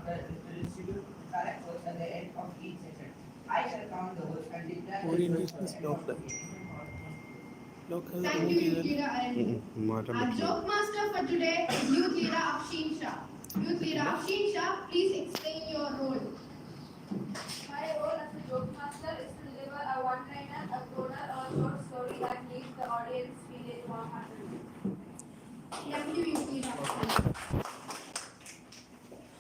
master is to distribute the correct words at the end of each session. I shall count the words and declare the results for the end of the meeting. Thank you, Youth Leader and our joke master for today is Youth Leader Afshin Shah. Youth Leader Afshin Shah, please explain your role. My role as a joke master is to deliver a one-liner, a cloner, or a short story that makes the audience feel it more happy. Thank you, Youth Leader.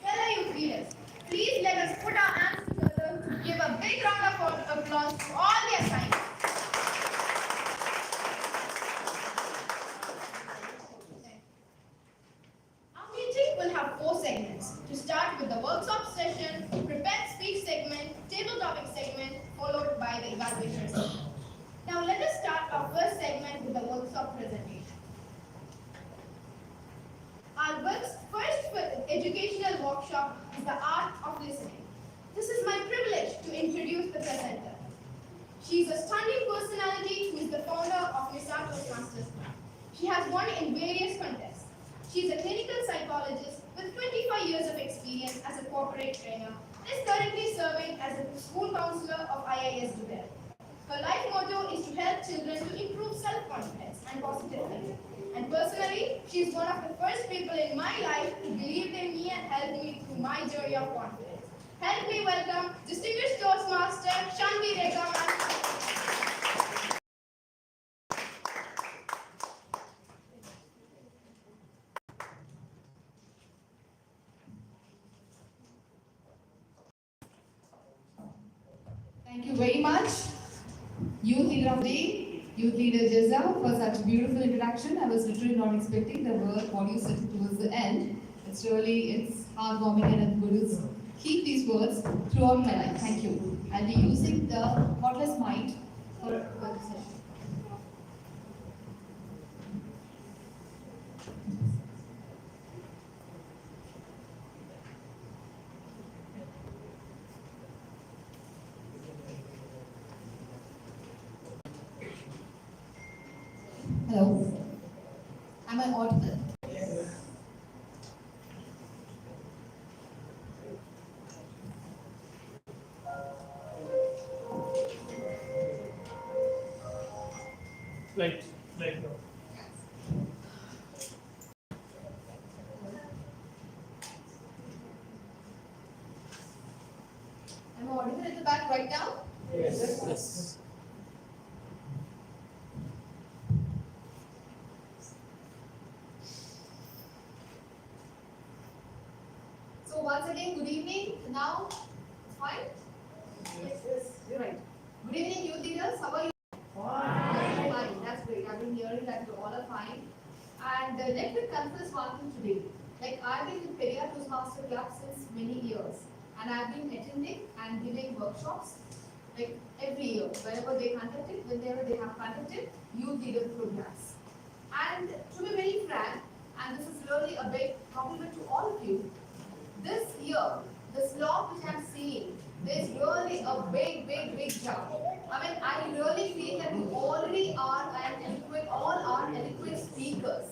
Fellow Youth Leaders, please let us put our hands together to give a big round of applause to all the assignments. Our meeting will have 4 segments. To start with the workshop session, prepared speech segment, table topic segment, followed by the evaluation segment. Now let us start our first segment with the workshop presentation. Our first educational workshop is the art of listening. This is my privilege to introduce the presenter. She is a stunning personality who is the founder of Misa Toastmasters Club. She has won in various contests. She is a clinical psychologist with 25 years of experience as a corporate trainer and is currently serving as a school counselor of IIS Dubai. Her life motto is to help children to improve self-confidence and positive thinking. And personally, she is one of the first people in my life who believed in me and helped me through my journey of confidence. Help me welcome distinguished Toastmaster Shanti Rekha. Thank you very much, Youth Leader of the Day, Youth Leader Jezza, for such a beautiful introduction. I was literally not expecting the word what you said towards the end. It's heartwarming and I'm going to keep these words throughout my life. Thank you. I'll be using the thoughtless mind for the session. Hello. Am I audible? Yes. Right. Right now. Am I audible at the back right now? Yes. Yes. So once again, good evening. Now, it's fine? Yes. You're right. Good evening, youth leaders. How are you? Fine. That's great. I've been hearing that you all are fine. And let me confess one thing today. Like I've been in Periyar Toastmaster Club since many years, and I've been attending and giving workshops like every year, whenever they have conducted youth leader programs. And to be very frank, and this is really a big compliment to all of you, this year, the slot which I'm seeing, there's really a big jump. I mean, I really feel that you already are all are eloquent speakers.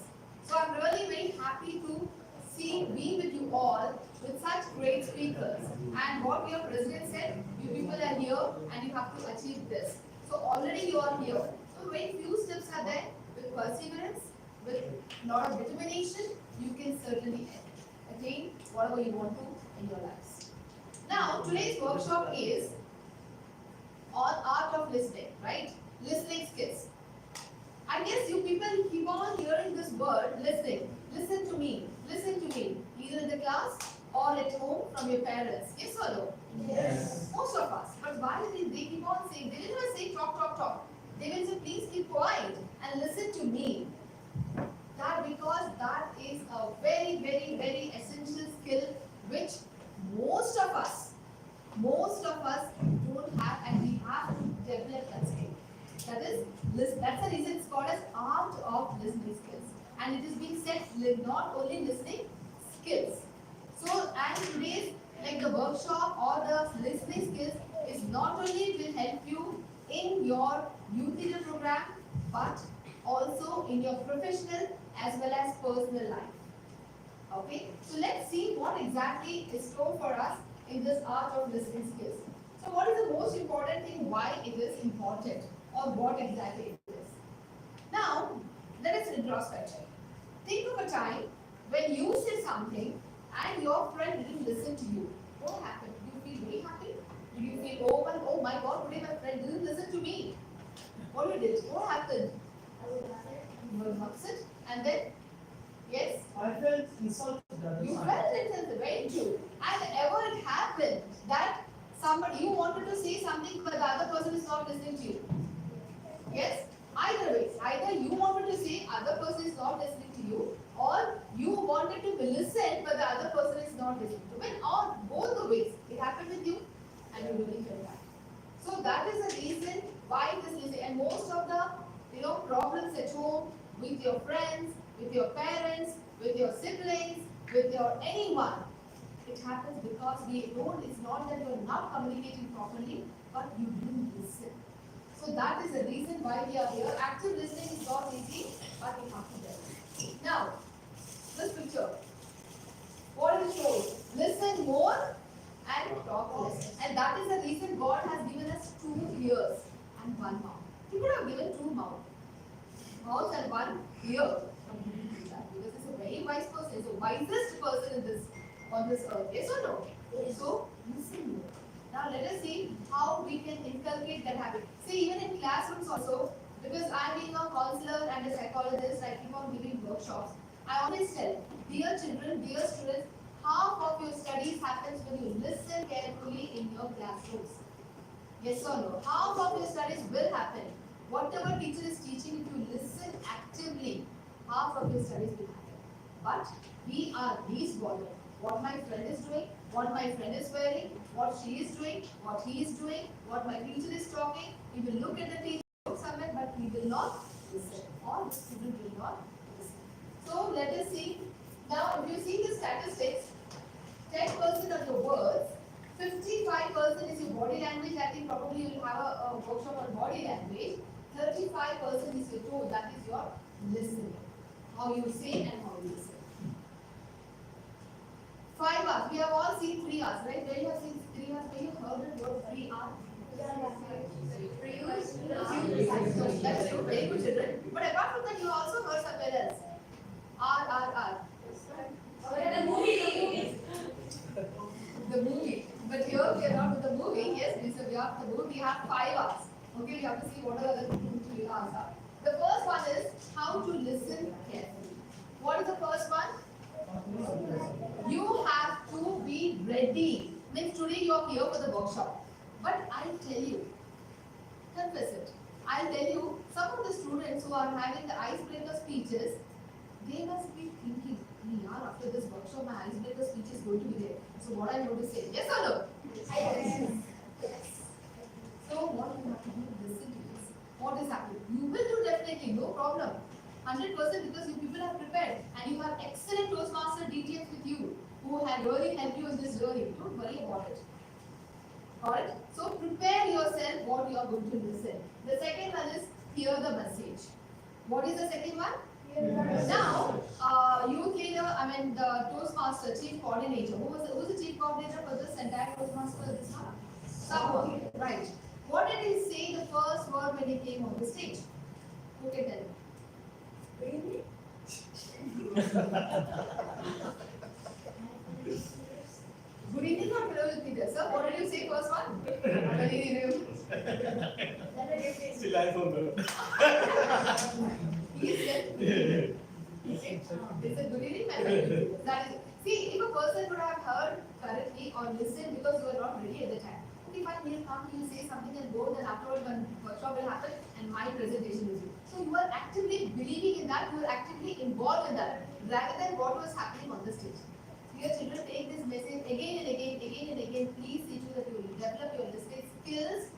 So I'm really very happy to be with you all with such great speakers. And what your president said, you people are here and you have to achieve this. So already you are here. So very few steps are there. With perseverance, with a lot of determination, you can certainly attain whatever you want to in your lives. Now, today's workshop is on art of listening, right? Listening skills. I guess you people keep on hearing this word, listening. Listen to me, either in the class or at home from your parents. Yes or no? Yes. Most of us. But why do they keep on saying? They never say talk. They will say, please keep quiet and listen to me. Because that is a very essential skill which most of us don't have, and we have to develop that skill. That's the reason it's called as art of listening skills. And it is being said not only listening skills. So, and today's the workshop or the listening skills is not only will help you in your youth leader program, but also in your professional as well as personal life. Okay, so let's see what exactly is stored for us in this art of listening skills. So what is the most important thing, why it is important, or what exactly it is? Now, let us introspect. Think of a time when you said something and your friend didn't listen to you. What happened? Did you feel very happy? Did you feel, oh my God, today my friend didn't listen to me? What you did? What happened? You were upset, and then yes. I felt insulted at the You time. felt it, very true. And ever it happened that somebody you wanted to say something but the other person is not listening to you. Yes? Either ways. Either you wanted to say other person is not listening to you, or you wanted to listen but the other person is not listening to you. When or both the ways it happened with you and you really felt that. So that is the reason why this is, and most of the problems at home with your friends, with your parents, with your siblings, with your anyone, it happens because we don't. It's not that you're not communicating properly, but you didn't listen. So that is the reason why we are here. Active listening is not easy, but we have to do it. Now, this picture. What it shows? Listen more and talk less. And that is the reason God has given us 2 ears and 1 mouth. He could have given 2 mouths and 1 ear. But he didn't do that because he's a very wise person. He's the wisest person in this on this earth. Yes or no? Yes. So listen more. Now let us see how we can inculcate that habit. See, even in classrooms also, because I'm being a counselor and a psychologist, I keep on giving workshops. I always tell, dear children, dear students, half of your studies happens when you listen carefully in your classrooms. Yes or no? Half of your studies will happen. Whatever teacher is teaching, if you listen actively, half of your studies will happen. But we are these bothered. What my friend is doing, what my friend is wearing, what she is doing, what he is doing, what my teacher is talking. We will look at the teacher somewhere, but we will not listen. Or the student will not listen. So let us see. Now, if you see the statistics, 10% of your words, 55% is your body language. I think probably you will have a workshop on body language. 35% is your tone. That is your listening. How you say and how you listen. 5 hours. We have all seen 3 hours, right? Where you have seen 3 hours, where you heard the word 3 hours. That's true, very good children. But apart from that, you also heard somewhere else. R. The movie. The movie. But here we are not with the movie. Yes, we have the movie. We have 5 hours. Okay, we have to see what are the 2 hours are. The first one is how to listen carefully. What is the first one? You have to be ready. Means today you are here for the workshop. But I'll tell you, confess it. I'll tell you, some of the students who are having the icebreaker speeches, they must be thinking, after this workshop, my icebreaker speech is going to be there. So what I'm going to say, yes or no? Yes. So what you have to do is listen to this. What is happening? You will do definitely, no problem. 100% because you people are prepared and you have excellent Toastmaster DTFs with you who have really helped you in this journey. Don't worry about it. Alright? So prepare yourself what you are going to listen. The second one is hear the message. What is the second one? Now, youth leader, the Toastmaster, chief coordinator. Who was the chief coordinator for this entire Toastmaster this month? Someone, right. What did he say the first word when he came on the stage? Who can tell me? Really? Good evening or hello, youth leader. Sir, what did you say first one? Still I forgot. He said, it's a good evening message. That is, see, if a person would have heard correctly or listened because you were not ready at the time, okay, fine, he'll come, he'll say something and go, then afterwards when workshop will happen and my presentation will be. So you are actively believing in that, you are actively involved in that, rather than what was happening on the stage. Dear children, take this message again and again, please see to that you will develop your listening skills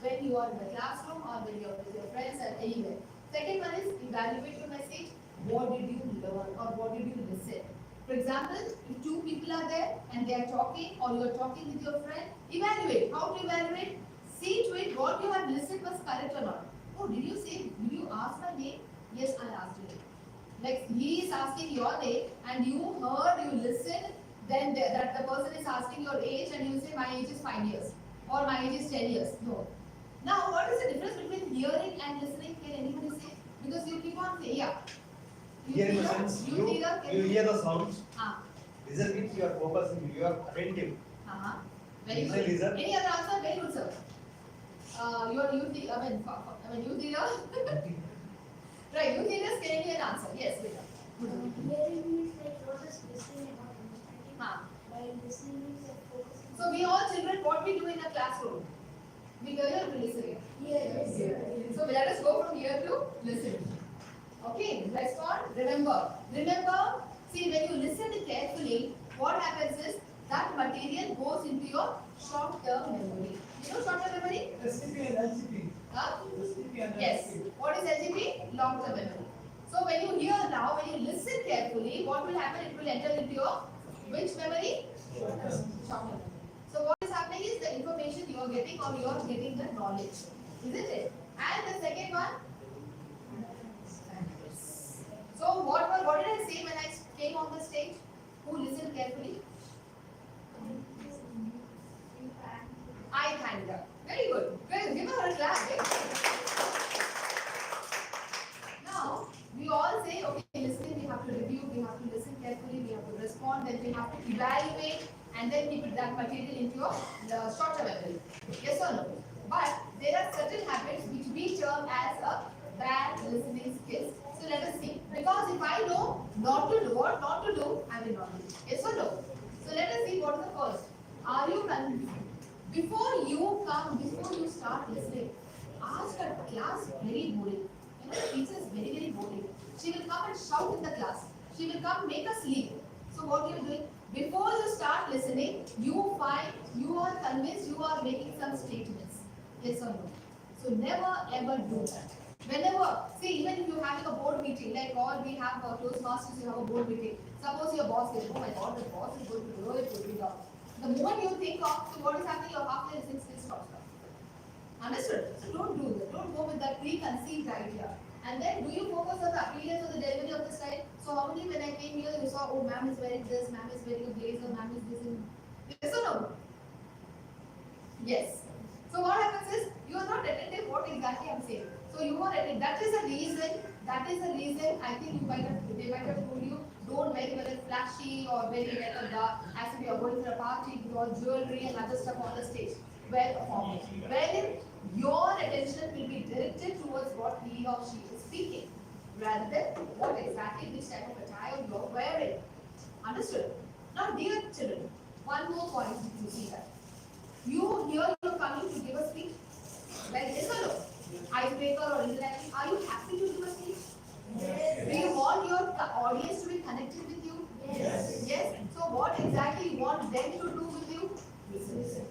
when you are in the classroom or when you are with your friends or anywhere. Second one is evaluate your message. What did you learn or what did you listen? For example, if 2 people are there and they are talking or you are talking with your friend, evaluate. How to evaluate? See to it what you have listened was correct or not. Oh, did you ask my name? Yes, I asked you. Like he is asking your name and you heard, you listen, then that the person is asking your age and you say my age is 5 years or my age is 10 years. No. Now what is the difference between hearing and listening? Can anybody say? Because you keep on saying, yeah. Hear in the sense, you hear the sounds. Listen means you are focusing, you are attentive. Very Listen, good. listen. Any other answer? Very good, sir. Your youth, youth leader. Right, youth leaders can give me an answer. Yes, Veda. Hearing means like not just listening and not understanding. While listening means like focusing. So we all children, what we do in a classroom? We hear or we listen? Yes. So let us go from here to listen. Okay, let's start. Remember. Remember, see when you listen carefully, what happens is that material goes into your short-term memory. You know short-term memory? STP and LCP. Huh? STP and Yes. LCP. What is LGP? Long-term memory. So when you hear now, when you listen carefully, what will happen? It will enter into your which memory? Short-term memory. So what is happening is the information you are getting or you are getting the knowledge. Isn't it? And the second one? So what did I say when I came on the stage? Who listened carefully? I thanked her. Very good. Good. Give her a clap. Now, we all say, okay, listening, we have to review, we have to listen carefully, we have to respond, then we have to evaluate, and then we put that material into your short-term memory. Yes or no? But there are certain habits which we term as a bad listening skills. So let us see. Because if I know not to do what not to do, I will not do. Yes or no? So let us see what is the first. Are you confused? Before you start listening, ask a class very boring. You know, the teacher is very, very boring. She will come and shout in the class. She will come make us sleep. So what you are doing? Before you start listening, you are convinced you are making some statements. Yes or no? So never ever do that. Whenever, see, even if you're having a board meeting, like all we have Toastmasters, you have a board meeting. Suppose your boss says, oh my god, the boss is going to roll it to down. The moment you think of, so what is happening, your half-day listening skills stops. Understood? So don't do that. Don't go with that preconceived idea. And then do you focus on the appearance or the delivery of the slide? So how many when I came here, you saw, oh, ma'am is wearing this, ma'am is wearing a blazer, ma'am is this. Yes or no? Yes. So what happens is, you are not attentive what exactly I am saying. So you are attentive. That is the reason, I think they might have told you, don't wear very flashy or very like a dark, as if you are going for a party with all jewelry and other stuff on the stage. Wear formal. Wherein your attention will be directed towards what he or she is speaking, rather than what exactly which type of attire you are wearing. Understood? Now, dear children, one more point you see that. You're coming to give a speech. Well, yes or no? Icebreaker or interaction. Are you happy to give a speech? Yes. Do you want your audience to be connected with you? Yes. Yes. So what exactly you want them to do with you? Listen.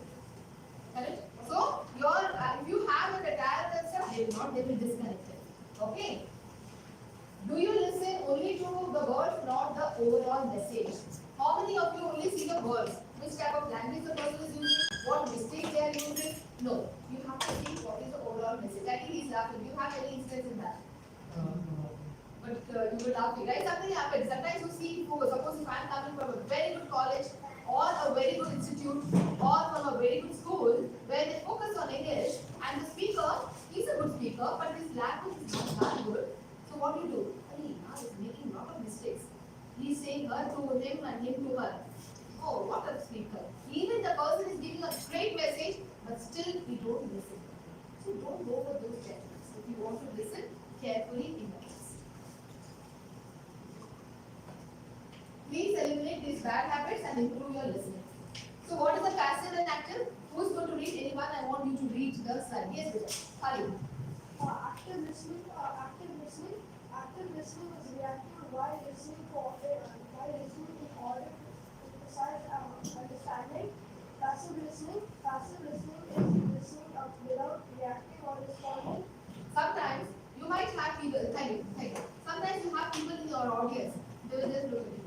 Correct? So if you have a attire and stuff, they will disconnect it. Okay? Do you listen only to the words, not the overall message? How many of you only see the words? Which type of language the person is using? What mistakes they are using? No. You have to see what is the overall message. I think he's laughing. Do you have any instance in that? But you will laugh, right? Something happens. Sometimes you see, suppose if I am coming from a very good college or a very good institute or from a very good school where they focus on English and the speaker, he's a good speaker, but his language is not that good. So what do you do? He's making a lot of mistakes. He's saying her to him and him to her. Oh, what a speaker. Even the person is giving a great message, but still we don't listen. So don't go for those judgments. If you want to listen carefully in the class. Please eliminate these bad habits and improve your listening. So what is the passive and active? Who is going to read? Anyone? I want you to read the slide. Yes, Vijay. Ali. Active listening is reactive while listening in order to emphasize understanding. Passive listening is listening without reacting or responding. Sometimes you might have people, thank you. Sometimes you have people in your audience, they will just look at you.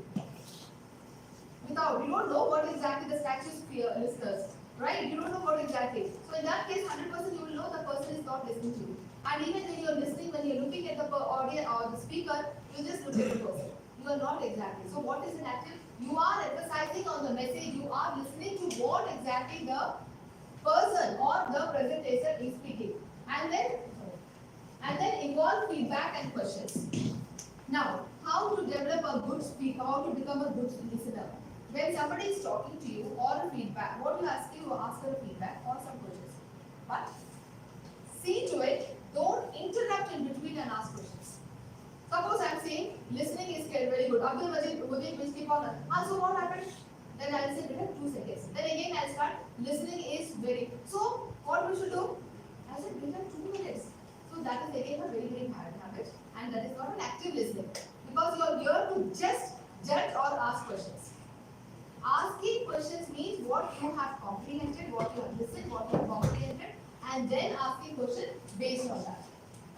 You don't know what exactly the statues listeners, right? You don't know what exactly. So in that case, 100% you will know the person is not listening to you. And even when you're listening, when you're looking at the audience or the speaker, You just look at the person. You are not exactly. So what is inactive? You are emphasizing on the message. You are listening to what exactly the person or the presenter is speaking. And then involve feedback and questions. Now, how to develop a good speaker, how to become a good listener. When somebody is talking to you or a feedback, what you ask her a feedback or some questions. But see to it, don't interrupt in between and ask questions. Suppose I'm saying listening is very good. Abdul Majid will keep on. So what happened? Then I'll say 2 seconds. Then again I'll start. Listening is very. So what we should do? I said we have 2 minutes. So that is again a very bad habit, and that is not an active listening, because you are here to just judge or ask questions. Asking questions means what you have comprehended, what you have listened, what you have comprehended, and then asking questions based on that.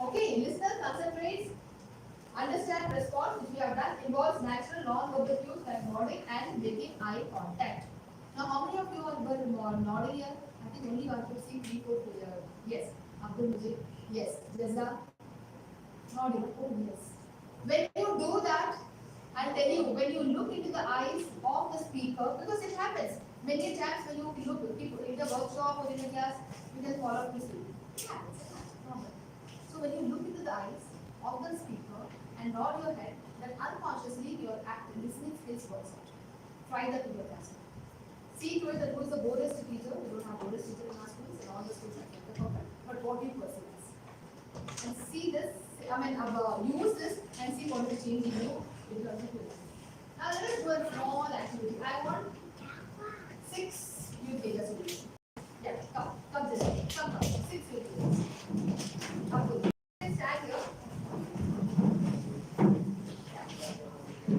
Okay, listeners, concentrate, understand, respond, which we have done, involves natural non-verbal cues like nodding and making eye contact. Now, how many of you are nodding here? I think only one could see 3, 4 players. Yes. Abdul Majid. Yes. Jazza. Nodding. Oh, yes. When you do that, I'll tell you, when you look into the eyes of the speaker, because it happens many times when you look people in the workshop or in the class, you can fall off to sleep. It happens. So when you look into the eyes of the speaker and nod your head, then unconsciously your listening skills works out. Try that in your class. See to it that who is the boldest teacher. We don't have boldest teacher in our schools, and all the schools are perfect. But what do you perceive? And see this, use this and see what will change in you. Now let us do a small activity. I want 6 youth data solutions. Yeah, come this way. Come. 6 youth data. Abdul. Stand here.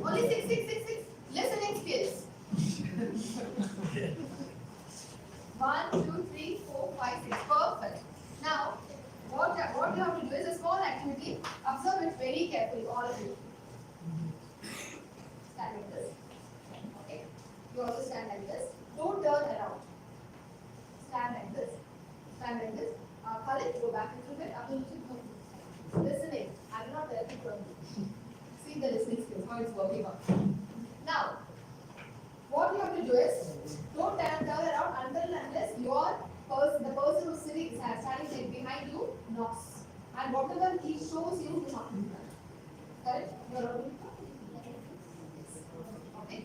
Only 6. Listening skills. 1, 2, 3, 4, 5, 6. Perfect. Now, what you have to do is a small activity. Observe it very carefully, all of you. Stand like this. Okay. You also stand like this. Don't turn around. Stand like this. Stand like this. Khalid, go back a little bit. Abdul, listening. I will not tell you to see the listening skills, how it's working out. Now, what you have to do is, don't turn around until unless the person who's standing like behind you knocks. And whatever he shows you, do not do that. Correct? You are already okay?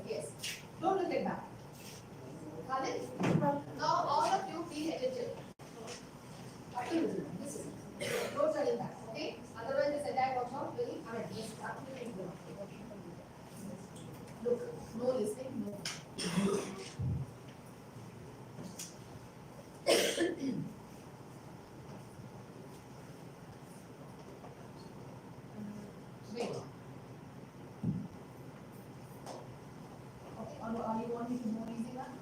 Yes. Don't look at back. Khalid? Now all of you feel attentive. This is don't turn back, okay? Otherwise this entire workshop will, absolutely go. Look, no listening, no. Wait. Okay, or you want me to more easy one?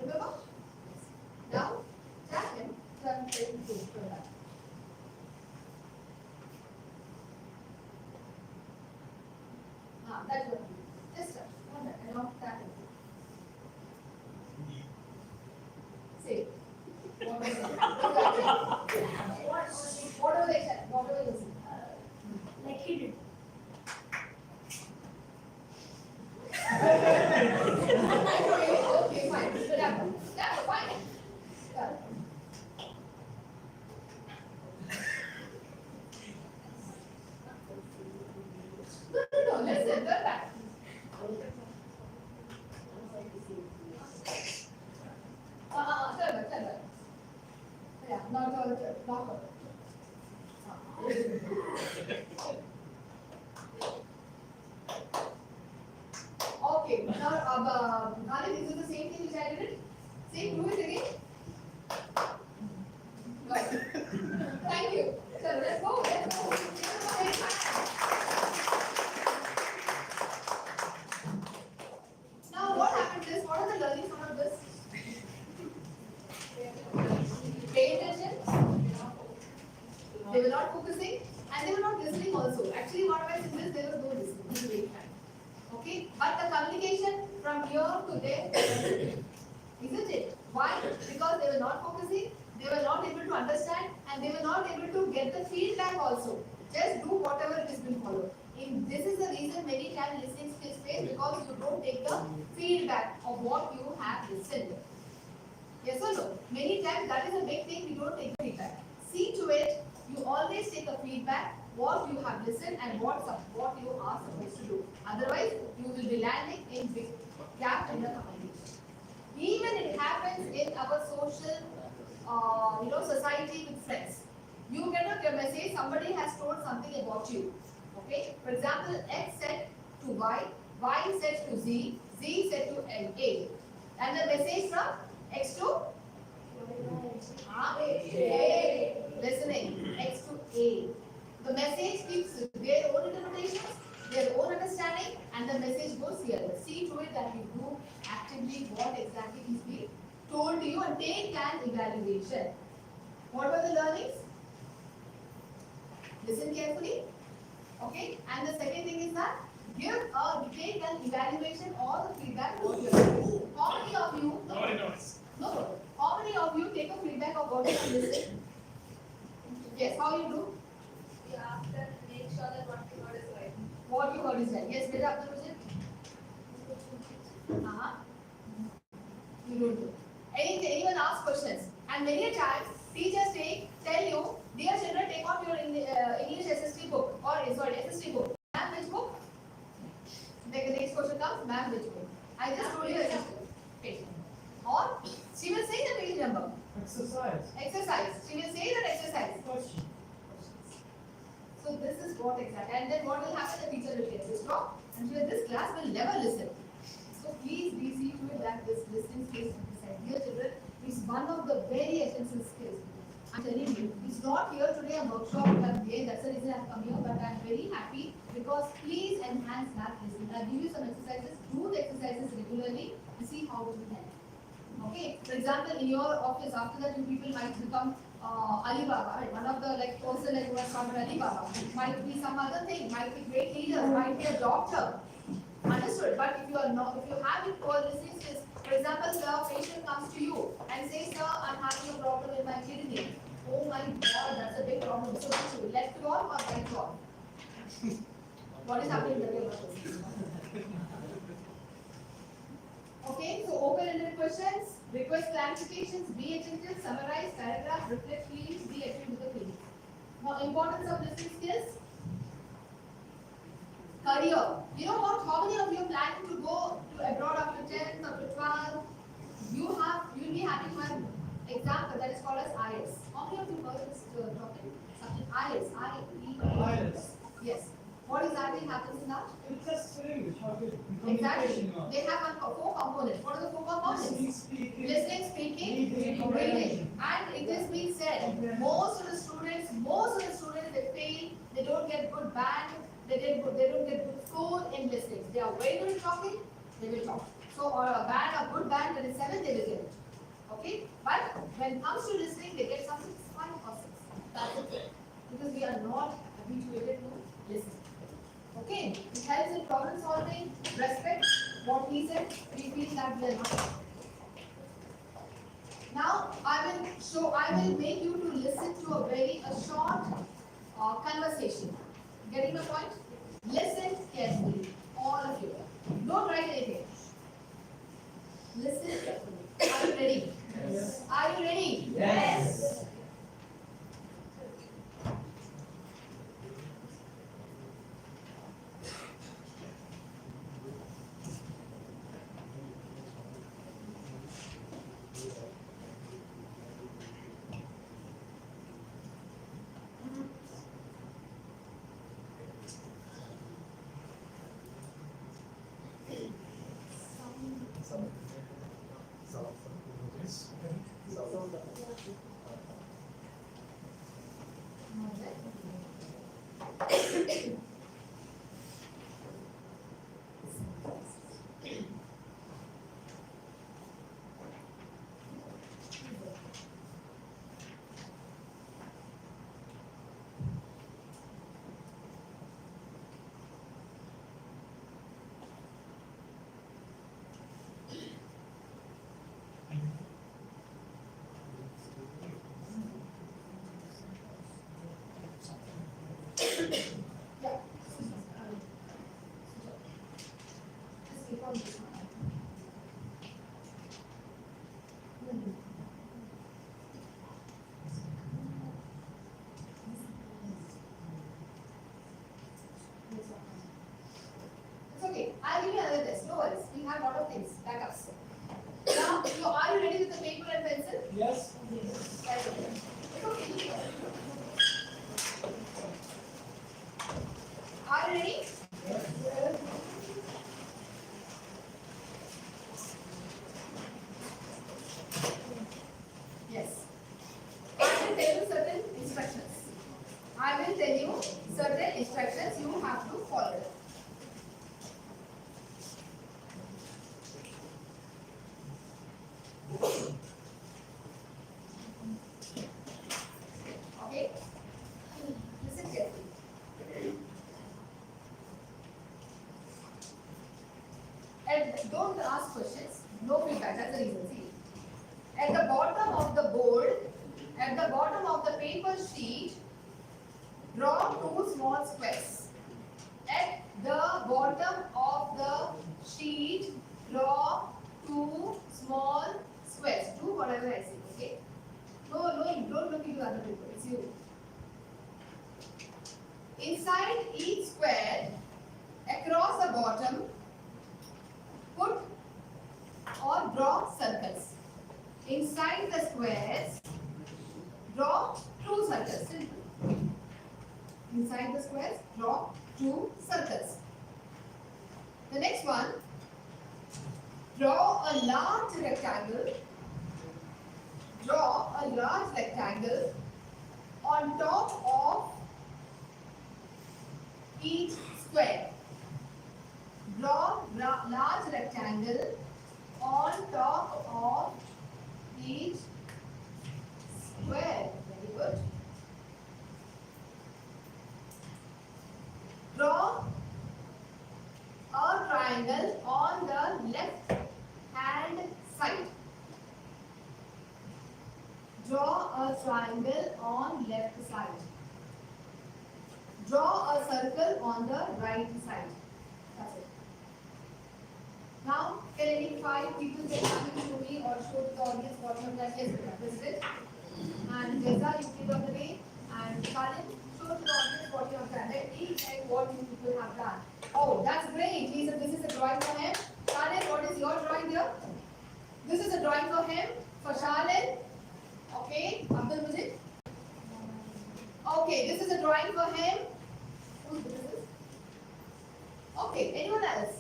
Remember? Now, tap him, turn straight to that. That's what you do. Just one minute, and not tap him. Say, what was it? Whatever they said, whatever you said. Like he did. Okay, fine. Tap, fine. No, listen, turn back. Turn back. Yeah, not her. Okay, now, Khalid, this is the same thing which I did it. See, do it again. Good. Thank you. So let's go. Now, what happened is, what are the learnings out of this? Pay attention. They were not focusing and they were not listening also. Actually, what I said is there was no listening. Okay, but here to their presenter. Isn't it? Why? Because they were not focusing, they were not able to understand, and they were not able to get the feedback also. Just do whatever has been followed. This is the reason many times listening skills fail, because you don't take the feedback of what you have listened. Yes or no? Many times that is a big thing, we don't take the feedback. See to it, you always take a feedback, what you have listened and what you are supposed to do. Otherwise, you will be landing in big gap in the communication. Even it happens in our social, society with friends. You get a message, somebody has told something about you. Okay? For example, X said to Y, Y said to Z, Z said to A. And the message from X to A. Listening. X to A. The message keeps their own interpretations, their own understanding, and the message goes here. See to it that you do actively what exactly is being told to you and take an evaluation. What were the learnings? Listen carefully. Okay? And the second thing is that take an evaluation or the feedback what you are doing. How many of you no. How many of you take a feedback of what you have listened? Yes, how you do? We after make sure that what we heard is right. What you heard is right. Yes, better after visit. You don't do. Anyone ask questions, and many a times teachers tell you, dear children, take out your English SST book or SST book. Ma'am, which book? The next question comes, ma'am, which book? I just told you SST. Okay. Or she will say the page number. Exercise. She will say that exercise. Question. So this is what exactly. And then what will happen? The teacher will get this wrong, and this class will never listen. So please be see to it that this listening skills, dear children, is one of the very essential skills. I'm telling you, it's not here today a workshop again. That's the reason I've come here. But I'm very happy because please enhance that listening. I'll give you some exercises. Do the exercises regularly and see how it will help. Okay. For example, in your office, after that, you people might become Alibaba, right? One of the person who has started Alibaba. Might be some other thing. Might be great leader. Might be a doctor. Understood. But if you are not, if you have it for listening skills, for example, the patient comes to you and says, "Sir, I'm having a problem with my kidney." Oh my God, that's a big problem. So, left wall or right wall? What is happening in the real world? Okay, so open-ended questions, request clarifications, be attentive, summarize, paragraph, reflect feelings, be attentive to the feelings. Now, importance of listening skills. Career. You know what? How many of you are planning to go to abroad after 10th, after 12th? You'll be happy to have exam that is called as IELTS. How many of you heard this topic? IELTS. IELTS. Yes. What exactly happens in that? It's just English. Exactly. They have four components. What are the four components? Listening, speaking, reading. And it is being said, most of the students they fail. They don't get good band. They don't get good score in listening. They are very good at talking. They will talk. So, or a good band, that is 7, they will get it. Okay? But when it comes to listening, they get something 5 or 6. That's it. Because we are not habituated to listen. Okay? It helps in problem solving, respect what he said, we feel that we are not. Now, I will make you to listen to a short conversation. Getting the point? Listen carefully, all of you. Don't write anything. Listen carefully. Are you ready? Yes. Are you ready? Yes. Yes. Are you ready? Yes. I will tell you certain instructions. I will tell you certain instructions you have to follow. Okay? Listen carefully. And don't ask questions. No feedback. That's the reason. See. At the bottom of the board, at the bottom of the paper sheet, draw two small squares. At the bottom of the sheet, draw two small squares. Do whatever I say, okay? No, don't look into other people. It's you. Inside each square, across the bottom, put or draw circles. Inside the squares, draw two circles. Simple. Inside the squares, draw two circles. The next one, draw a large rectangle. Draw a large rectangle on top of each square. Draw large rectangle on top of each square. Very good. Draw a triangle on the left hand side. Draw a triangle on left side. Draw a circle on the right side. That's it. Now, can any 5 people say something to me or show to the audience what you have done? Yes, this is it. And Jeza, you give up the way. And Karan, show to the audience what you have done. Let me check what you people have done. Oh, that's great. This is a drawing for him. Karan, what is your drawing here? This is a drawing for him. For Charlotte. Okay. Abdul Majid. Okay, this is a drawing for him. Who's this? Okay, anyone else?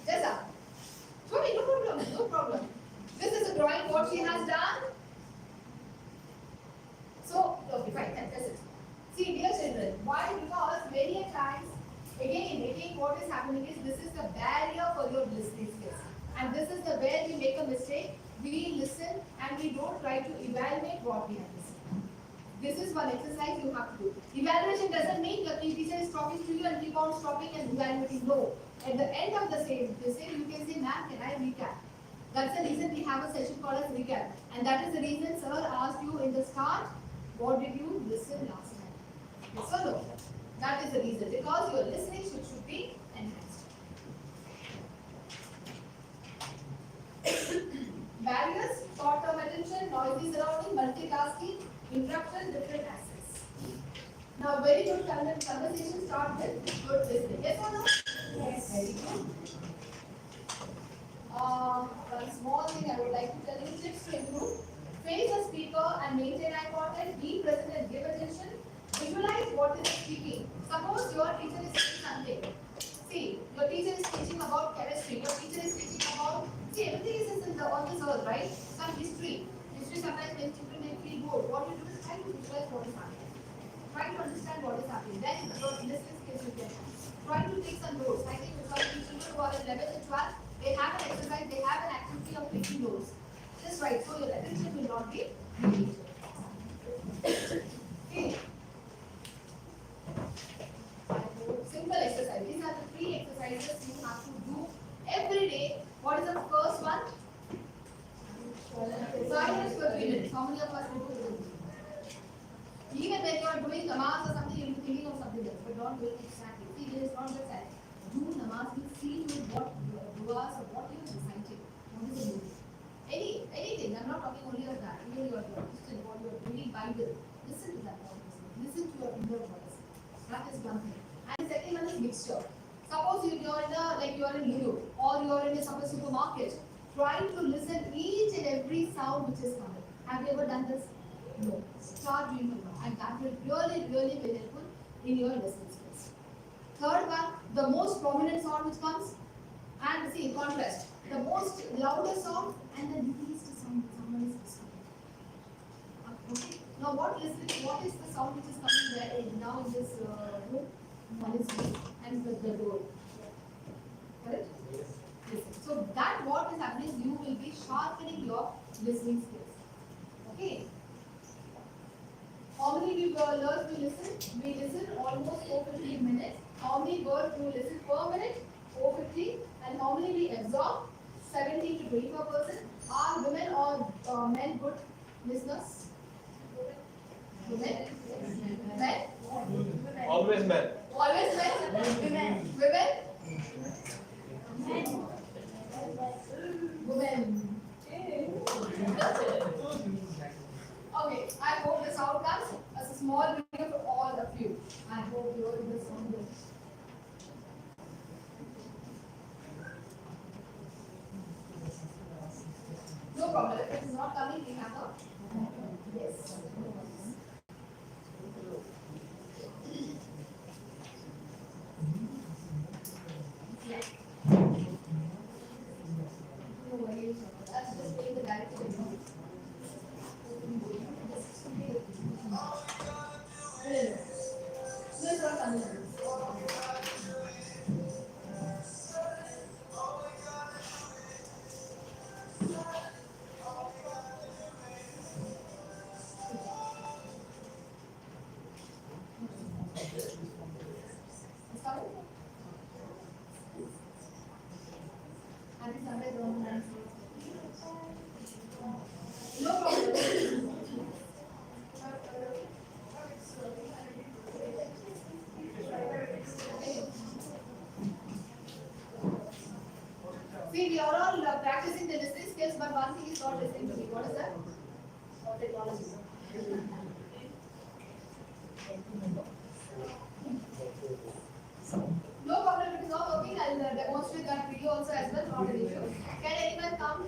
Jessa. Sorry, no problem, no problem. This is a drawing what she has done. So, okay, fine, that's it. See, dear children, why? Because many times, again, what is happening is this is the barrier for your listening skills. And this is the where we make a mistake. We listen and we don't try to evaluate what we have listened. This is one exercise you have to do. Evaluation doesn't mean the teacher is talking to you and keep on stopping and evaluating. No. At the end of the same, you can say, ma'am, can I recap? That's the reason we have a session called as recap. And that is the reason sir asked you in the start, what did you listen last time? Yes or no? That is the reason. Because your listening should be enhanced. Barriers, short-term attention, noisy surrounding, multitasking, interruption, different aspects. Now, very good conversation start with good listening. Yes or no? Yes. Very good. One small thing I would like to tell you, tips to improve. Face the speaker and maintain eye contact. Be present and give attention. Visualize what is speaking. Suppose your teacher is saying something. See, your teacher is teaching about chemistry. Your teacher is teaching about, see, everything is on this earth, right? Some history. History sometimes makes children feel bored. What you do is try to visualize what is happening. Try to understand what is happening. Then your listening skills will get. Try to take some notes. I think because children who are in 11th and 12th, they have an exercise, they have an activity of taking notes. Just right, so your attention will not be engaged. Okay. Simple exercise. These are the 3 exercises you have to do every day. What is the first one? Silence for 3 minutes. How many of us will do it? Even when you are doing namaz or something, you will be thinking of something else, but don't do it exactly. See, there is not just that. Do namaz, you see what duas or what you are reciting. What is the meaning? Anything. I'm not talking only of that. Even your Christian, what you are reading Bible. Listen to that voice. Listen to your inner voice. That is one thing. And the second one is mixture. Suppose you are in Lulu or you are in a supermarket. Try to listen each and every sound which is coming. Have you ever done this? No. Start doing it now, and that will really be helpful in your listening skills. Third one, the most prominent sound which comes, and see contrast. The most loudest sound and the least sound someone is listening. Okay. Now what is the sound which is coming there now in this room? One is this and the door. Correct? Yes. So that what is happening, you will be sharpening your listening skills. Okay. How many people learn to listen? We listen almost 450 minutes. How many words do we listen per minute? 450. And how many we absorb? 17 to 24%. Are women or men good listeners? Women? Men? Always men. Always men? Women? Women? Women. Okay, I hope the sound comes as a small video for all of you. I hope you are in the sound good. No problem. If it is not coming, we have a yes. Yeah. No worries. That's just putting the direction. No, it's not coming. It's coming. I think somewhere wrong answer. No problem. See, we are all practicing the listening skills, but one thing is not listening to me. What is that? Or technology. No problem, if it is not working, I'll demonstrate that video also as well, not an issue. Can anyone come?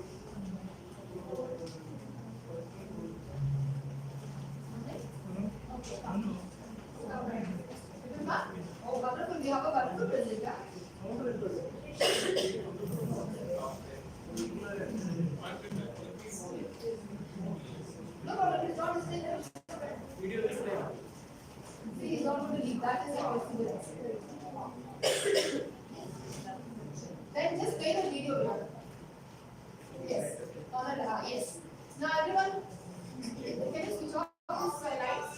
Okay, come. Okay. You can come? Oh, wonderful, we have a wonderful privilege, yeah? No problem, it's not listening. See, he's not going to leave, that is a possibility. Then just play the video here. Yes. Yes. Now everyone, can you switch off this lights?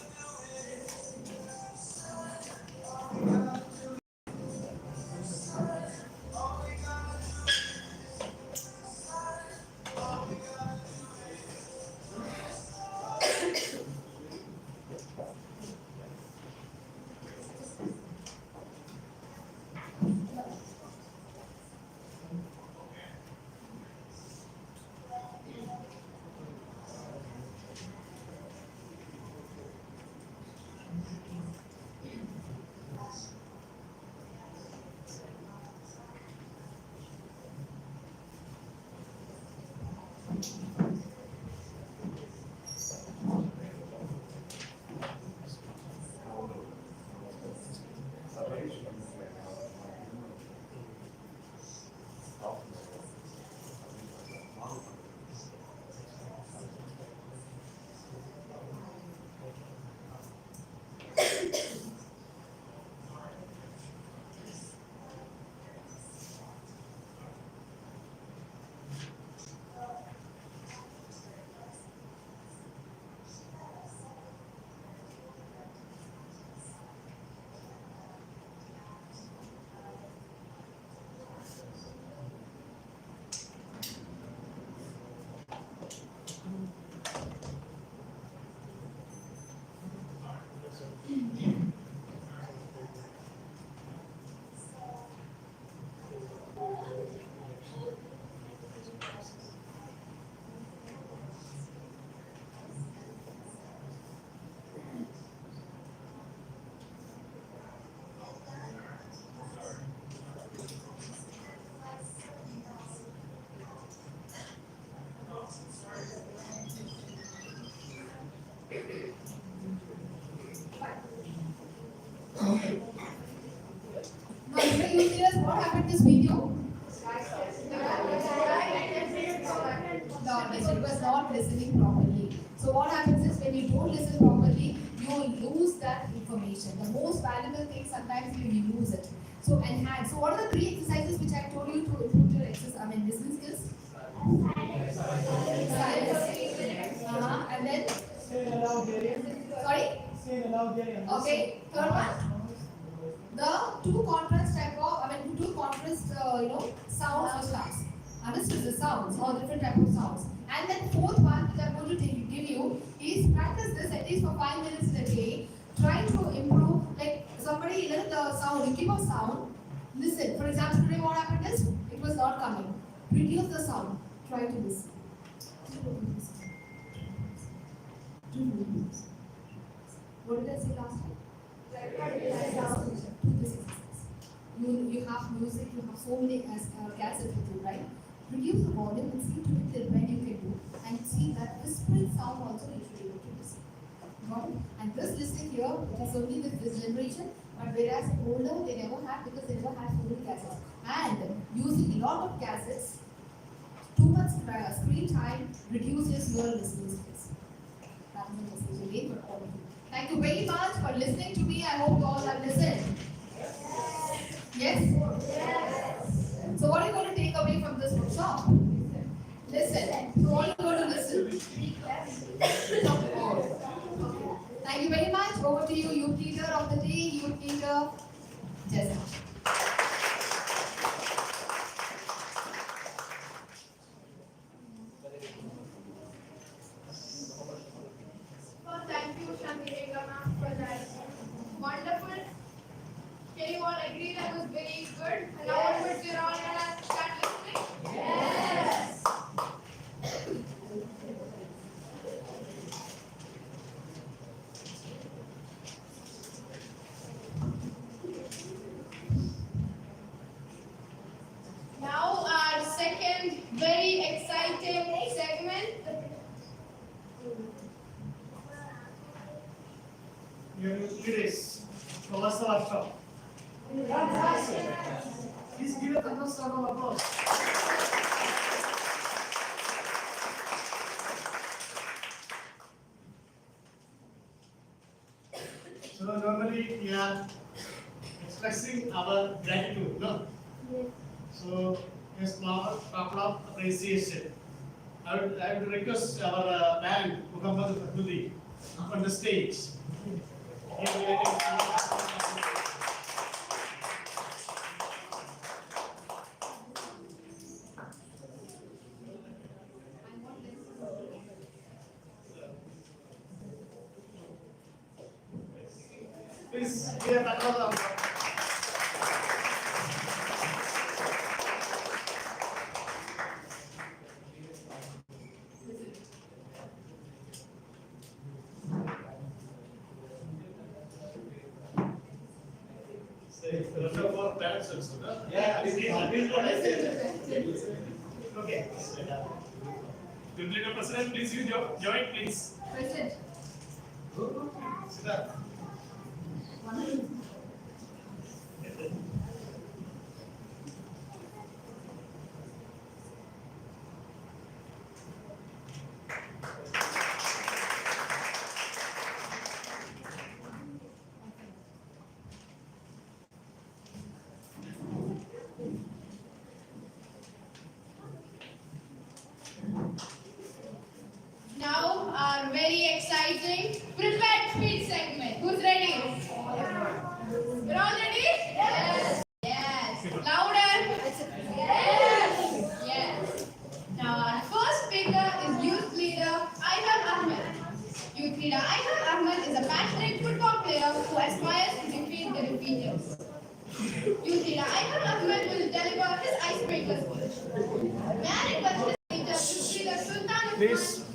happened this video? No, it was not listening properly. So what happens is when you don't listen properly, you will lose that information. The most valuable thing sometimes you lose it. So enhance. So what are the 3 exercises which I told you to improve your listening skills? Silence. And then? Sorry? Okay. Third one? The two contrast sounds or stars. Understood the sounds or different type of sounds. And then fourth one which I'm going to give you is practice this at least for 5 minutes in a day. Try to improve, like somebody let the sound, you keep a sound, listen. For example, today what happened is it was not coming. Reduce the sound. Try to listen. What did I say last time? You have music, you have so many cassettes with you, right? Reduce the volume and see to it that when you can do, and see that whispering sound also you should be able to listen. Got it? And this listening here, it is only with this generation, but whereas older they never had because they never had so many cassettes. And using a lot of cassettes, too much screen time reduces your listening skills. That is the message again for all of you. Thank you very much for listening to me. I hope you all have listened. Yes? Yes. So what are you going to take away from this workshop? Listen. So what are you going to listen? Thank you very much. Over to you, youth leader of the day, youth leader Jessica. Thank you, Shantireka ma'am, for that. Wonderful. Can you all agree that was very good? And now onwards you're all gonna start listening? Yes. Now our second very exciting segment. Ladies, so what's the workshop? Please give a thunderstorm of applause. So normally we are expressing our gratitude, no? So a small couple of appreciation. I would request our band Muhammad Fakhruddin on the stage. Please give a round of applause. Yeah, okay. Biblical President, please you join, please. President. Sit down. Now our very exciting prepared speech segment. Who's ready? We're all ready? Yes. Yes. Louder. Yes. Yes. Now our first speaker is youth leader Ayhan Ahmed. Youth leader Ayhan Ahmed is a passionate football player who aspires to defeat the defeaters. Youth leader Ayhan Ahmed will deliver his icebreaker speech. May I request his leader Sultan Please.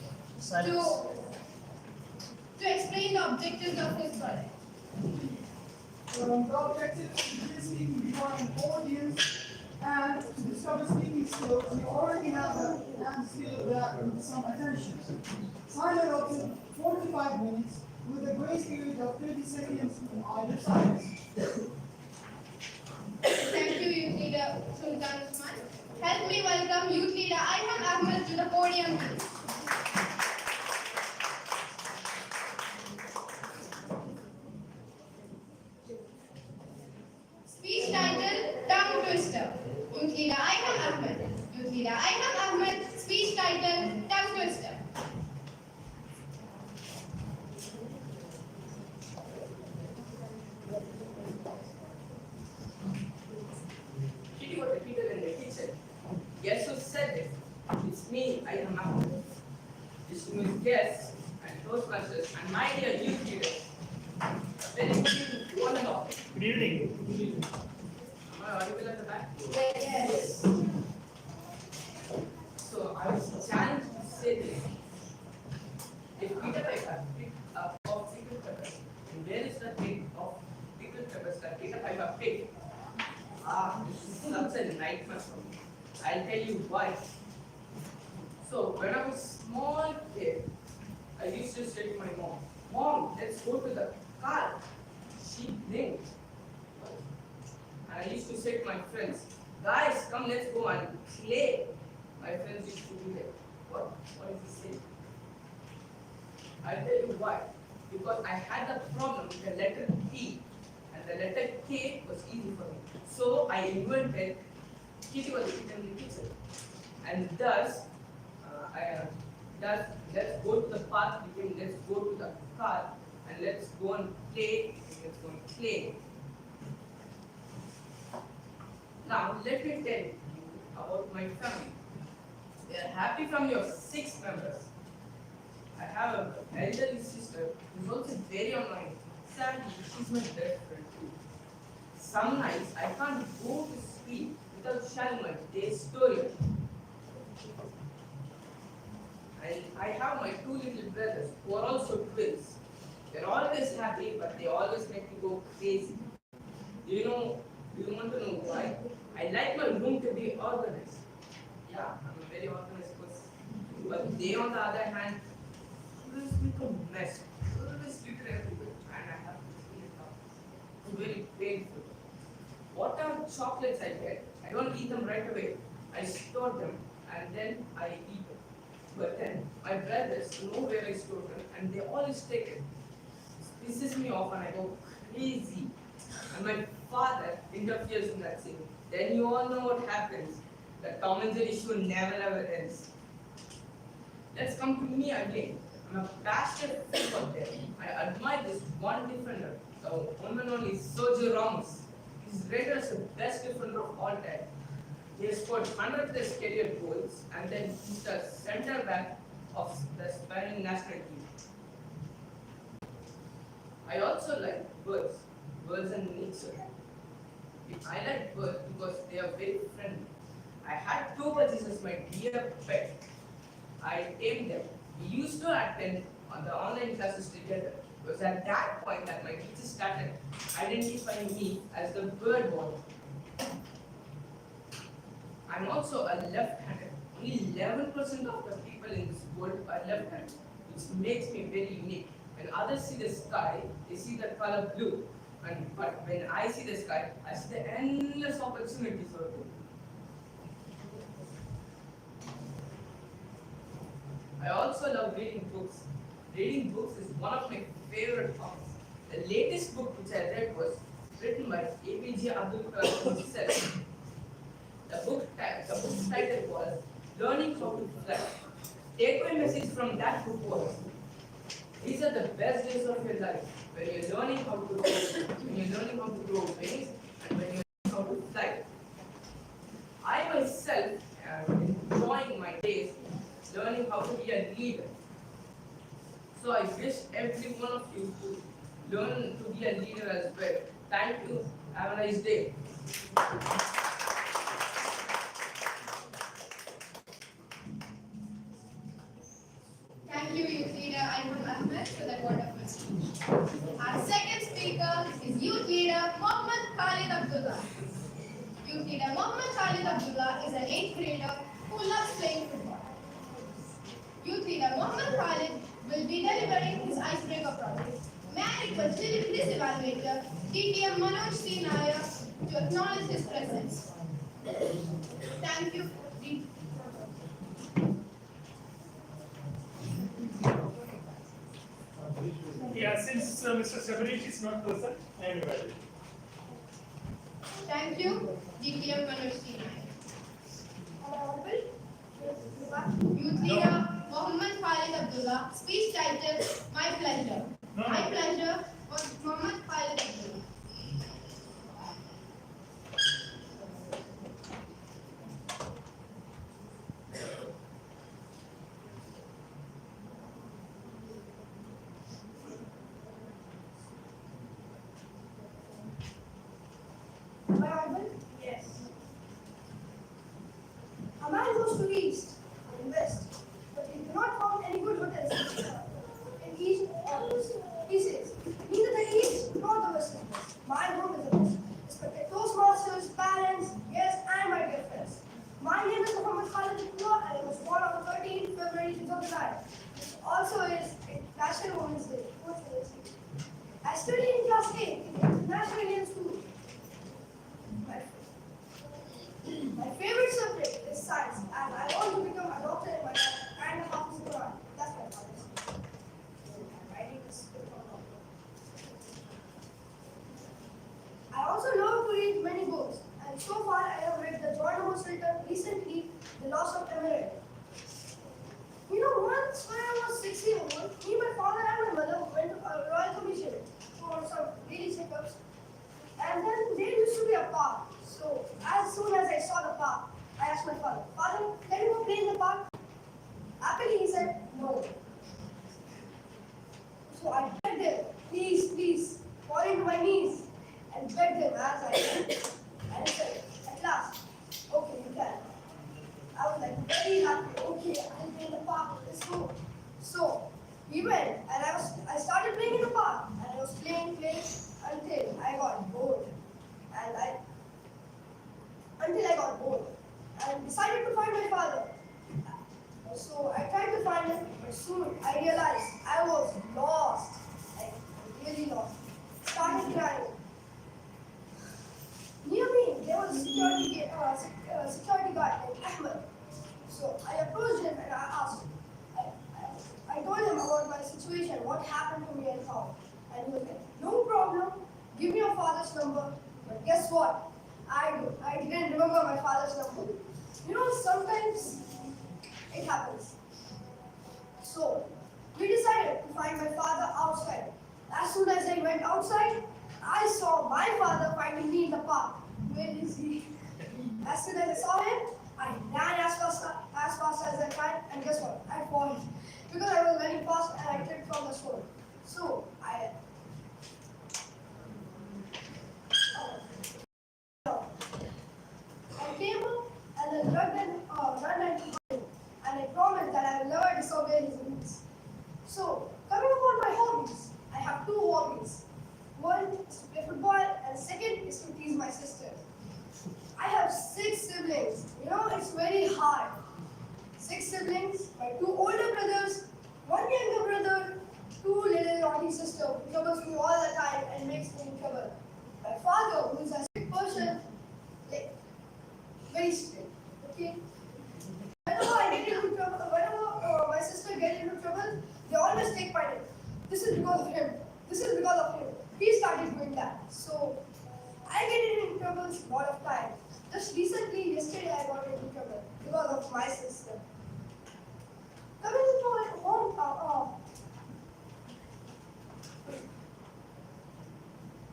to explain the objectives of his project. The objective is speaking before an audience and to discover speaking skills. We already have a skill that needs some attention. Time allotted 45 minutes with a grace period of 30 seconds on either side. Thank you, youth leader Help me welcome Youth Leader Ayhan Ahmed to the podium, please. Speech title, Tongue Twister. Youth Leader Ayhan Ahmed. Youth Leader Ayhan Ahmed, speech title, Tongue Twister. Kitty was repeated in the kitchen. Guess who said it? It's me, I am Ahmed. Distinguished guests and Toastmasters and my dear youth leaders. Very good evening to one and all. Good evening. Am I audible at the back? Yes. So I was challenged to say this. If Peter Piper picked up of pickled peppers, and where is the pick of pickled peppers that Peter Piper picked? This is such a nightmare for me. I'll tell you why. So when I was a small kid, I used to say to my mom, "Mom, let's go to the car." She blinked. And I used to say to my friends, "Guys, come, let's go and play." My friends used to be like, what is he saying? I'll tell you why. Because I had a problem with the letter P and the letter K was easy for me. So I invented Kitty was in the kitchen. And thus, let's go to the park, became let's go to the car and let's go and play. Let's go and play. Now, let me tell you about my family. They are happy from your 6 members. I have an elderly sister who's also very annoying. Sadly, she's my best friend too. Some nights I can't go to sleep without sharing my day's story. And I have my 2 little brothers who are also twins. They're always happy, but they always make me go crazy. Do you want to know why? I like my room to be organized. Yeah, I'm a very organized person. But they, on the other hand, always make a mess. Always litter everywhere. And I have to clean it up. It's very painful. Whatever chocolates I get, I don't eat them right away. I store them and then I eat them. But then my brothers know where I store them and they always take it. This pisses me off and I go crazy. And my father interferes in that scene. Then you all know what happens. The Tom and Jerry show never ever ends. Let's come to me again. I'm a passionate football player. I admire this one defender, the one and only Sergio Ramos. He's rated as the best defender of all time. He has scored 100 of his career goals and then he's the center back of the Spanish national team. I also like birds and nature. I like birds because they are very friendly. I had 2 birds as my dear pet. I tamed them. We used to attend on the online classes together. It was at that point that my teacher started identifying me as the bird warden. I'm also a left-handed. Only 11% of the people in this world are left-handed, which makes me very unique. When others see the sky, they see the color blue. But when I see the sky, I see the endless opportunities for blue. I also love reading books. Reading books is one of my favorite hobbies. The latest book which I read was written by APJ Abdul Kalam himself. The book's title was Learning How to Fly. Take-away message from that book was, these are the best days of your life when you're learning how to grow, when you're learning how to grow wings, and when you're learning how to fly. I myself am enjoying my days learning how to be a leader. So I wish every one of you to learn to be a leader as well. Thank you. Have a nice day. Thank you, Youth Leader Ayman Ahmed, for that wonderful speech. Our second speaker is Youth Leader Mohammed Khalid Abdullah. Youth Leader Mohammed Khalid Abdullah is an 8th grader who loves playing football. Youth Leader Mohammed Khalid will be delivering his icebreaker project. May I request his evaluator, TTM Manoj C. Nair, to acknowledge his presence. Thank you. Yeah, since Mr. Sabarish is not present, I am invited. Thank you, DPM 109. Youth leader Mohammed Khalid Abdullah. Speech title: My pleasure. No. My pleasure was Mohammed Khalid Abdullah. Am I audible? Yes. A man goes to east and west, but he cannot find any good hotels in east or west. He says, neither the east nor the west is best. My home is the best. Respected Toastmasters, parents, guests, and my dear friends. My name is Muhammad Khalid Abdullah, and I was born on 13th February 2009. This also is National Women's Day. I study in class 8 in the International Indian School. My favorite subject is science, and I want to become a doctor in my life and a Hafiz Quran. That's my father's. I'm writing this book on doctor. I also love to read many books, and so far I have read the John Amos written recently, The Lost of Emerald. You know, once when I was 6 years old, me, my father, and my mother went to a Royal Commission for some daily checkups, and then there used to be a park. So as soon as I saw the park, I asked my father, Father, can you go play in the park? Happily he said, no. So I begged him, please, please, falling to my knees and begged him as I did. And he said, at last, okay, you can. I was like very happy, okay, I'll play in the park, let's go. So we went and I started playing in the park and I was playing until I got bored. Until I got bored and decided to find my father. So I tried to find him, but soon I realized I was lost, like really lost. Started crying. Near me, there was a security guard named Ahmed. So I approached him and I asked him. I told him about my situation, what happened to me and how. And he was like, no problem, give me your father's number. But guess what? I didn't remember my father's number. You know, sometimes it happens. So we decided to find my father outside. As soon as I went outside, I saw my father finding me in the park. Where is he? As soon as I saw him, I ran as fast as I can, and guess what? I fallen. Because I was running fast and I tripped from the stone. So I came up and then ran and I promised that I will never disobey his rules. So, coming upon my hobbies, I have two hobbies. One is to play football and second is to tease my sister. I have 6 siblings. You know, it's very hard. 6 siblings, my 2 older brothers, 1 younger brother, 2 little naughty sisters who troubles me all the time and makes me in trouble. My father, who is a strict person, like, very strict, okay? Whenever I get into trouble, whenever my sister gets into trouble, they always take my name. This is because of him. This is because of him. He started doing that. So, I get into trouble a lot of times. Just recently, yesterday, I got into trouble because of my sister. Coming to my home,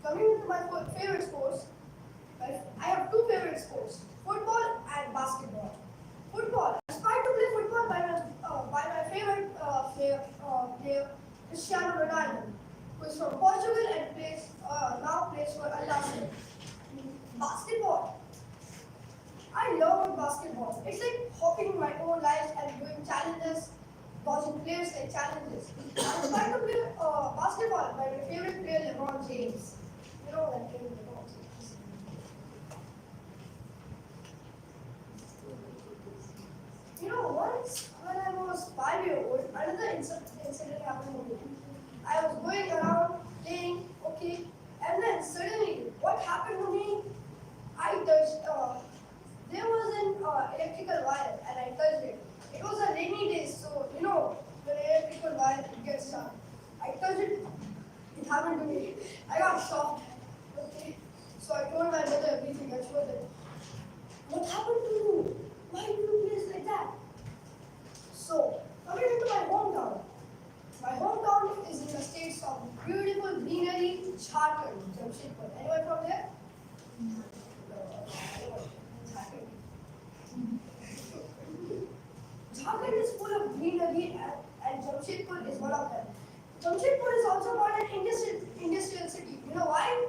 coming to my favorite sports, I have 2 favorite sports, football and basketball. Football. I aspired to play football by my favorite player, Cristiano Ronaldo, who is from Portugal and now plays for Al Nassr. Basketball. I love basketball. It's like hopping my own life and doing challenges, watching players like challenges. I aspire to play basketball by my favorite player, LeBron James. You know that name, LeBron James. You know, once when I was 5 years old, another incident happened to me. I was going around playing, okay, and then suddenly, what happened to me? I touched Naveed and Jamshedpur is one of them. Jamshedpur is also called an industrial city. You know why?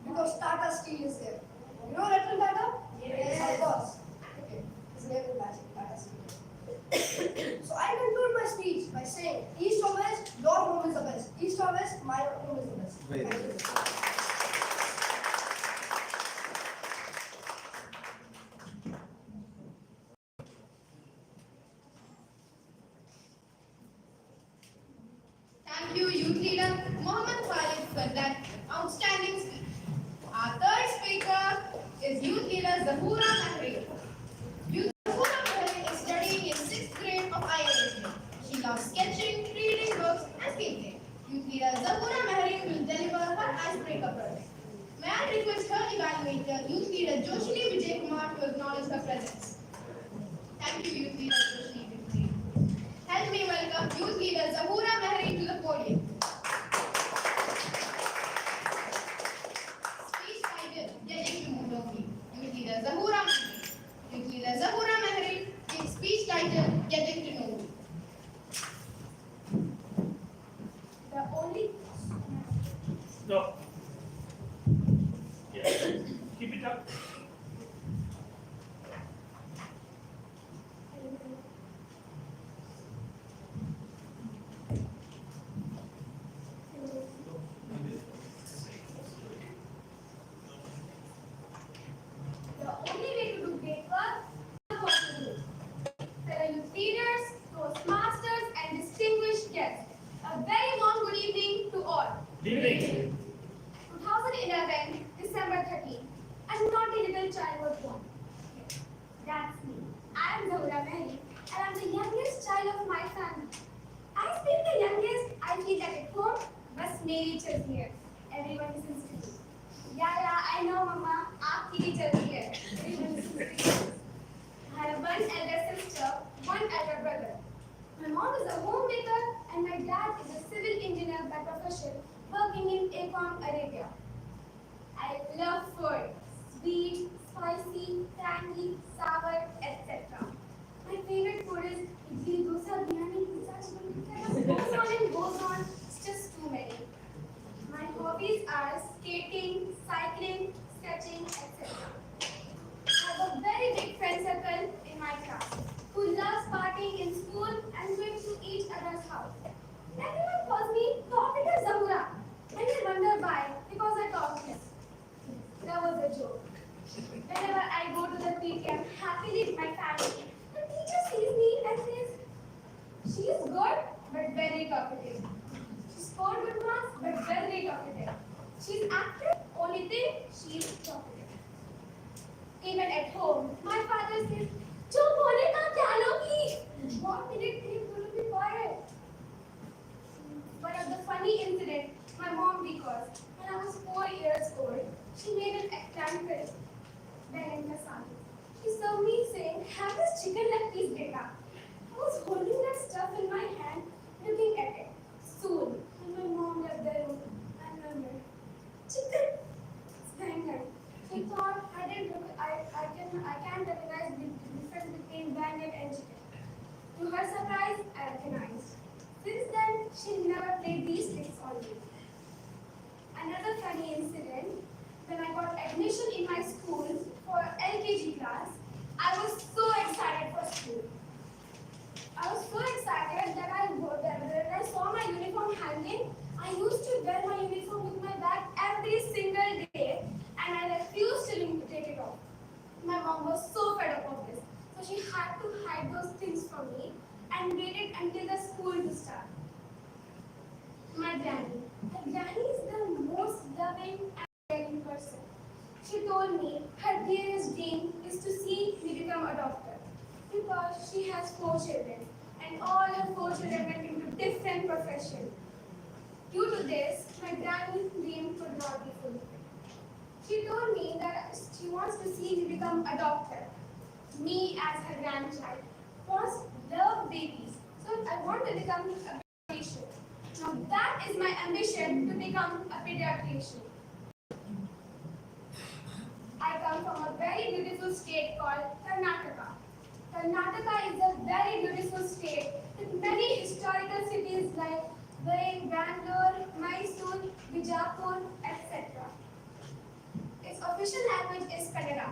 Because Tata Steel is there. You know Ratan Tata? Yes. Of course. Okay. His name is matching Tata Steel. So I conclude my speech by saying, East or West, your home is the best. East or West, my home is the best. Very Thank you. Thank you, youth leader Mohammed Khalid, for that outstanding speech. Our third speaker is youth leader Zahura Mahri. Youth Zahura Mahri is studying in 6th grade of YLP. She loves sketching, reading books, and skating. Youth leader Zahura Mahri will deliver her icebreaker project. May I request her evaluator, youth leader Joshini Vijay Kumar, to acknowledge her presence. Thank you, youth leader Joshini Vijay. Help me welcome youth leader Zahura Mahri to the podium. Speech title, Getting to Know Loki. Youth leader Zahura Mahri. Youth leader Zahura Mahri, speech title, Getting to Know Loki. The only No. Yeah. Keep it up. The only way to do great work is what to do. Fellow youth leaders, Toastmasters, and distinguished guests, a very warm good evening to all. Good evening. 2011, December 13, a naughty little child was born. That's me. I am Zahura Mahri, and I'm the youngest child of my family. As being the youngest, I feel that at home, bas meri chalti hai. Everyone listens to me. Yeah, I know, Mama. Aapki bhi chalti hai. Everyone listens to me. I have one elder sister, one elder brother. My mom is a homemaker, and my dad is a civil engineer by profession, working in Akom, Arabia. I love food, sweet, spicy, tangy, sour, etc. My favorite food is idli, dosa, biryani, pizza, chicken tikka. Goes on and goes on. It's just too many. My hobbies are skating, cycling, sketching, etc. I have a very big friend circle in my class who loves partying in school and going to each other's house. Everyone calls me Talkative Zahura, and they wonder why, because I talk less. That was a joke. Whenever I go to the PTM happily with my family, the teacher sees me and says, she is good but very talkative. She scored good marks but very talkative. She is active, only thing she is talkative. Even at home, my father says, "Jo bole na chalo ki." What minute please will be quiet. One of the funny incident my mom recalls, when I was 4 years old, she made an eggplant curry. Then in the sun, she served me saying, "Have this chicken leg piece, beta." I was holding that stuff in my hand, looking at it. Soon, when my mom left the room, I murmured, "Chicken." Thank her. She thought I can't recognize the difference between bandit and chicken. To her surprise, I recognized. Since then, she never played these tricks on me. Another funny incident, when I got admission in my school for LKG class, I was so excited for school. I was so excited that when I saw my uniform hanging, I used to wear my uniform with my bag every single day, and I refused to take it off. My mom was so fed up of this, so she had to hide those things from me and waited until the school to start. My granny. My granny is the most loving and caring person. She told me her dearest dream is to see me become a doctor because she has 4 children and all her 4 children went into different professions. Due to this, my granny's dream could not be fulfilled. She told me that she wants to see me become a doctor. Me, as her grandchild, love babies, so I want to become a pediatrician. Now that is my ambition, to become a pediatrician. I come from a very beautiful state called Karnataka. Karnataka is a very beautiful Bijapur, etc. Its official language is Kannada.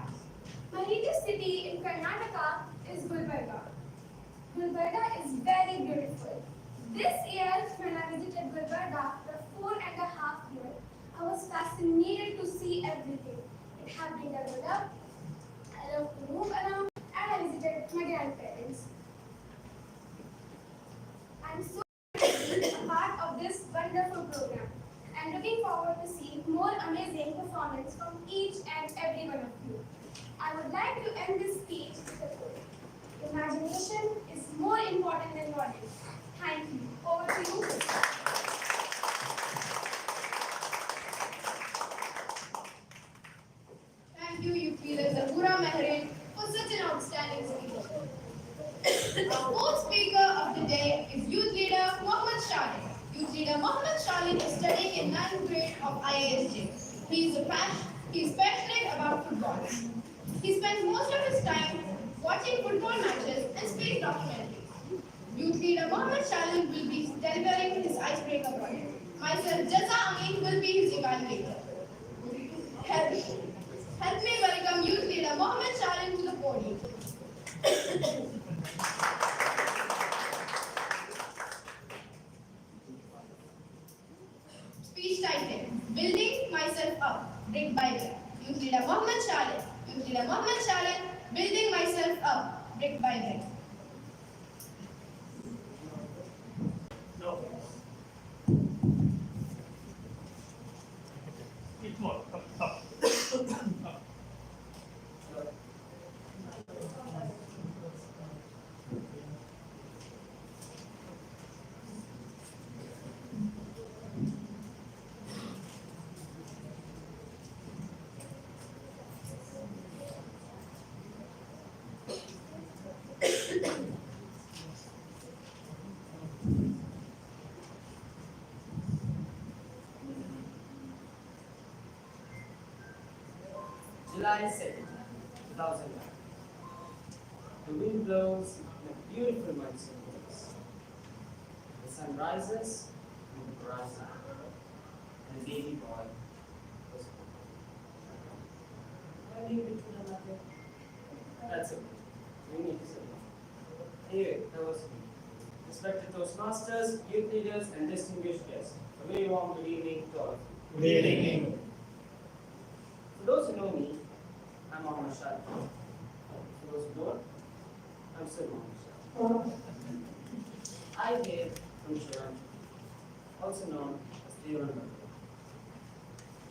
My native city in Karnataka is Gulbarga. Gulbarga is very beautiful. This year, when I visited Gulbarga for 4.5 years, I was fascinated to see everything. It had been developed. I love to move around, and I visited my grandparents. I'm so happy to be a part of this wonderful program. I'm looking forward to seeing more amazing performance from each and every one of you. I would like to end this speech with a quote. Imagination is more important than knowledge. Thank you. Over to you. Thank you, youth leader Zahura Mehrin, for such an outstanding speech. Our fourth speaker of the day is youth leader Mohammad Shalin. Youth leader Mohammad Shalin is studying in 9th grade of IASJ. He is passionate about football. He spends most of his time watching football matches and space documentaries. Youth leader Mohammad Shalin will be delivering his icebreaker project. Myself, Jaza Amin, will be his evaluator. Help me welcome youth leader Mohammad Shalin to the podium. Speech title: Building Myself Up, Brick by Brick. Youth leader Mohammad Shalin. Youth leader Mohammad Shalin, Building Myself Up, Brick by Brick. No. Eat more. Up. Up. July 2nd, 2009. The wind blows in a beautiful monsoon breeze. The sun rises on the horizon, and a baby boy was born. Why leave it to the mother? That's okay. We need to sit down. Anyway, that was me. Respected Toastmasters, youth leaders, and distinguished guests. A very warm good evening to all of you. Good evening. For those who know me, I'm Mohammad Shah. For those who don't, I'm still Mohammad Shah. I hail from Toronto, also known as the Toronto,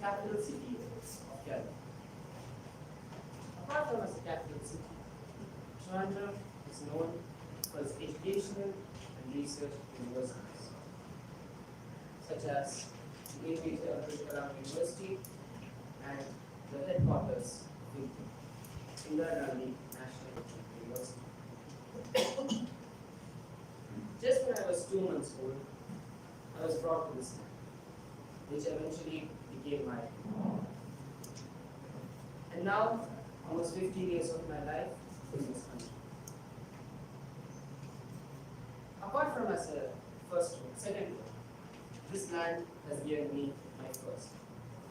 capital city of Canada. Apart from as a capital city, Toronto is known for its educational and research universities, such as the APJ Abdul Kalam University and the headquarters of Indira Gandhi National University. Just when I was 2 months old, I was brought to this land, which eventually became my home. And now, almost 50 years of my life in this country. Apart from as a first home, second home, this land has given me my first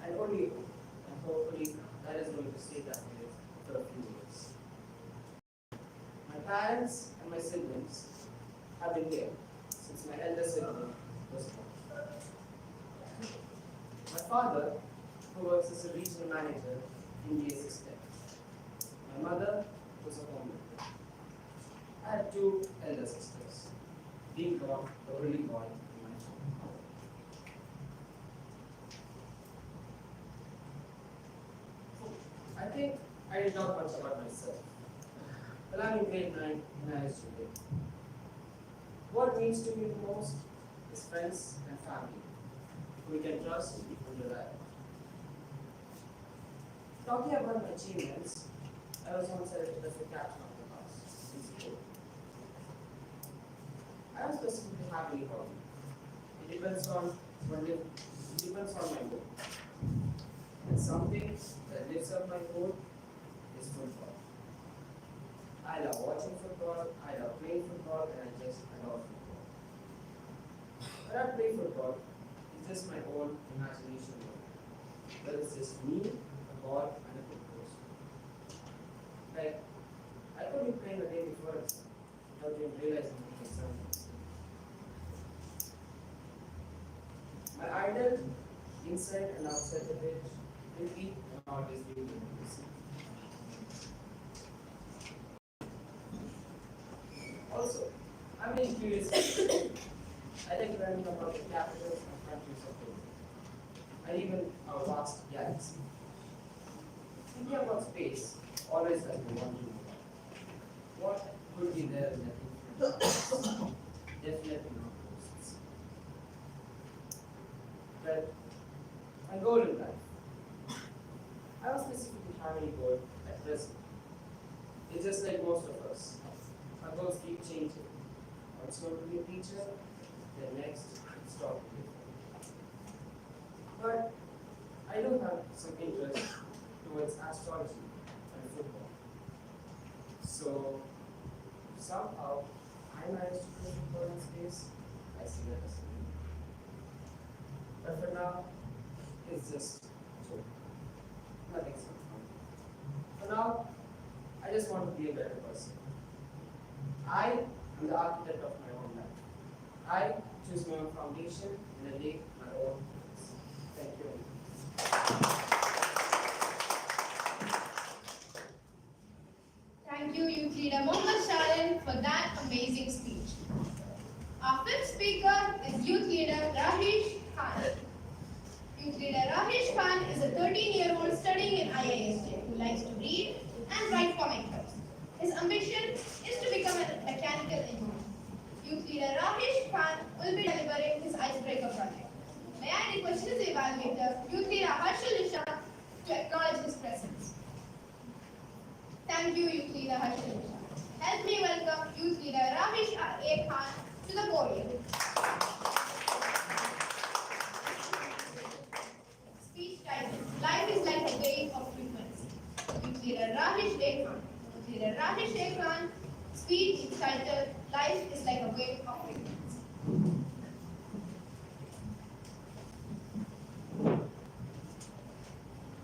and only home. And hopefully that is going to stay that way for a few years. My parents and my siblings have been here since my elder sibling was born. My father, who works as a regional manager in the assistant. My mother was a homemaker. I had 2 elder sisters, being born the only boy in my home. I think I did not much about myself. Well, I'm in grade 9 when I used to live. What means to me the most is friends and family, who we can trust and rely on. Talking about my achievements, I was once selected as the captain of the class in school. I don't specifically have any hobby. It depends on my mood. And something that lifts up my mood is football. I love watching football, I love playing football, and I love football. When I play football, it's just my own imagination world. That is just me, a god, and a good person. Like, I could be playing the day before it without even realizing what the sun is. My idol, inside and outside the page, will be and always be the same. Also, I'm very curious. I like learning about the capitals and countries of the world, and even our vast galaxy. Thinking about space always has been one to know about. What could be there in that infinite space? Definitely not ghosts. But my goal in life, I don't specifically have any goal at present. It's just like most of us. Our goals keep changing. Once going to be a teacher, then next it's doctor. But I do have some interest towards astrology and football. So somehow I managed to play football in space. I see that as a win. But for now, it's just joke. Nothing's fun. For now, I just want to be a better person. I am the architect of my own life. I choose my own foundation and I lay my own bricks. Thank you. Thank you, Youth Leader Mohammed Sharan, for that amazing speech. Our fifth speaker is Youth Leader Rahish Khan. Youth Leader Rahish Khan is a 13-year-old studying in IISJ who likes to read and write comic books. His ambition is to become a mechanical engineer. Youth Leader Rahish Khan will be delivering his icebreaker project. May I request his evaluator, Youth Leader Harshal Isha, to acknowledge his presence. Thank you, Youth Leader Harshal Isha. Help me welcome Youth Leader Rahish A. Khan to the podium. Speech title: Life is like a wave of frequency. Youth Leader Rahish A. Khan. Youth Leader Rahish A. Khan. Speech is titled: Life is like a wave of frequency.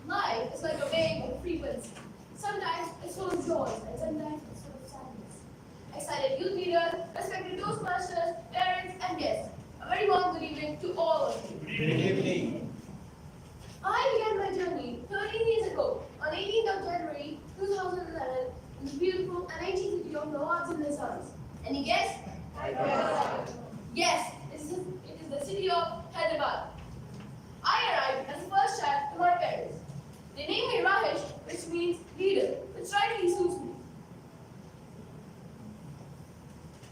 Life is like a wave of frequency. Sometimes it's full of joy and sometimes it's full of sadness. Excited youth leaders, respected Toastmasters, parents, and guests. A very warm good evening to all of you. Good evening. I began my journey 13 years ago on 18th of January 2011 in the beautiful and ancient city of Nawabs and Nizams. Any guess? Yes, it is the city of Hyderabad. I arrived as the first child to my parents. They named me Rahish, which means leader, which rightly suits me.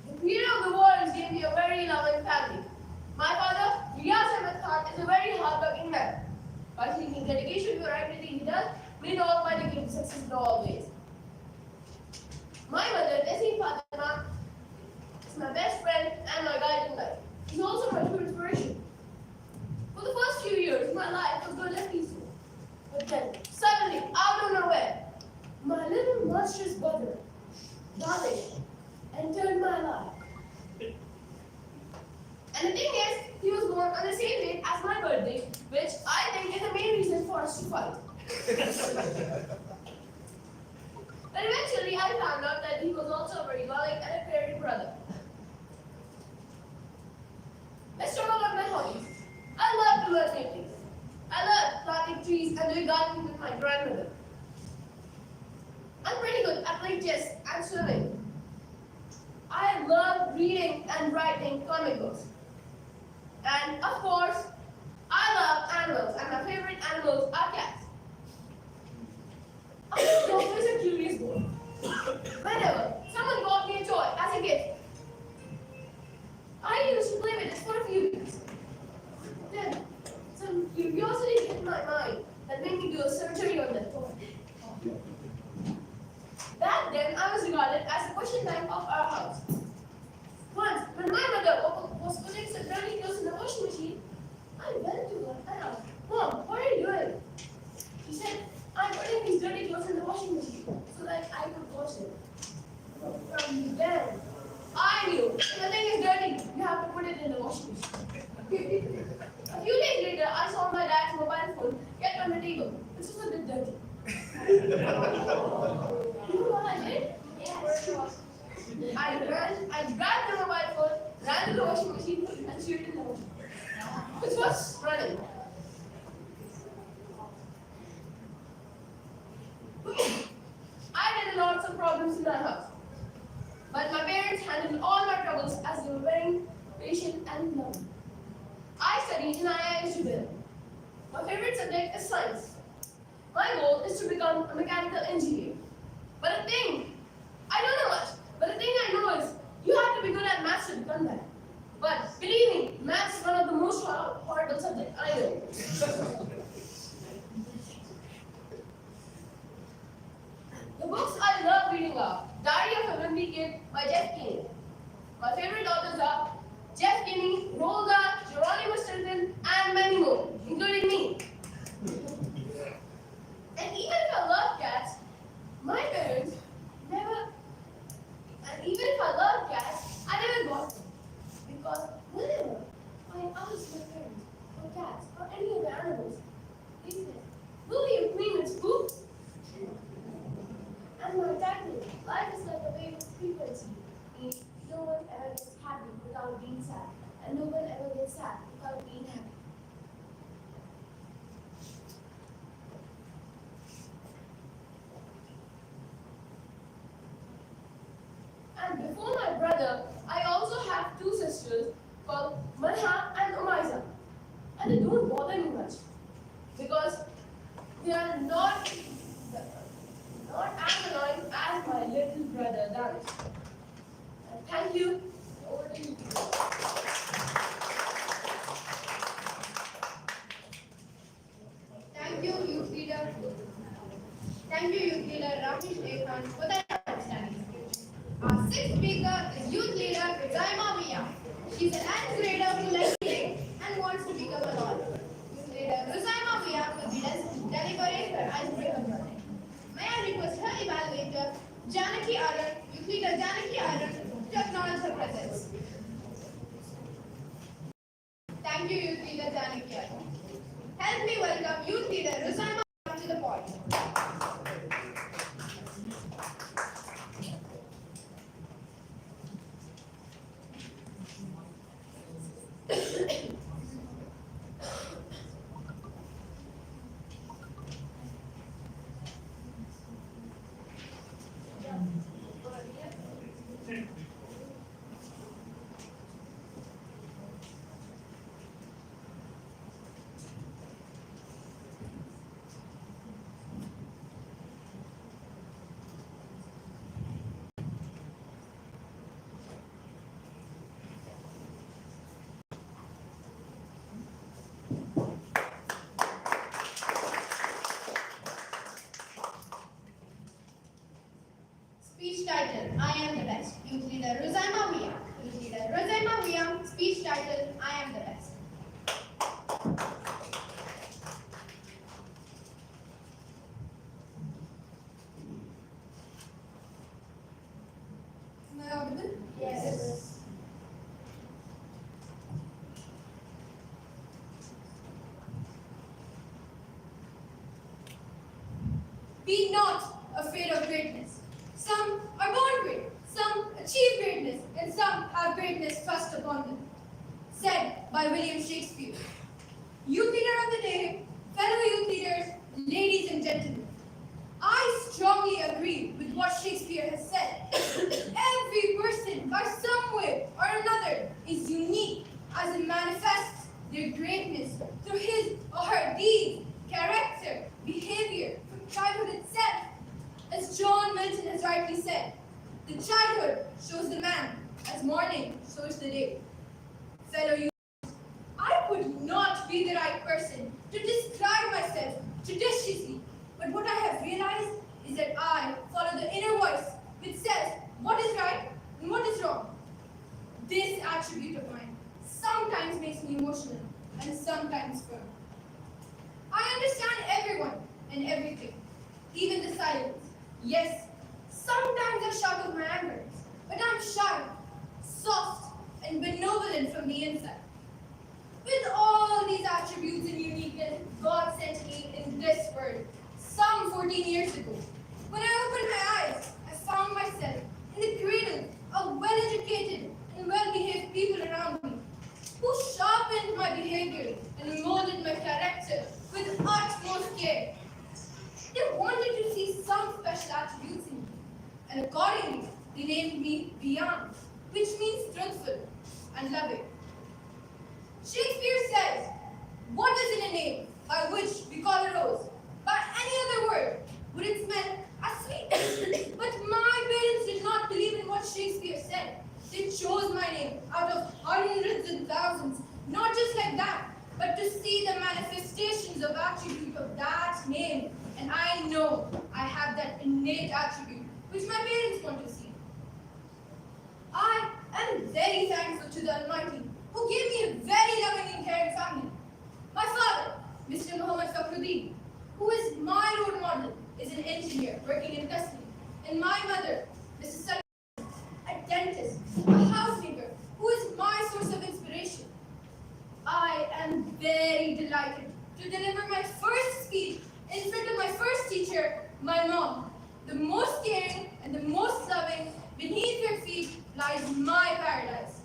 The leader of the world gave me a very loving family. My father, Riyaz Ahmed Khan, is a very hardworking man. By taking dedication to everything he does, made all my degree success in all ways. My mother, Nessie Fatima, is my best friend and my guide in life. She's also my true inspiration. For the first few years, my life was good and peaceful. But then, suddenly, out of nowhere, my little monstrous brother, Darling, entered my life. And the thing is, he was born on the same date as my birthday, which I think is the main reason for us to fight. But eventually, I found out that he was also a very loving and a caring brother. Let's talk about my hobbies. I love to learn new things. I love planting trees and doing gardening with my grandmother. I'm pretty good at playing chess and swimming. I love reading and writing comic books. And of course, I love animals, and my favorite animals are cats. I was always a curious boy. Whenever someone bought me a toy as a gift, I used to play with it for a few weeks. Then, some curiosity hit my mind that made me do a surgery on that toy. Back then, I was regarded as the question bank of our house. Once, when my mother was putting some dirty clothes in the washing machine, I went to her and asked, "Mom, what are you doing?" She said, "I'm putting these dirty clothes in the washing machine so that I could wash them." started the washing machine and she didn't know which was running. I had lots of problems in our house, but my parents handled all my troubles as they were very patient and loving. I studied in IISc. My favorite subject is science. My goal is to become a mechanical engineer. But the thing, I don't know much, but the thing I know is you have to be good at maths to become that. But believe me, maths is one of the most horrible subjects I know. The books I love reading are Diary of a Wimpy Kid by Jeff Kinney. My favorite authors are Jeff Kinney, Roald Dahl, Geronimo Stilton, and many more, including me. And even if I love cats, my parents never, and even if I love cats, I never got them. Because whenever I asked my parents for cats or any of the animals, they said, will you clean its poop? And my dad knew life is like a wave of frequency. Meaning no one ever gets happy without being sad, and no one ever gets sad without being happy. And before my brother, I also have two sisters called Malha and Umayza. And they don't bother me much because they are not as annoying as my little brother Danish. And thank you. Over to you. Thank you, youth leader. Thank you, youth leader Rakesh Ekman, for that outstanding speech. Our sixth speaker is youth leader Zaima Mia. She's an 9th grader who likes playing and wants to become a lawyer. Youth leader Zaima Mia will be deliberate her icebreaker project. May I request her evaluator, Janaki Arun, youth leader Janaki Arun, to acknowledge her presence. Thank you, youth leader Janaki Arun. Help me welcome youth leader Ruzaima to the podium. Speech title, I am the best. Youth leader Ruzaima Mia. Youth leader Ruzaima Mia. Speech title, I am the best. Am I audible? Yes. Be not afraid of greatness. Some are born great, some achieve greatness, and some have greatness thrust upon them. Said by William Shakespeare. Youth leader of the day, fellow youth leaders, ladies and gentlemen, I strongly agree with what Shakespeare has said. Every person, by some way or another, is unique as it manifests their greatness through his or her deeds, character, behavior, from childhood itself. As John Milton has rightly said, the childhood shows the man as morning shows the day. Fellow youth, I would not be the right person to describe myself judiciously, but what I have realized is that I follow the inner voice which says what is right and what is wrong. This attribute of mine sometimes makes me emotional and sometimes firm. I understand everyone and everything, even the silence. Yes, sometimes I shout with my anger, but I'm shy, soft, and benevolent from the inside. With all these attributes and uniqueness, God sent me in this world some 14 years ago. When I opened my eyes, I found myself in the cradle of well-educated and well-behaved people around and loving. Shakespeare says, "What is in a name by which we call a rose? By any other word would it smell as sweet." But my parents did not believe in what Shakespeare said. They chose my name out of hundreds and thousands, not just like that, but to see the manifestations of attribute of that name. And I know I have that innate attribute which my parents want to see. I am very thankful to the Almighty who gave me a very loving and caring family. My father, Mr. Muhammad Fakhruddin, who is my role model, is an engineer working in custody. And my mother, Mrs. Salim, a dentist, a housemaker, who is my source of inspiration. I am very delighted to deliver my first speech in front of my first teacher, my mom. The most caring and the most loving, beneath her feet lies my paradise.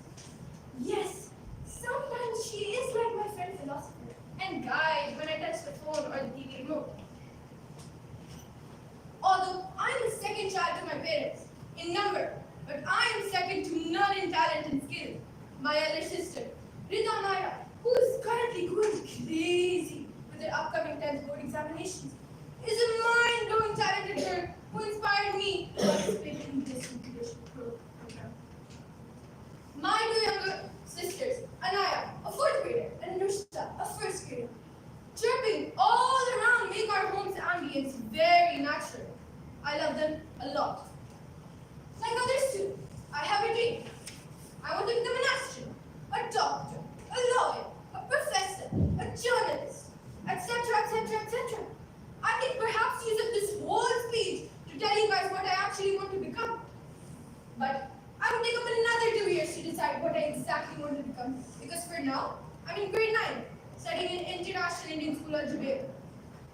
Yes, sometimes she is like my friend philosopher and guide when I touch the phone or the TV remote. Although I am the second child to my parents in number, but I am second to none in talent and skill. My elder sister, Rida Naira, who is currently going crazy with her upcoming 10th board examinations, is a mind-blowing talented girl who inspired me to participate in this leadership program. My two younger sisters, Anaya, a fourth grader, and Nushta, a first grader, chirping all around make our home's ambience very natural. I love them a lot. Like others too, I have a dream. I want to become an astronaut, a doctor, a lawyer, a professor, a journalist, etc., etc., etc. I can perhaps use up this whole speech to tell you guys what I actually want to become. But I would take up another 2 years to decide what I exactly want to become. Because for now, I'm in grade 9, studying in International Indian School of Jamaica.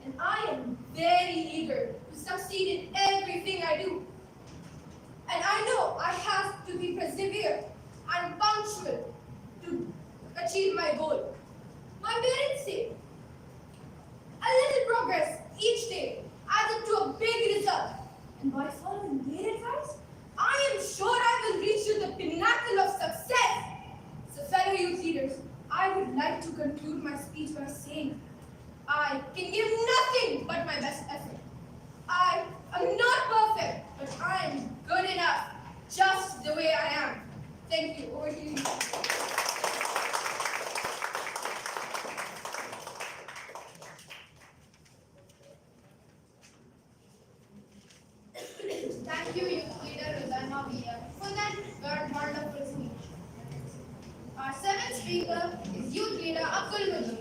And I am very eager to succeed in everything I do. And I know I have to be persevere and punctual to achieve my goal. My parents say, a little progress each day adds up to a big result. And by following their advice, I am sure I will reach to the pinnacle of success. So fellow youth leaders, I would like to conclude my speech by saying, I can give nothing but my best effort. I am not perfect, but I am good enough, just the way I am. Thank you. Over to you. Thank you, youth leader Rudana Via, for that wonderful speech. Our seventh speaker is youth leader Abdul Mujib.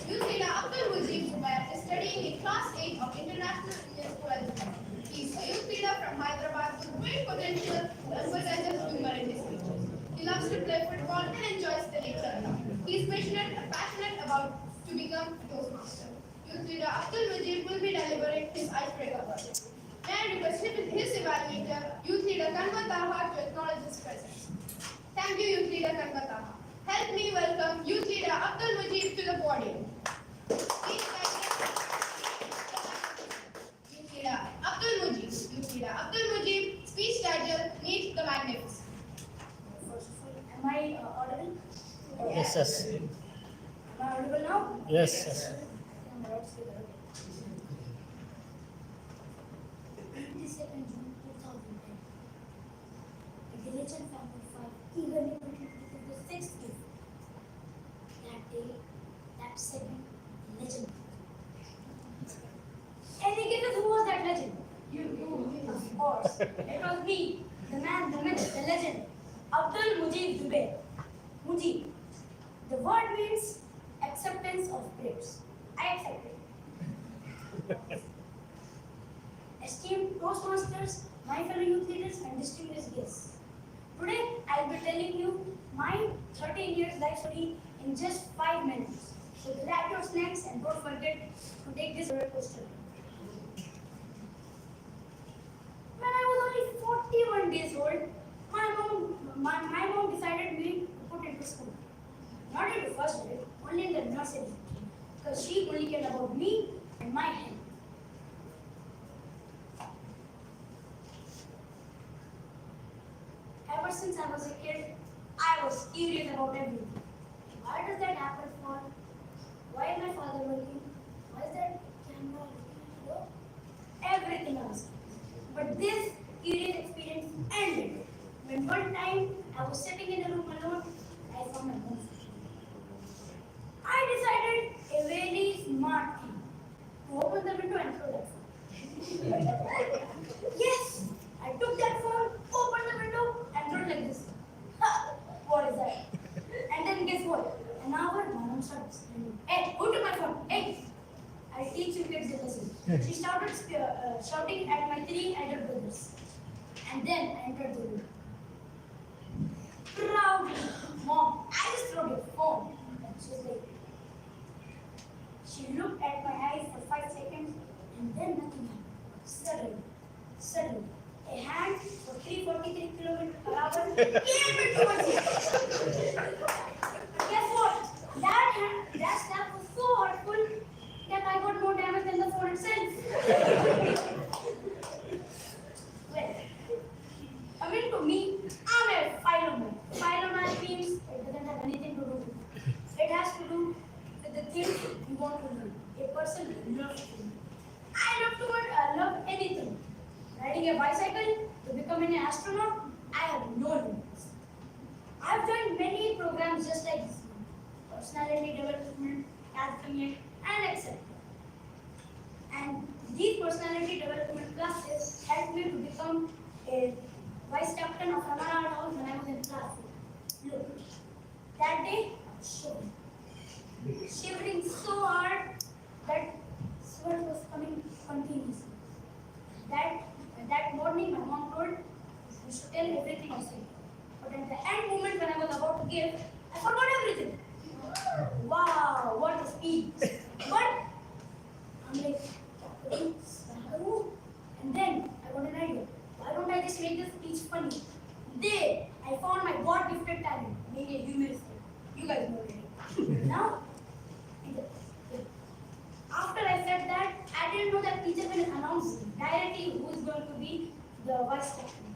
Youth leader Abdul Mujib Zubair is studying in class 8 of International Indian School. He is a youth leader from Hyderabad with great potential to emphasize humor in his speeches. He loves to play football and enjoys the nature a lot. He is passionate about to become Toastmaster. Youth leader Abdul Mujib will be delivering his icebreaker project. May I request his evaluator, youth leader Kanwa Taha, to acknowledge his presence. Thank you, youth leader Kanwa Taha. Help me welcome youth leader Abdul Mujib to the podium. Please youth leader Abdul Mujib. Youth leader Abdul Mujib, speech title, Meet the Magnificent. First of all, am I audible? Yes, yes. Am I audible now? Yes, yes. I'm loudspeaker. 22nd June 2010. The village and family fight eagerly contributed the sixth gift. That day, that second, legend. Educated, who was that legend? You. Of course. It was me, the man, the myth, the legend. Abdul Mujib Zubair. Mujib. The word means acceptance of prayers. I accept it. Esteemed Toastmasters, my fellow youth leaders and distinguished guests. Today, I'll be telling you my 13 years life story in just 5 minutes. So grab your snacks and don't forget to take this roller coaster. When I was only 41 days old, my mom decided me to put into school. Not into first grade, only in the nursery. Because she only cared about me and my health. Ever since I was a kid, I was curious about everything. Why does that happen for? Why is my father working? Why is that camera looking? Everything else. But this curious experience ended when one time I was sitting in a room alone. I saw my home. I decided a very smart thing to open the window and throw that phone. Yes, I took that phone, opened the window, and wrote like this. Ha! What is that? And then guess what? An hour, my mom started screaming. Hey, who took my phone? Hey! I teach you kids a lesson. She started shouting at my three elder brothers. And then I entered the room. Proudly, Mom, I just threw your phone. And she was like, she looked at my eyes for 5 seconds and then nothing happened. Suddenly, a hand for 343 kilometers per hour came towards me. Guess what? That slap was so hurtful that I got more damage than the phone itself. Well, coming to me, I'm a philoman. Philoman means it doesn't have anything to do with it. It has to do with the things you want to learn. A person loves to learn. I love anything. Riding a bicycle to becoming an astronaut, I have no limits. I have joined many programs just like this one. Personality development, academic, and etc. And these personality development classes helped me to become a vice captain of Amara House when I was in class. Look, that day I was shivering so hard that sweat was coming continuously. That morning, my mom told me to tell everything I said. But at the end moment when I was about to give, I forgot everything. Wow, what a speed! But I'm like, and then I got an idea. Why don't I just make this speech funny? There, I found my God-gifted talent, being a humorist. You guys know it. Now, after I said that, I didn't know that teacher will announce directly who is going to be the vice captain.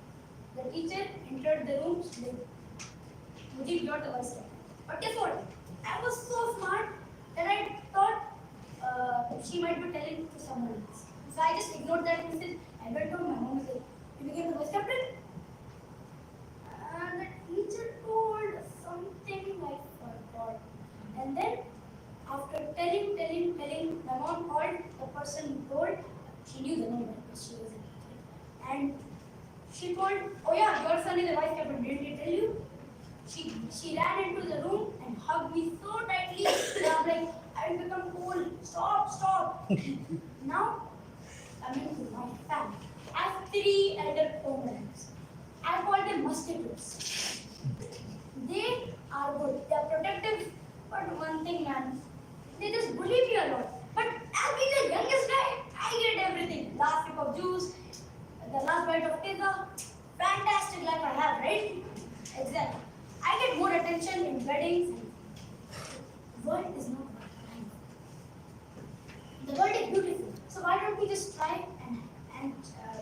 The teacher entered the room, like, Mujib got the vice captain. But guess what? I was so smart that I thought she might be telling to someone else. So I just ignored that message. I went home, my mom said, you became the vice captain? And the teacher told something like forgot. And then after telling, my mom called the person who told. She knew the name because she was a teacher. And she told, oh yeah, your son is a vice captain, didn't he tell you? She ran into the room and hugged me so tightly that I'm like, I will become cool. Stop. Now, coming to my family. I have 3 elder comrades. I call them musketeers. They are good. They are protective. But one thing, man, they just bully me a lot. But as being the youngest guy, I get everything. Last sip of juice, the last bite of pizza. Fantastic life I have, right? Exactly. I get more attention in weddings. The world is not about time. The world is beautiful. So why don't we just try and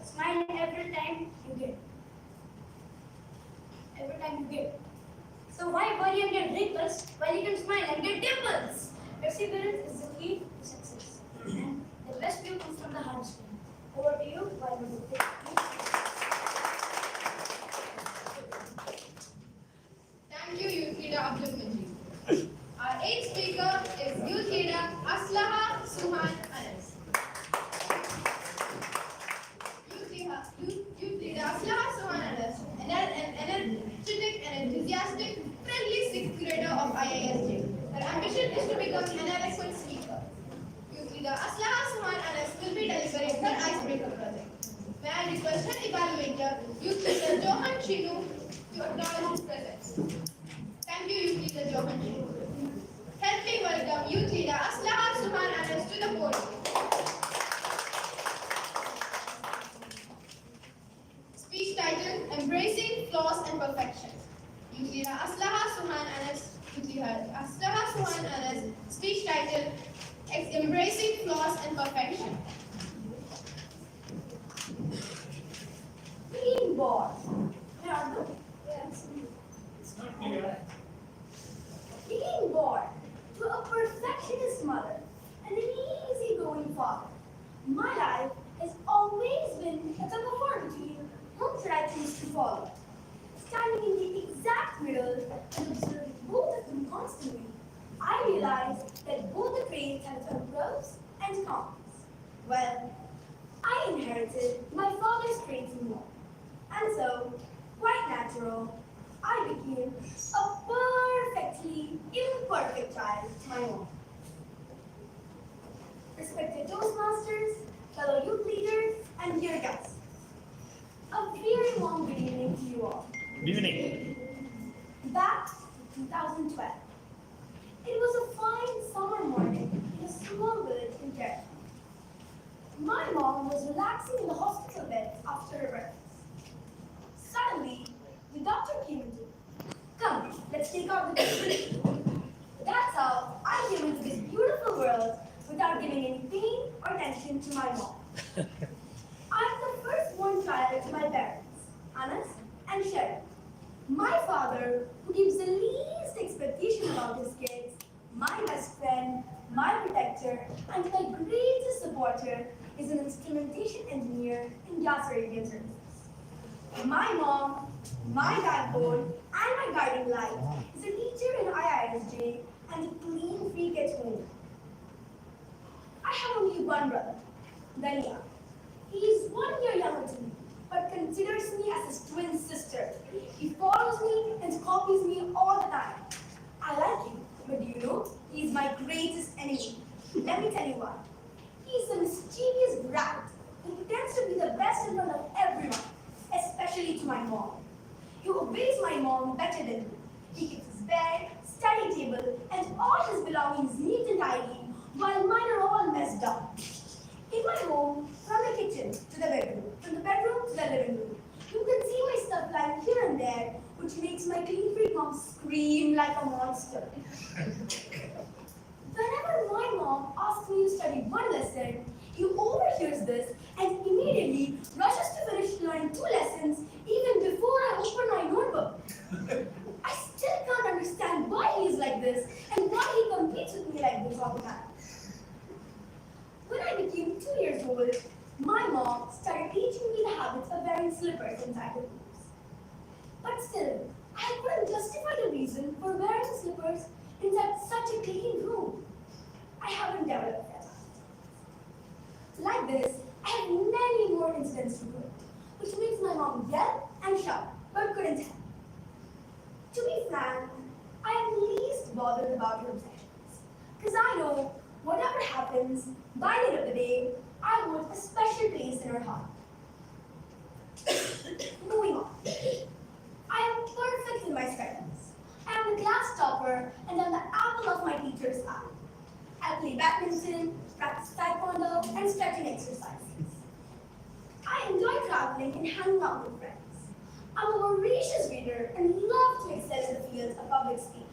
smile every time you get? Every time you get. So why worry and get wrinkles while you can smile and get dimples? Perseverance is the key to success. And the best view comes from the hardest one. Over to you, why don't you take Thank you, Youth Leader Abdul Majid. Our 8th speaker is Youth Leader Aslaha Suhan Anas. Youth Leader Aslaha Suhan Anas, an energetic and enthusiastic, friendly 6th grader of IISJ. Her ambition is to become an eloquent speaker. Youth Leader Aslaha Suhan Anas will be delivering her icebreaker project. May I request her evaluator, Youth Leader Johan Chinu, to acknowledge his presence. Thank you, Youth Leader Johan Chinu. Help me welcome Youth Leader Aslaha Suhan Anas to the podium. Speech title, Embracing Flaws and Perfection. Youth Leader Aslaha Suhan Anas. Youth Leader Aslaha Suhan Anas. Speech title, Embracing Flaws and Perfection. green ball? Where are they? Yes. It's not clear. Being born to a perfectionist mother and an easygoing father, my life has always been a tug of war between whom should I choose to follow. Standing in the exact middle and observing both of them constantly, I realized that both the traits have their pros and cons. Well, I inherited my father's traits and more, and so, quite natural, I became a perfectly imperfect child to my own. Respected Toastmasters, fellow youth leaders, and dear guests, a very warm good evening to you all. Good evening. Back in 2012, it was a fine summer morning in a small village in Kerala. My mom was relaxing in the hospital bed after her breakfast. Suddenly, the doctor came into. Come, let's take out the prescription. That's how I came into this beautiful world without giving any pain or attention to my mom. I'm the firstborn child to my parents, Anas and Sharon. My father, who gives the least expectation about his kids, my best friend, my protector, and my greatest supporter, is an instrumentation engineer in gas Arabian services. My mom, my backbone, and my guiding light is a teacher in IISJ and a clean freak at home. I have only one brother, Dania. He is 1 year younger than me, but considers me as his twin sister. He follows me and copies me all the time. I like him, but do you know, he is my greatest enemy. Let me tell you why. He is a mischievous brat who pretends to be the best in front of everyone, especially to my mom. He obeys my mom better than me. He keeps his bed, study table, and all his belongings neat and tidy, while mine are all messed up. In my home, from the kitchen to the bedroom, from the bedroom to the living room, you can see my stuff lying here and there, which makes my clean freak mom scream like a monster. Whenever my mom asks me to study one lesson, he overhears this and immediately rushes to finish learning 2 lessons even before I open my notebook. I still can't understand why he is like this and why he competes with me like this all the time. When I became 2 years old, my mom started teaching me the habits of wearing slippers inside the rooms. But still, I couldn't justify the reason for wearing slippers inside such a clean room. I haven't developed that. Like this, I have many more incidents to go, which makes my mom yell and shout, but couldn't help. To be frank, I am least bothered about her obsessions, because I know whatever happens, by the end of the day, I hold a special place in her heart. Moving on. I am perfect in my studies. I am the class topper and I'm the apple of my teacher's eye. I play badminton, practice taekwondo, and stretching exercises. I enjoy traveling and hanging out with friends. I'm a voracious reader and love to excel in the field of public speaking.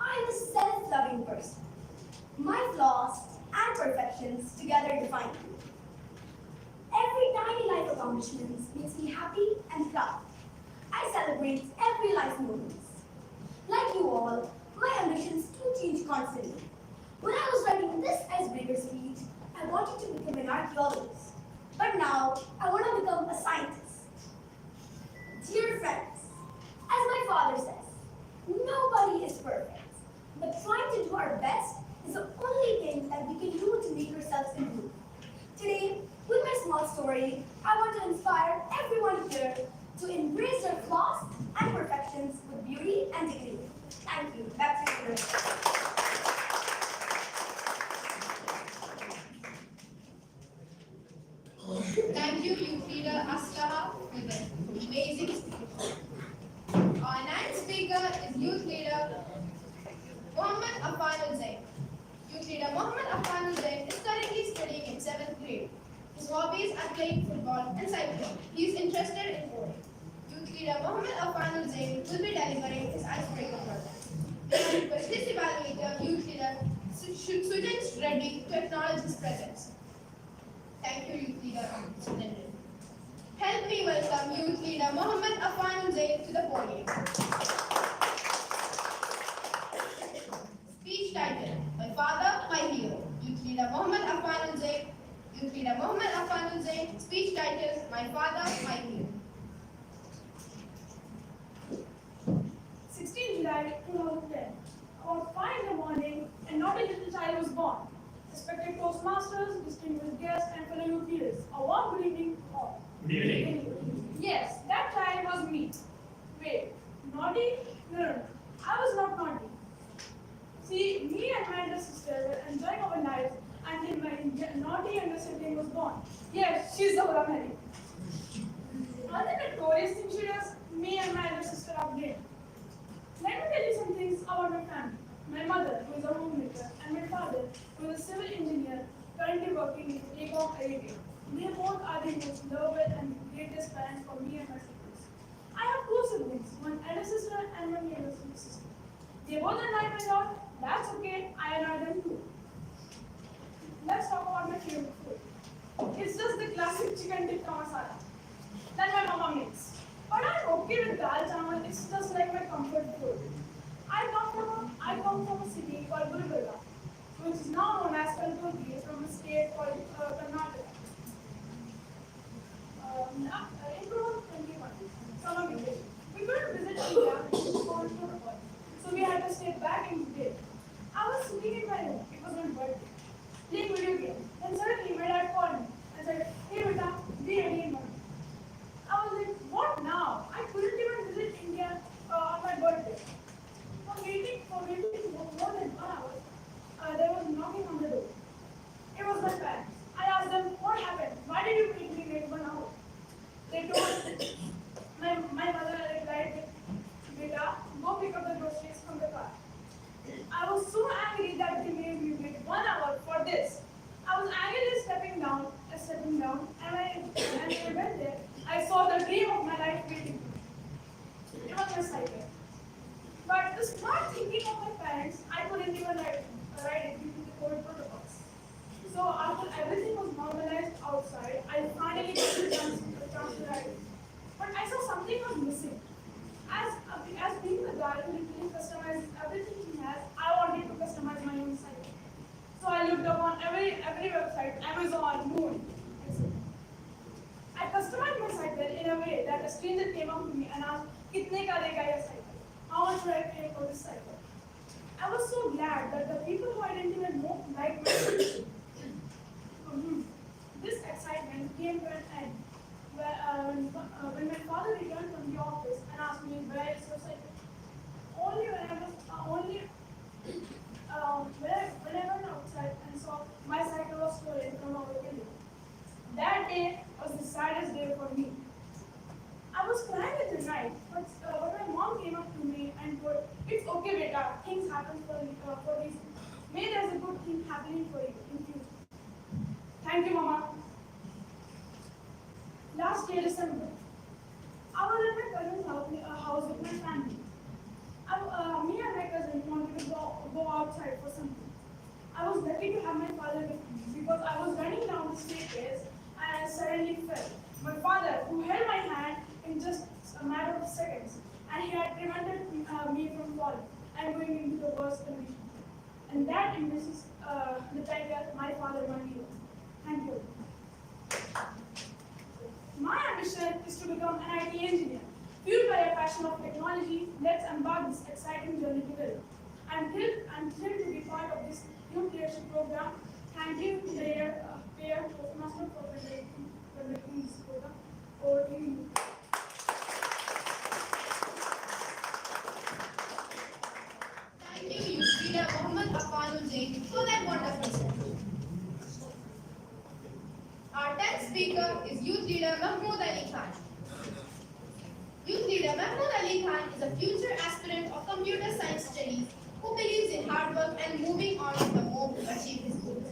I am a self-loving person. My flaws and perfections together define me. Every tiny life accomplishment makes me happy and proud. I celebrate every life moment. Like you all, my ambitions do change constantly. When I was writing this icebreaker speech, I wanted to become an archaeologist. But now, I want to become a scientist. Dear friends, as my father says, nobody is perfect. But trying to do our best is the only thing that we can do to make ourselves improve. Today, with my small story, I want to inspire everyone here to embrace their flaws and perfections with beauty and dignity. Thank you. That's it for today. Thank you, youth leader Astaha, for the amazing speech. Our next speaker is youth leader Mohammed Afan Zain. Youth leader Mohammed Afan Zain is currently studying in 7th grade. His hobbies are playing football and cycling. He is interested in coding. Youth leader Mohammed Afan Zain will be delivering his icebreaker project. I request this evaluator, youth leader Sujan Reddy, to acknowledge his presence. Thank you, youth leader Sujan Reddy. me welcome Youth Leader Mohammed Afan Zaid to the podium. Speech title: My Father, My Hero. Youth Leader Mohammed Afan Zaid. Youth Leader Mohammed Afan Zaid. Speech title: My Father, My Hero. 16 July 2010. About 5 in the morning, a naughty little child was born. Respected Toastmasters, distinguished guests, and fellow youth leaders, a warm good evening to all. Good evening. Yes, that child was me. Wait, naughty? No. I was not naughty. See, me and my elder sister were enjoying our lives until my naughty younger sibling was born. Yes, she's the Hora Mary. Other notorious thing she does, me and my elder sister are great. Let me tell you some things about my family. My mother, who is a homemaker, and my father, who is a civil engineer, currently working in Telecom Arabia. They both are the most lovable and greatest parents for me and my siblings. I have two siblings, one elder sister and one younger sister. They both annoy me a lot. That's okay, I annoy them too. Let's talk about my favorite food. It's just the classic chicken tikka masala that my mama makes. But I'm okay with dal chawal, it's just like my comfort food. I come from a city called Gulbarga, which is now known as Kalburgi, from a state called Karnataka. In 2021, summer vacation, we couldn't visit India because of protocol, so we had to stay back in Delhi. I was sitting in my room, it was my birthday, playing video games. Then suddenly my dad called me and said, "Hey beta, be ready in morning." I was like, what now? I couldn't even visit India on my birthday. For waiting more than 1 hour, there was knocking on the door. It was my parents. I asked them, what happened? Why did you make me wait 1 hour? They told my mother replied, "Beta, go pick up the groceries from the car." I was so angry that they made me wait 1 hour for this. I was angrily stepping down, and when I went there, I saw the dream of my life waiting for me. It was my cycle. But the smart thinking of my parents, I couldn't even ride it due to the COVID protocols. So after everything was normalized outside, I finally got the chance to ride it. But I saw something was missing. As being the guy who literally customizes everything he has, I wanted to customize my own cycle. So I looked up on every website, Amazon, Moon, etc. I customized my cycle in a way that a stranger came up to me and asked, "Kitne ka dega ye cycle? How much should I pay for this cycle?" I was so glad that the people who I didn't even know liked my cycle. This excitement came to an end when my father returned from the office and asked me, "Where is your cycle?" When I went outside and saw my cycle was stolen from our building. That day was the saddest day for me. I was crying at the night, but my mom came up to me and told, "It's okay, beta. Things happen for a reason. May there's a good thing happening for you in future." Thank you, Mama. Last year, December, I was at my cousin's house with my family. Me and my cousin wanted to go outside for something. I was lucky to have my father with me because I was running down the staircase and I suddenly fell. My father, who held my hand in just a matter of seconds, and he had prevented me from falling and going into the worst condition. And that embraces the title, "My Father, My Hero." Thank you. My ambition is to become an IT engineer. Fueled by a passion of technology, let's embark this exciting journey together. I'm thrilled to be part of this youth leadership program. Thank you to the Periyar Toastmaster for conducting this program. Over to you. Thank you, Youth Leader Mohammed Afan Zaid, for that wonderful session. Our 10th speaker is Youth Leader Mahmood Ali Khan. Youth Leader Mahmood Ali Khan is a future aspirant of computer science studies who believes in hard work and moving on from the home to achieve his goals.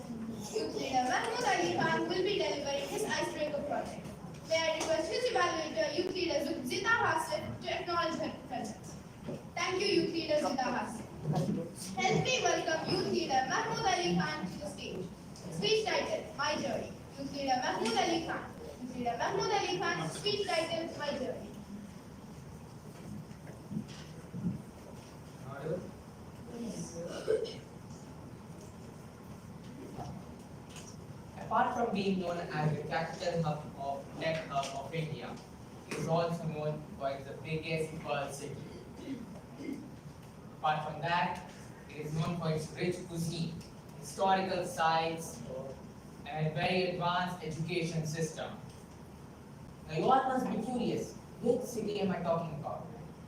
Youth Leader Mahmood Ali Khan will be delivering his icebreaker project. May I request his evaluator, Youth Leader Zita Hasif, to acknowledge her presence. Thank you, Youth Leader Zita Hasif. Help me welcome Youth Leader Mahmood Ali Khan to the stage. Speech title, My Journey. Youth Leader Mahmood Ali Khan. Youth Leader Mahmood Ali Ali Khan's speech titled My Journey. Apart from being known as the capital hub of tech hub of India, it is also known for its the biggest pearl city. Apart from that, it is known for its rich cuisine, historical sites, and a very advanced education system. Now you all must be curious, which city am I talking about?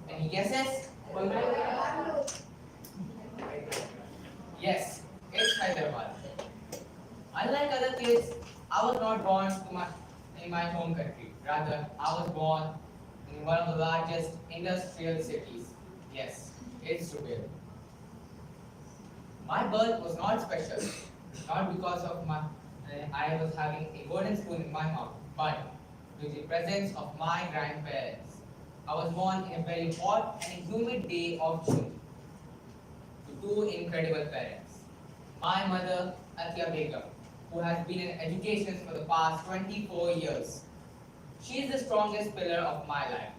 Any guesses? Yes, it's Hyderabad. Unlike other kids, I was not born in my home country. Rather, I was born in one of the largest industrial cities. Yes, it's Dubai. My birth was not special, not because of I was having a golden spoon in my mouth, but with the presence of my grandparents. I was born in a very hot and humid day of June to two incredible parents. My mother, Atia Begum, who has been in education for the past 24 years. She is the strongest pillar of my life.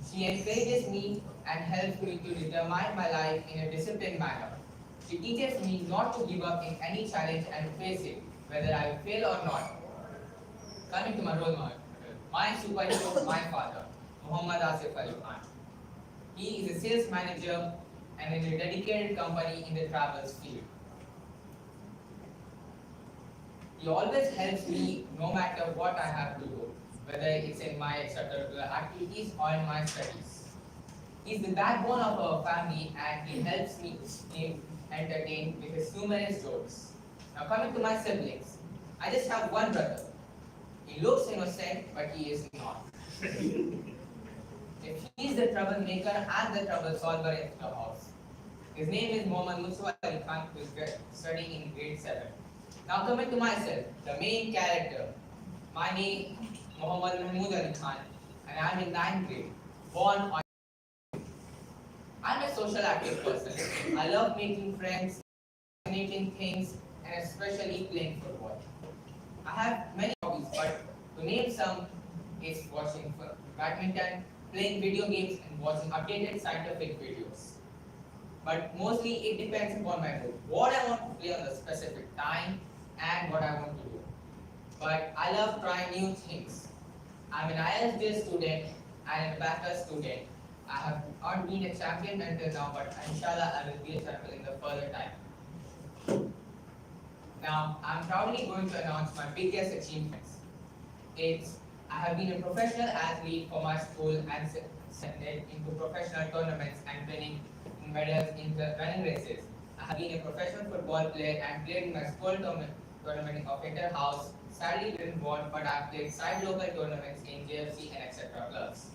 She encourages me and helps me to determine my life in a disciplined manner. She teaches me not to give up in any challenge and face it, whether I fail or not. Coming to my role model, my superhero, my father, Muhammad Asif Ali Khan. He is a sales manager and in a dedicated company in the travels field. He always helps me no matter what I have to do, whether it's in my extracurricular activities or in my studies. He's the backbone of our family and he helps me stay entertained with his numerous jokes. Now coming to my siblings, I just have one brother. He looks innocent, but he is not. If he is the troublemaker and the trouble solver in the house. His name is Muhammad Musa Ali Khan, who is studying in grade 7. Now coming to myself, the main character. My name is Muhammad Mahmood Ali Khan and I am in 9th grade, born on. I am a social active person. I love making friends, fascinating things and especially playing football. I have many hobbies, but to name some is watching badminton, playing video games and watching updated scientific videos. But mostly it depends upon my mood, what I want to play on the specific time and what I want to do. But I love trying new things. I'm an ISJ student and a bachelor student. I have not been a champion until now, but inshallah I will be a champion in the further time. Now, I'm proudly going to announce my biggest achievements. I have been a professional athlete for my school and sent into professional tournaments and winning medals in the running races. I have been a professional football player and played in my school tournament of inter-house. Sadly didn't win, but I played side local tournaments in JFC and etc. clubs.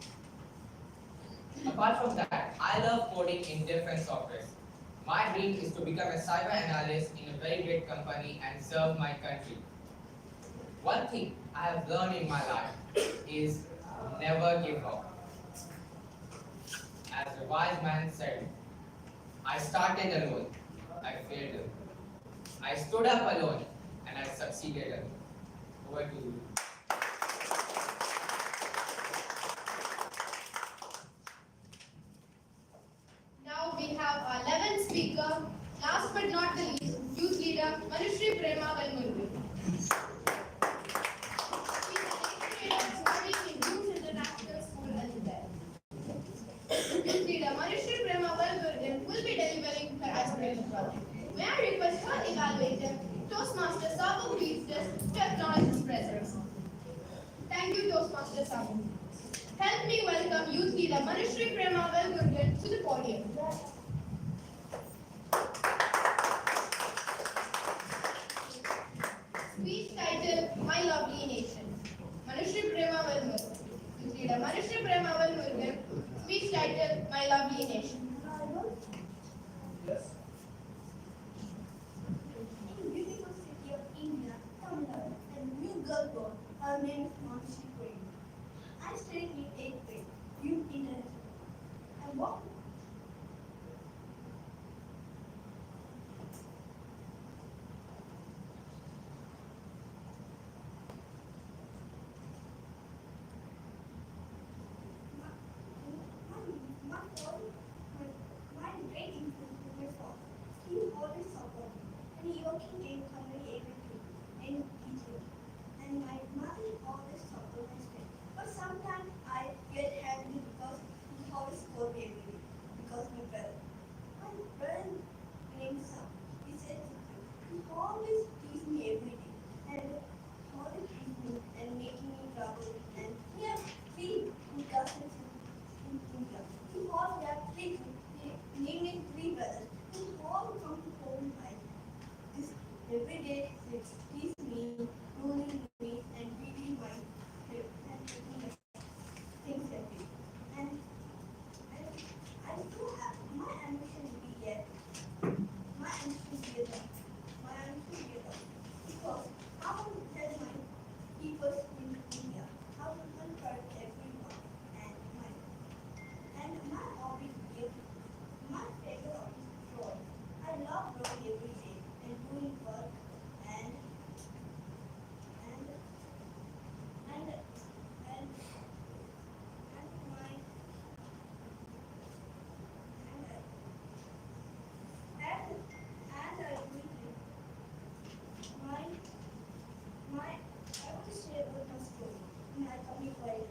Apart from that, I love coding in different softwares. My dream is to become a cyber analyst in a very great company and serve my country. One thing I have learned in my life is never give up. As the wise man said, I started alone, I failed alone. I stood up alone and I succeeded alone. Over to you. Now we have our 11th speaker, last but not the least, youth leader Manushree Prema Valmurgu. She is an 8th grader studying in Youth International School Elizabeth. Youth leader Manushree Prema Valmurgu will be delivering her aspiration project. May I request her evaluator, Toastmaster Sabu Priestess, to acknowledge his presence. Thank you, Toastmaster Sabu. Help me welcome youth leader Manushree Prema Valmurgu to the podium. Speech titled My Lovely Nation. Manushree Prema Valmurgu. Youth leader Manushree Prema Valmurgu. Speech titled My Lovely Nation. Yes. In beautiful city of India, Tamil Nadu, a new girl born. Her name is Manushree Prema. I studied in 8th grade, Youth International. And what? working in community in Egypt, and my mother always talked to my strength. But sometimes I get angry because he always scold me every day. Because my brother named Sam, he said he always tease me every day, and always tease me and making me trouble. And he has three cousins in India. He always have three, naming three brothers. He all come home by this every day. They tease me, ruling me, and beating my hip and making my things every day. And I do have my ambition to be yet. My ambition to be a doctor. My ambition to be a doctor. Because how will tell my people in India how to convert everyone and my hobby is my favorite hobby is drawing. I love drawing every day and doing work and and and and my and I will my I want to share about my story in my coming life.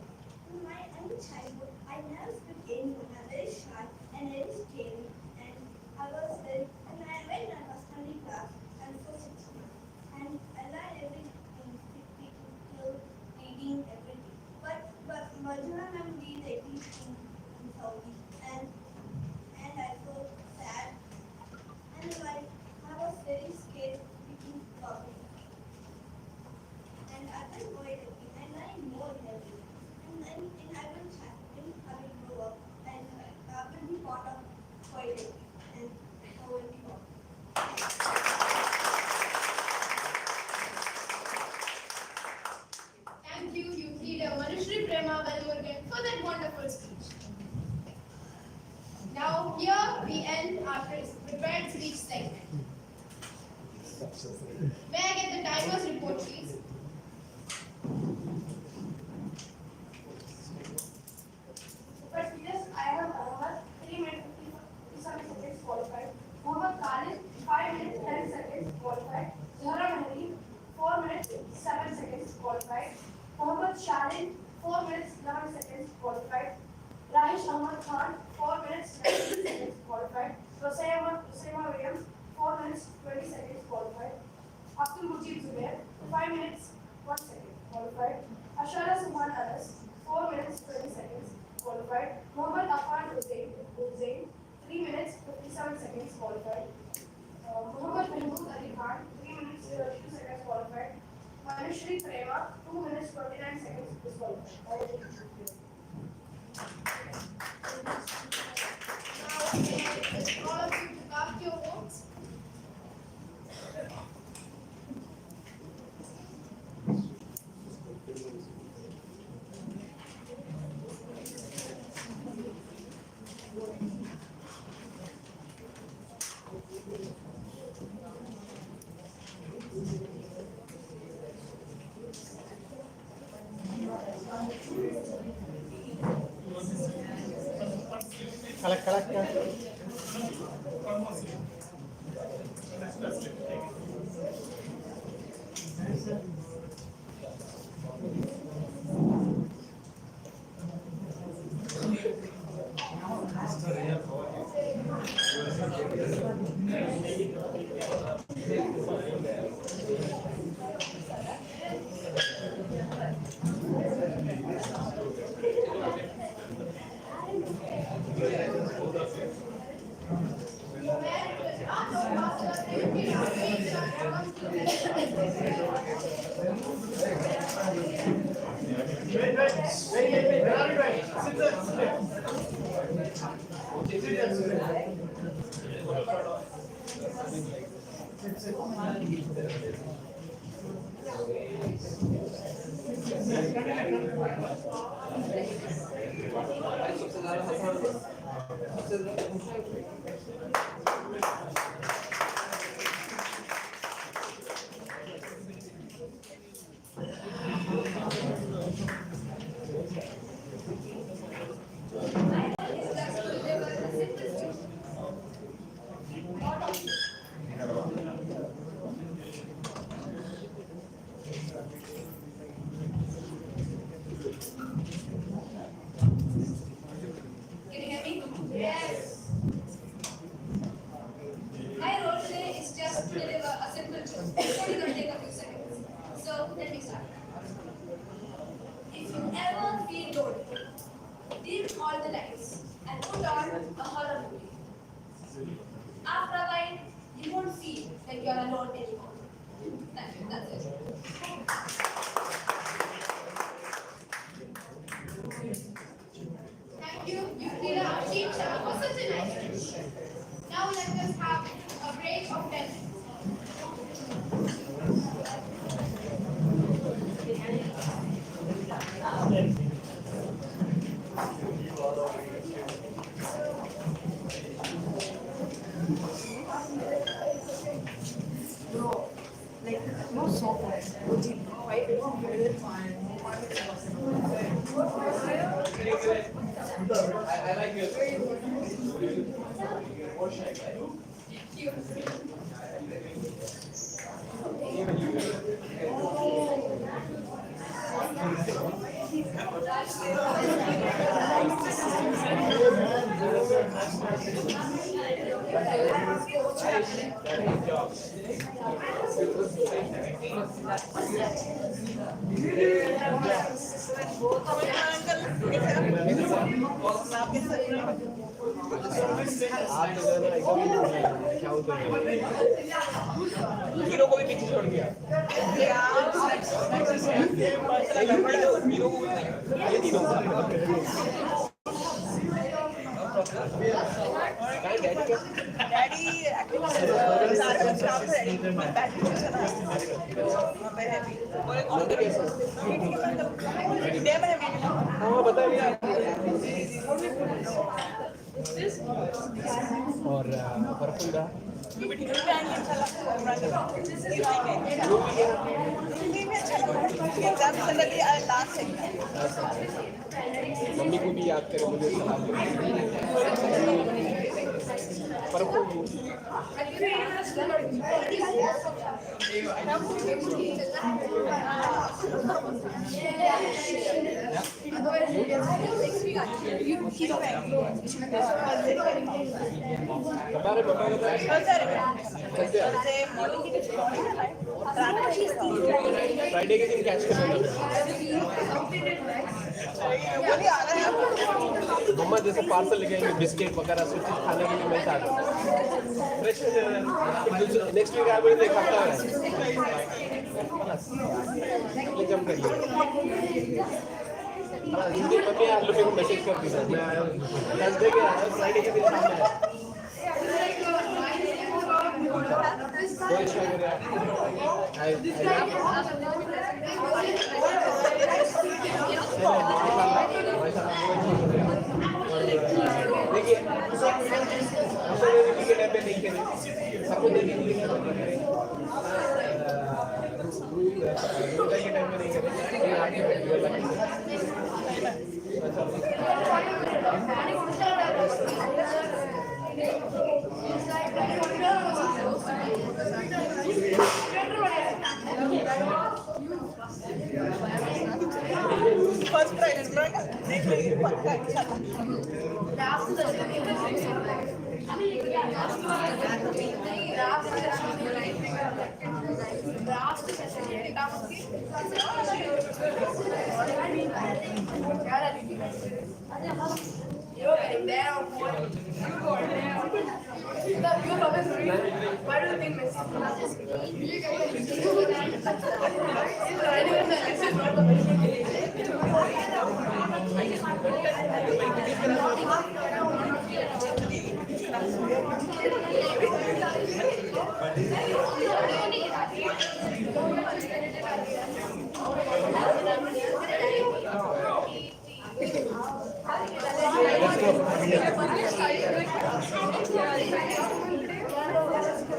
In my early childhood, I never spoke to anyone. I'm very shy and very scary, and I was very when I was studying class and for 6 months, and I learned everything, speaking, reading, everything. But Marjana ma'am did everything in Saudi, and I felt sad, and I was very scared speaking public. And I will go it and I know it everything. And I will chat, and I will grow up, and I will be part of YLP, and I will be part. Thank you, youth leader Manushree Prema Velmurugan, for that wonderful speech. Now, here we end our prepared speech segment. May I get the timer's report, please? First speakers, I have Mohammed, 3 minutes 57 seconds qualified. Mohammed Khalid, 5 minutes 10 seconds qualified. Zahra Mahri, 4 minutes 7 seconds qualified. Mohammed Shalin, 4 minutes 11 seconds qualified. Rahish Ahmad Khan, 4 minutes 19 seconds qualified. Rosaima Williams, 4 minutes 20 seconds qualified. Abdul Mujib Zubair, 5 minutes 1 second qualified. Ashara Suman Anas, 4 minutes 20 seconds qualified. Mohammed Afan Hussain, 3 minutes 57 seconds qualified. Mohammed Mahmood Ali Khan, 3 minutes 32 seconds qualified. Manushree Prema, 2 minutes 29 seconds disqualified. Now, may I request all of you to cast your votes? like you're alone anymore. Thank you. That's it. Thank you, Yukrila Ashim Shah, for such a nice speech. Now let us have a break of 10 minutes. I like your hero को भी पीछे छोड़ दिया और परफुल्ला mummy को भी याद करें मुझे सलाम फ्राइडे के दिन कैच करेंगे मम्मा जैसे पार्सल लेके आएंगे बिस्किट वगैरह सब चीज खाने के लिए मैं चाहता हूँ फ्रेश नेक्स्ट वीक आए एक हफ्ता है जम कर लिया हिंदी मम्मी आप लोग को मैसेज कर दी मैं थर्सडे के फ्राइडे के दिन सामने है देखिए सबको देखिए के टाइम में नहीं करें आगे first prize You're getting there or what? You got there. You're always reading. Why do you think Messi is not this good?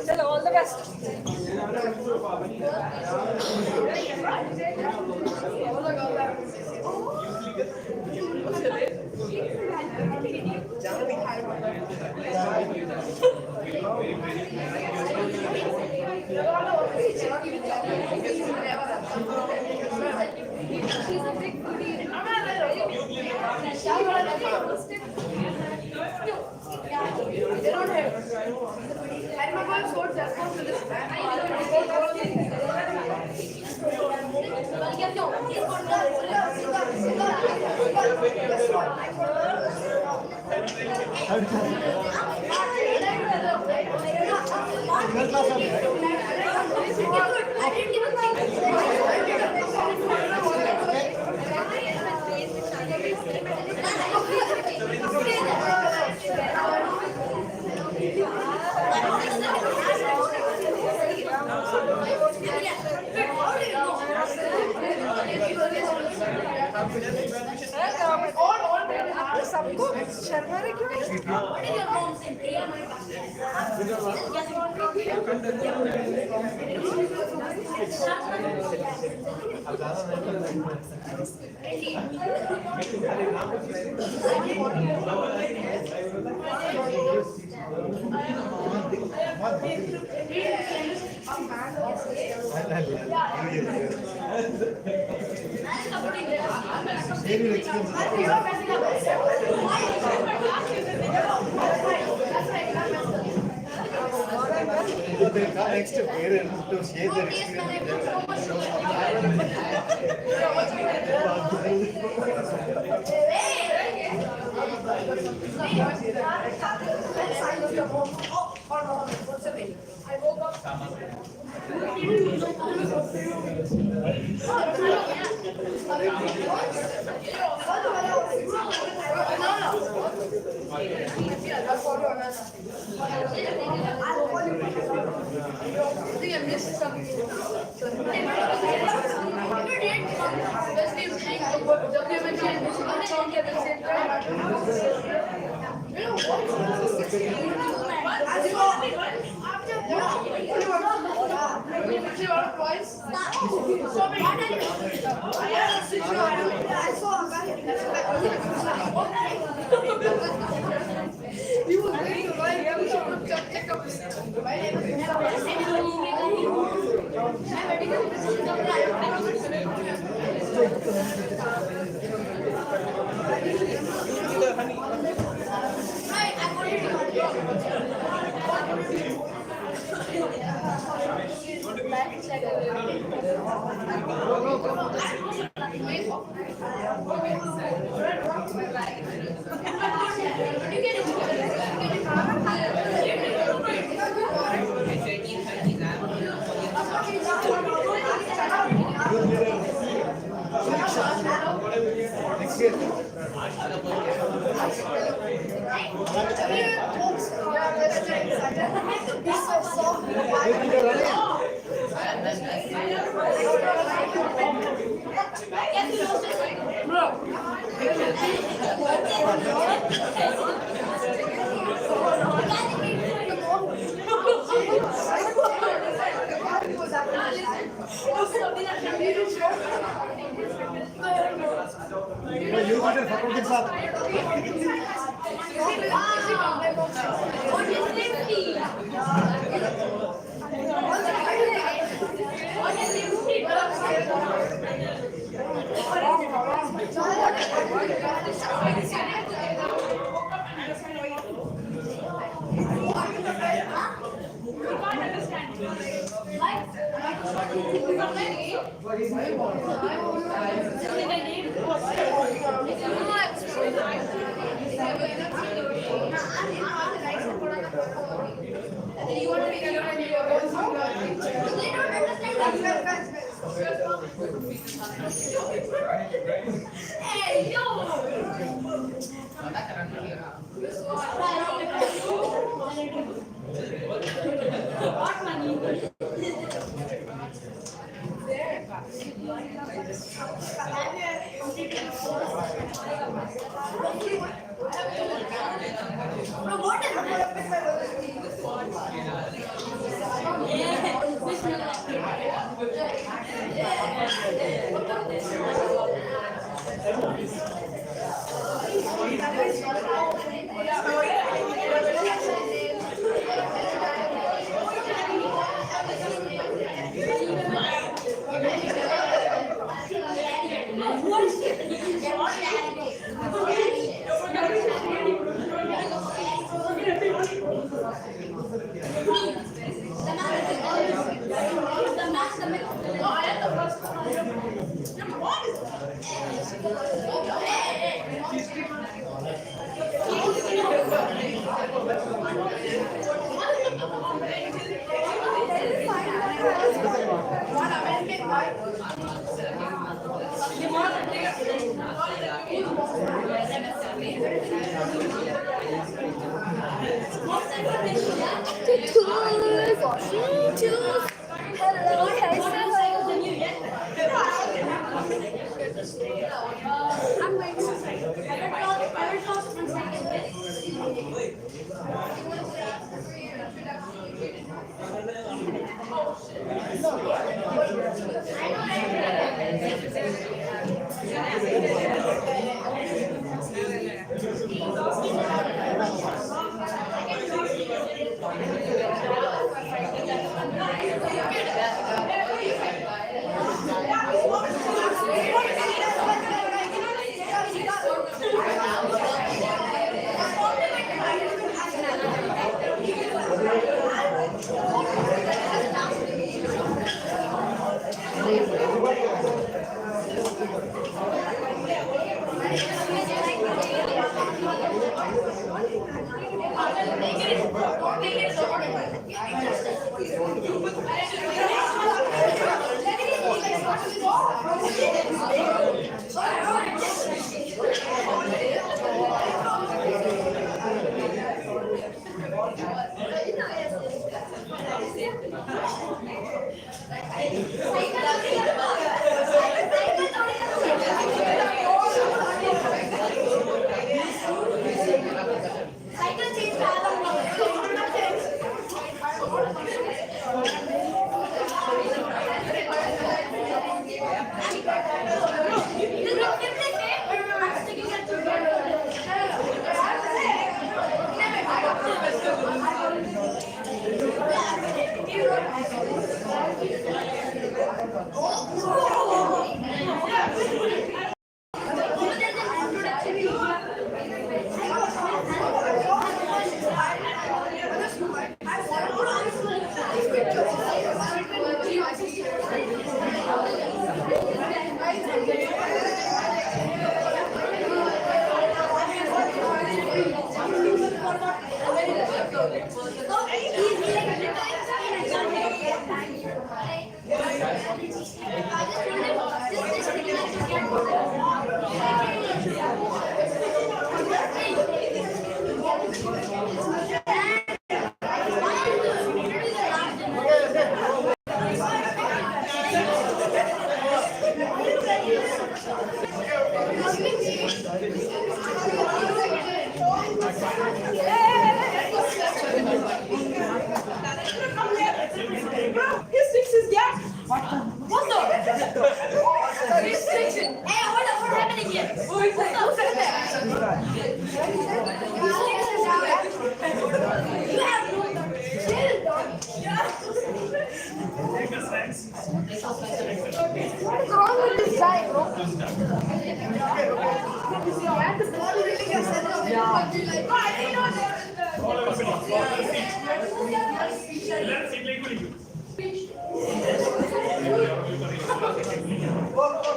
Chalo, all the best. She's a big foodie. They don't have. And my boy scored that one to this man. सबको शर्मा रे क्यों? What is your mom's name? Periyar my class. Next parents to share their I woke up. I'm going to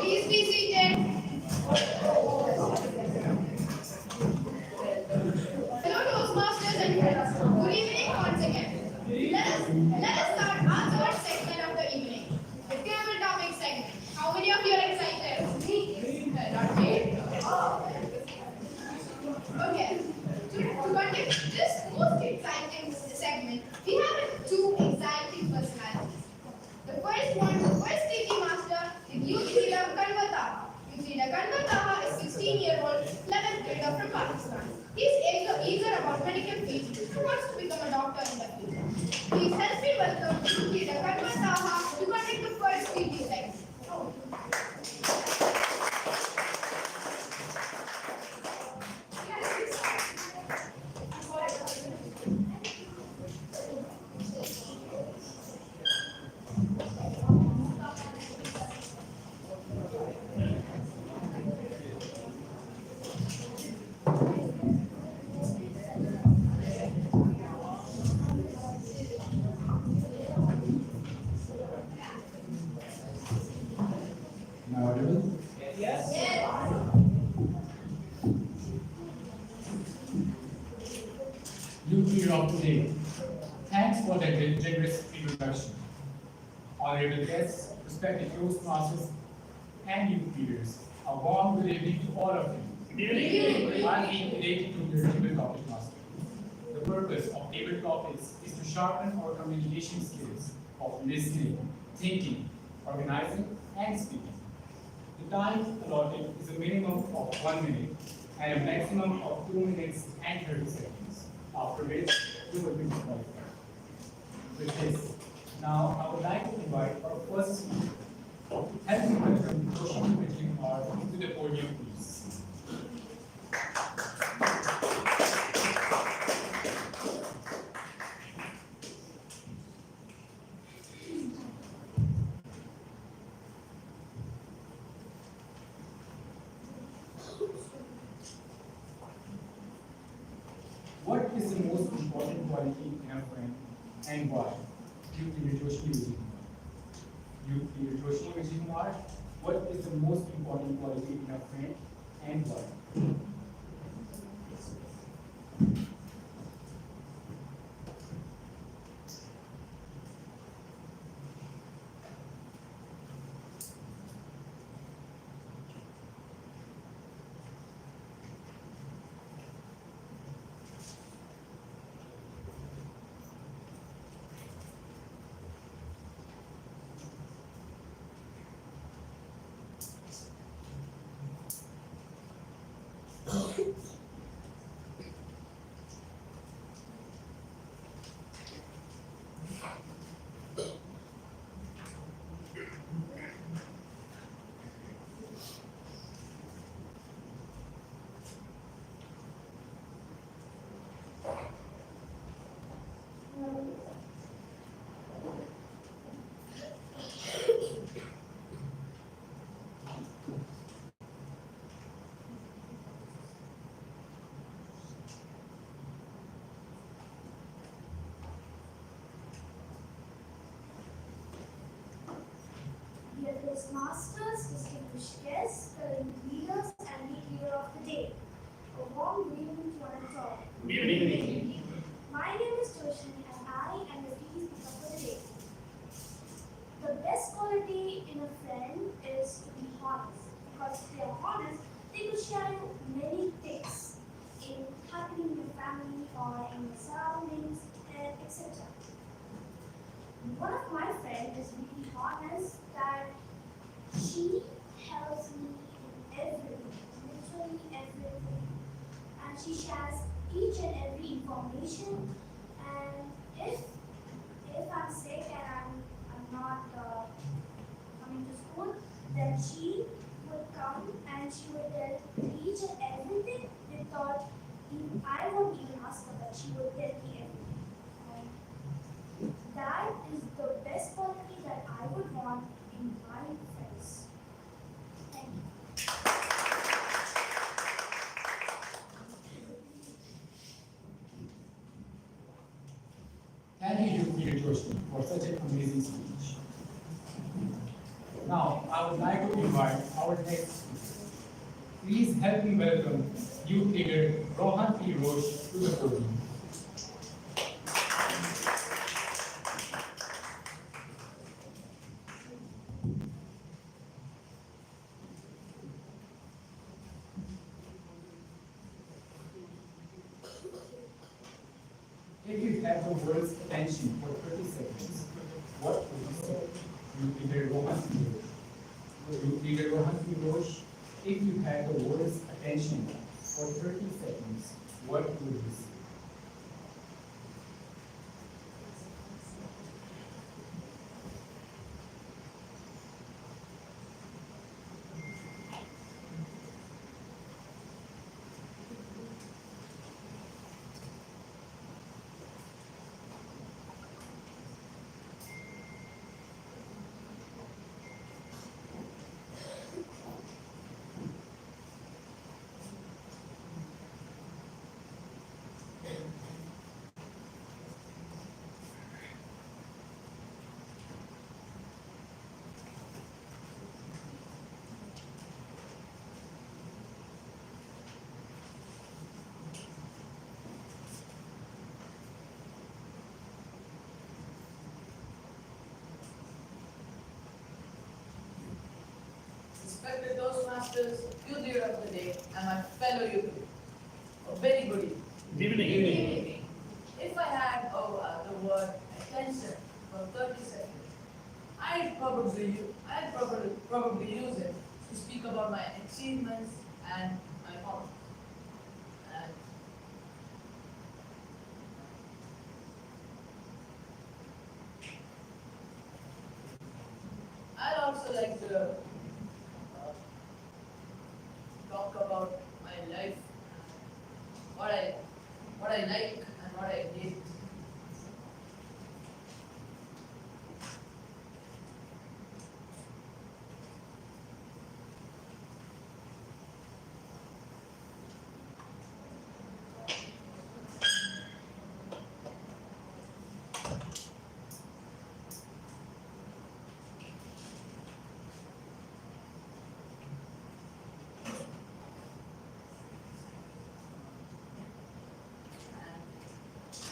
Please be seated. Hello, Toastmasters and friends. Good evening once again. Let us start our third segment of the evening, the table topic segment. How many of you are excited? Me. Not me. Okay. To conduct this most exciting segment, we have two exciting personalities. The first TT master is Youth Leader Kanwataha. Youth Leader Kanwataha is 16-year-old 11th grader from Pakistan. He is eager about medical field and wants to become a doctor in the future. Please help me welcome Youth Leader Kanwataha to conduct the first TT segment. Now audible? Youth leader of today. Thanks for that generous introduction. Honorable guests, respected Toastmasters, and youth leaders, a warm good evening to all of you. I'm being related to the tabletop master. The purpose of tabletop is to sharpen our communication skills of listening, thinking, organizing, and speaking. The time allotted is a minimum of 1 minute and a maximum of 2 minutes and 30 seconds, after which you will be disqualified. With this, Now, I would like to invite our first speaker. Help me welcome Roshni Majumdar to the podium, please. What is the most important quality in a friend and why? You please, Roshni Majumdar. You please, Roshni Majumdar. What is the most important quality in a friend and why? Dear Toastmasters, distinguished guests, current leaders, and the leader of the day. A warm good evening to one and all. Good evening. My name is Toshni and I am the tea speaker for the day. The best quality in a friend is to be honest. Because if they are honest, they will share you many things in happening in your family or in your surroundings, and etc. One of my friends is really honest that she helps me in everything, literally everything. And she shares each and every information. And if I'm sick and I'm not coming to school, then she would come and she would tell each and everything without even, I won't even ask her, but she would tell me everything. And that is the best quality that I would want in my friends. Thank you. Thank you, Dear Joshi, for such an amazing speech. Now, I would like to invite our next speaker. Please help me welcome youth leader Rohan P. Roche to the podium. If you have the world's attention for 30 seconds, what would you say? Youth leader Rohan P. Roche. Youth leader Rohan P. Roche, if you had the world's attention for 30 seconds, what would you say? Respected Toastmasters, youth leader of the day, and my fellow youth. A very good evening. Good evening. If I had the word attention for 30 seconds, I'd probably use it to speak about my achievements and my hobbies. And talk about my life, what I like and what I hate.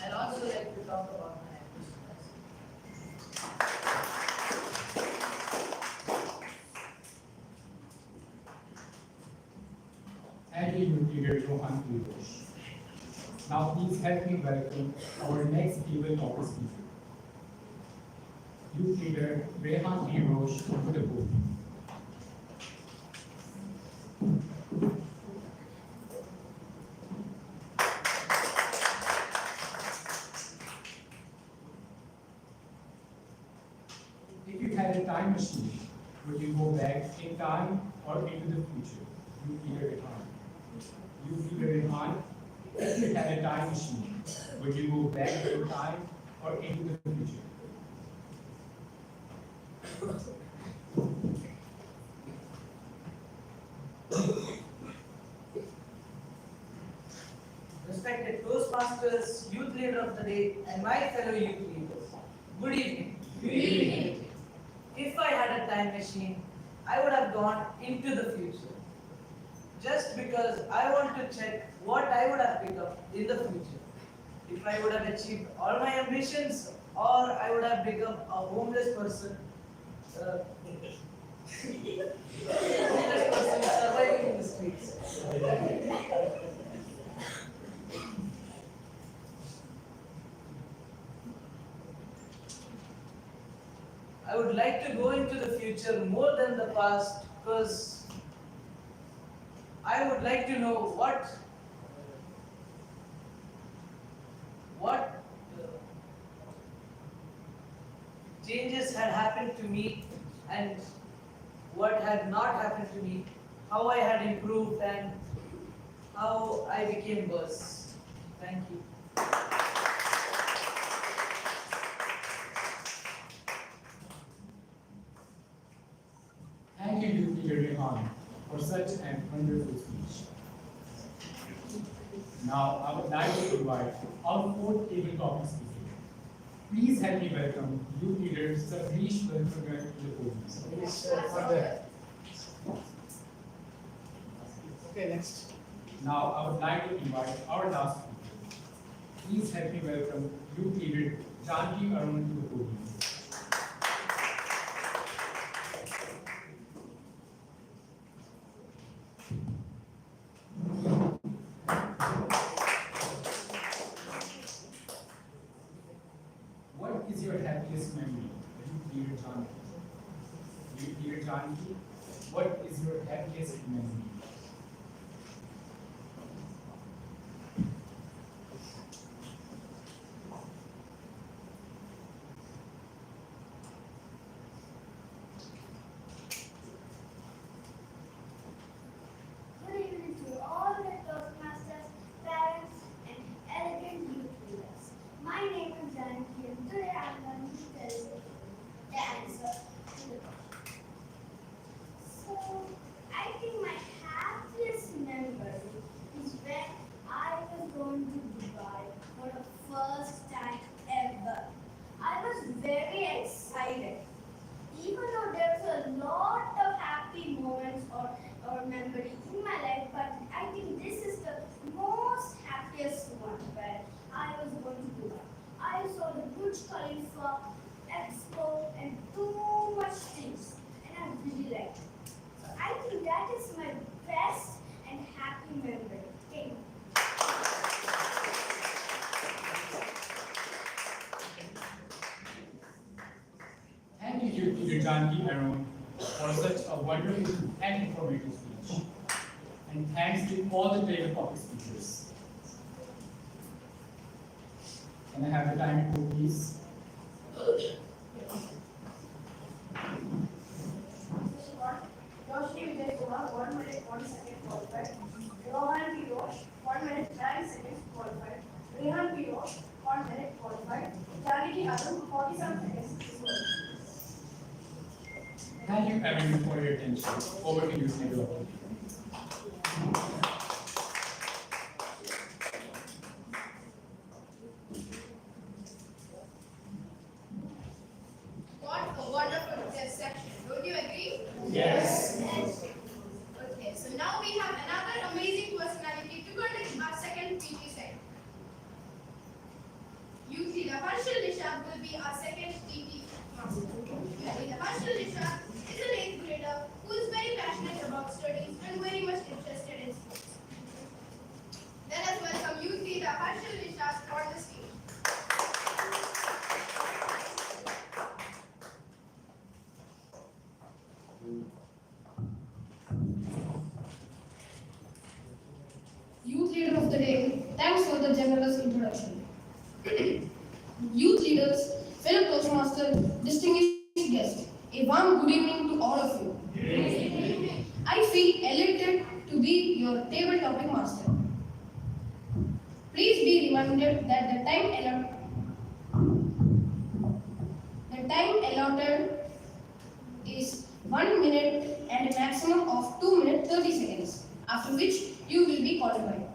And I'd also like to talk about my ambitions. Thank you, Peter Johan Pirosh. Now please help me welcome our next table topic speaker. Youth leader Rehan Pirosh to the podium. If you had a time machine, would you go back in time or into the future? You leader Rehan. You leader Rehan, if you had a time machine, would you go back in time or into the future? Respected Toastmasters, Youth Leader of the Day, and my fellow youth leaders, good evening. Good evening. If I had a time machine, I would have gone into the future. Just because I want to check what I would have become in the future. If I would have achieved all my ambitions, or I would have become a homeless person. Homeless person surviving in the streets. I would like to go into the future more than the past because I would like to know what changes had happened to me and what had not happened to me, how I had improved and how I became worse. Thank you. Thank you, Youth Leader Rehan, for such a wonderful speech. Now, I would like to invite our fourth table topic speaker. Please help me welcome Youth Leader Sabrish Valpurgar to the podium. Okay, next. Now, I would like to invite our last speaker. Please help me welcome Youth Leader Janki Arun to the podium. What is your happiest memory, Youth Leader Janki? Youth Leader Janki, what is your happiest memory? Good evening to all the Toastmasters, parents, and elegant youth leaders. My name is Janaki, and today I'm going to tell you the answer to the question. So, I think my happiest memory is when I was going to Dubai for the first time ever. I was very excited. Even though there's a lot of happy moments or memory in my life, but I think this is the most happiest one where I was going to do that. I saw the Burj Khalifa, Expo, and too much things, and I really liked it. So I think that is my best and happy memory. Thank you. Thank you, Youth Leader Janki Arun, for such a wonderful and informative speech. And thanks to all the table topic speakers. Can I have the time report, please? you everyone for your attention. Over to you, Sneha. What a wonderful test section. Don't you agree? Yes. Okay, so now we have another amazing personality to conduct our second PT segment. Youth leader Harshal Nishad will be our second PT master. Youth leader Harshal Nishad is an 8th grader who is very passionate about studies and very much interested in sports. Let us welcome youth leader Harshal Nishad on the stage. Youth leader of the day, thanks for the generous introduction. Youth leaders, fellow Toastmaster, distinguished guests, a warm good evening to all of you. I feel elated to be your table topic master. Please be reminded that the time allotted is 1 minute and a maximum of 2 minutes 30 seconds, after which you will be qualified.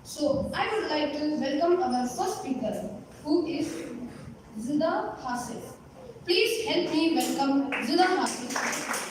So, I would like to welcome our first speaker, who is Zida Hasif. Please help me welcome Zida Hasif.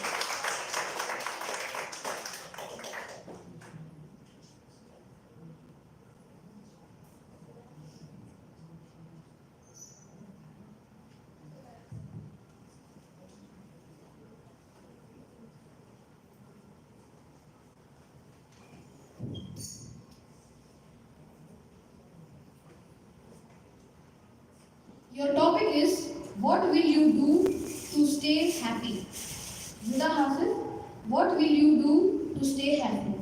Your topic is, what will you do to stay happy? Zida Hasif, what will you do to stay happy?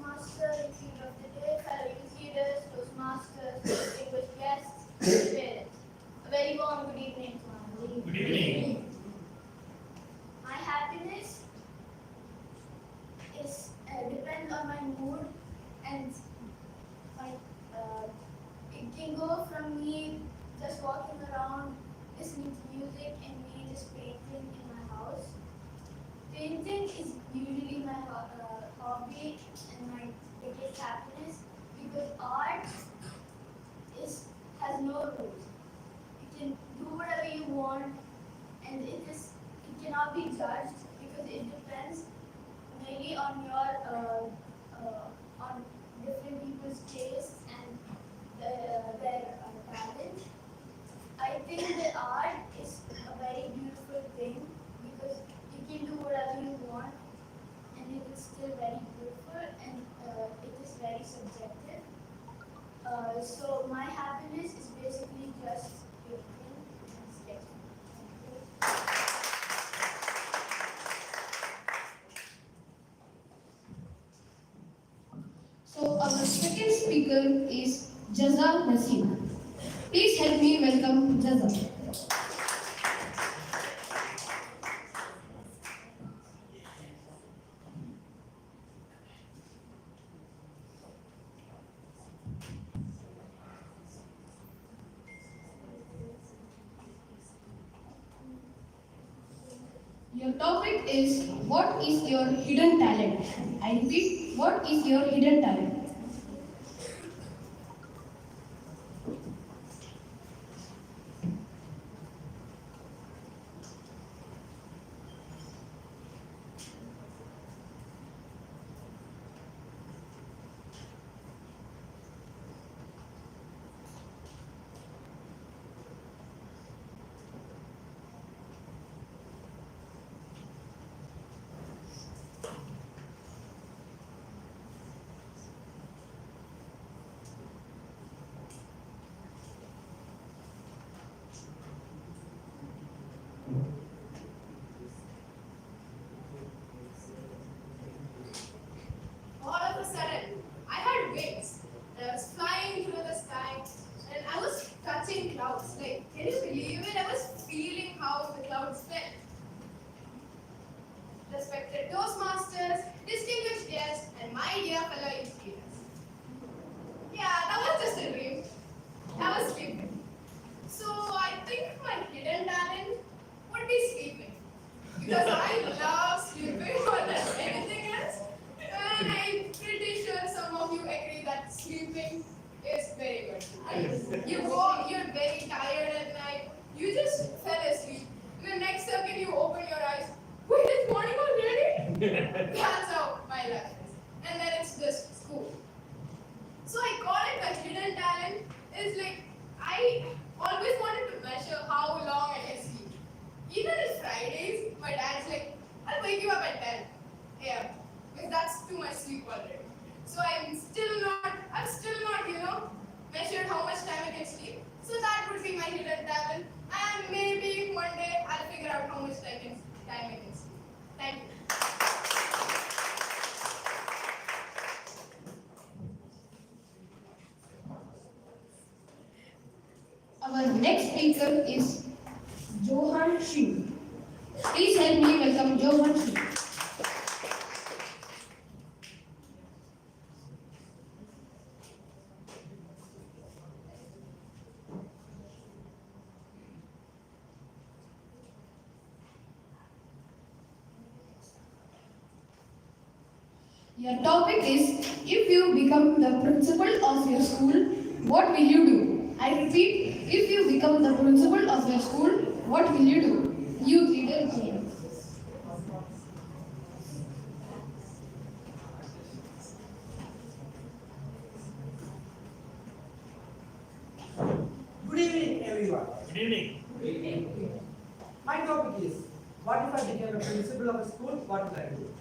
Master, Youth of the Day, fellow youth leaders, Toastmasters, distinguished guests, parents. A very warm good evening to all. Good evening. My happiness is depends on my mood, and my it can go from me just walking around, listening to music, and me just painting in my house. Painting is usually my hobby and my biggest happiness because art has no rules. You can do whatever you want, and it cannot be judged because it depends mainly on your on different people's tastes and their talent. I think that art is a very beautiful thing because you can do whatever you want and it is still very beautiful, and it is very subjective. So my happiness is basically just painting and sketching. So, our second speaker is Jaza Naseem. Please help me welcome Jaza. Your topic is, what is your hidden talent? I repeat, what is your hidden talent? spent. Respected Toastmasters, distinguished guests, and my dear fellow educators. Yeah, that was just a dream. I was sleeping. So I think my hidden talent would be sleeping. Because I love sleeping more than anything else. And I'm pretty sure some of you agree that sleeping is very good. You're very tired at night. You just fell asleep. And the next second you open your eyes. Wait, it's morning already? That's how my life is. And then it's just school. So I call it my hidden talent. Is like I always wanted to measure how long I can sleep. Even if Fridays, my dad's like, I'll wake you up at 10 a.m. because that's too much sleep already. So I've still not, measured how much time I can sleep. So that would be my hidden talent. And maybe one day I'll figure out how much time I can sleep. Thank you. Our next speaker is Johan Shi. Please help me welcome Johan Shi. Your topic is, if you become the principal of your school, what will you do? I repeat, if you become the principal of your school, what will you do? Youth leader Jane. Good evening, everyone. Good evening. Good evening. My topic is, what if I became a principal of a school, what would I do?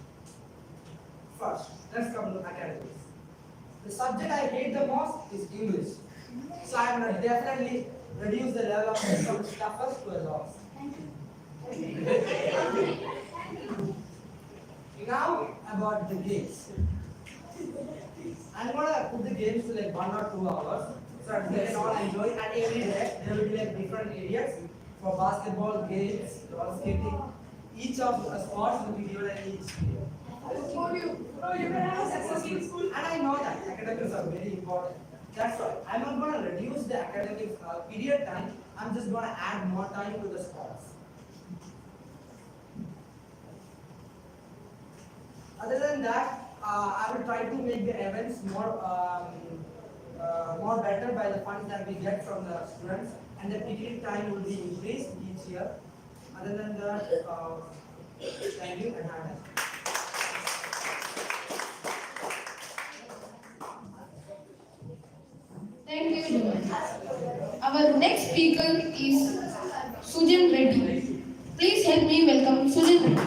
First, let's come to academics. The subject I hate the most is English. So I'm going to definitely reduce the level of from toughest to a loss. Now about the games. I'm going to put the games to like 1 or 2 hours so that they can all enjoy, and every day there will be like different areas for basketball, games, roller skating. Each of the sports will be given in each period. You can have a successful school. And I know that academics are very important. That's why I'm not going to reduce the academic period time. I'm just going to add more time to the sports. Other than that, I will try to make the events more better by the funds that we get from the students, and the picnic time will be increased each year. Other than that, thank you and have a nice day. Thank you, Johan. Our next speaker is Sujan Reddy. Please help me welcome Sujan Reddy.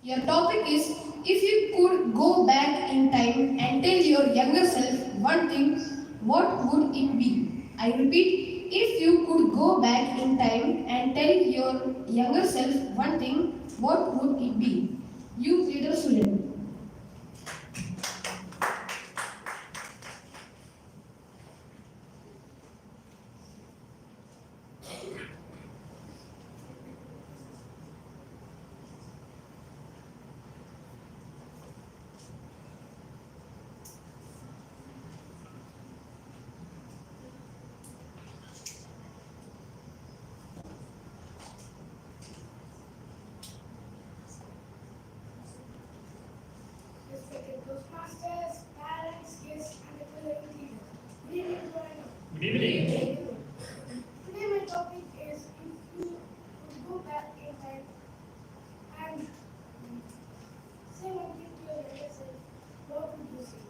Your topic is, if you could go back in time and tell your younger self one thing, what would it be? I repeat, if you could go back in time and tell your younger self one thing, what would it be? Youth leader Sujan. Respected Toastmasters, parents, guests, and the fellow educators. Good evening, everyone. Good evening. Today my topic is, if you could go back in time and say one thing to your younger self, what would you say?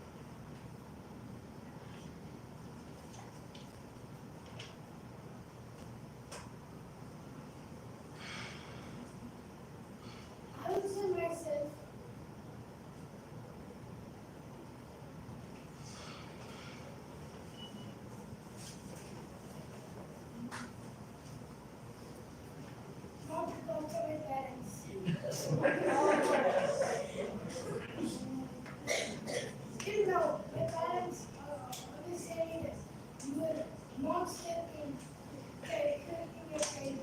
I would say myself know, my parents always say that you were monster in your childhood.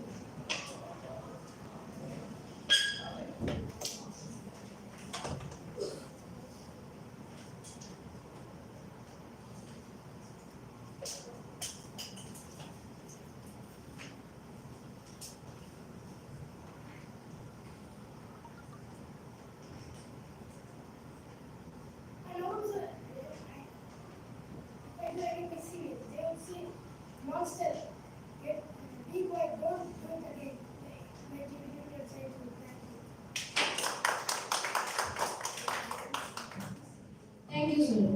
And also, when they get serious, they would say, monster, get, be quiet, don't do it again. Like you did in your childhood. Thank you, sir.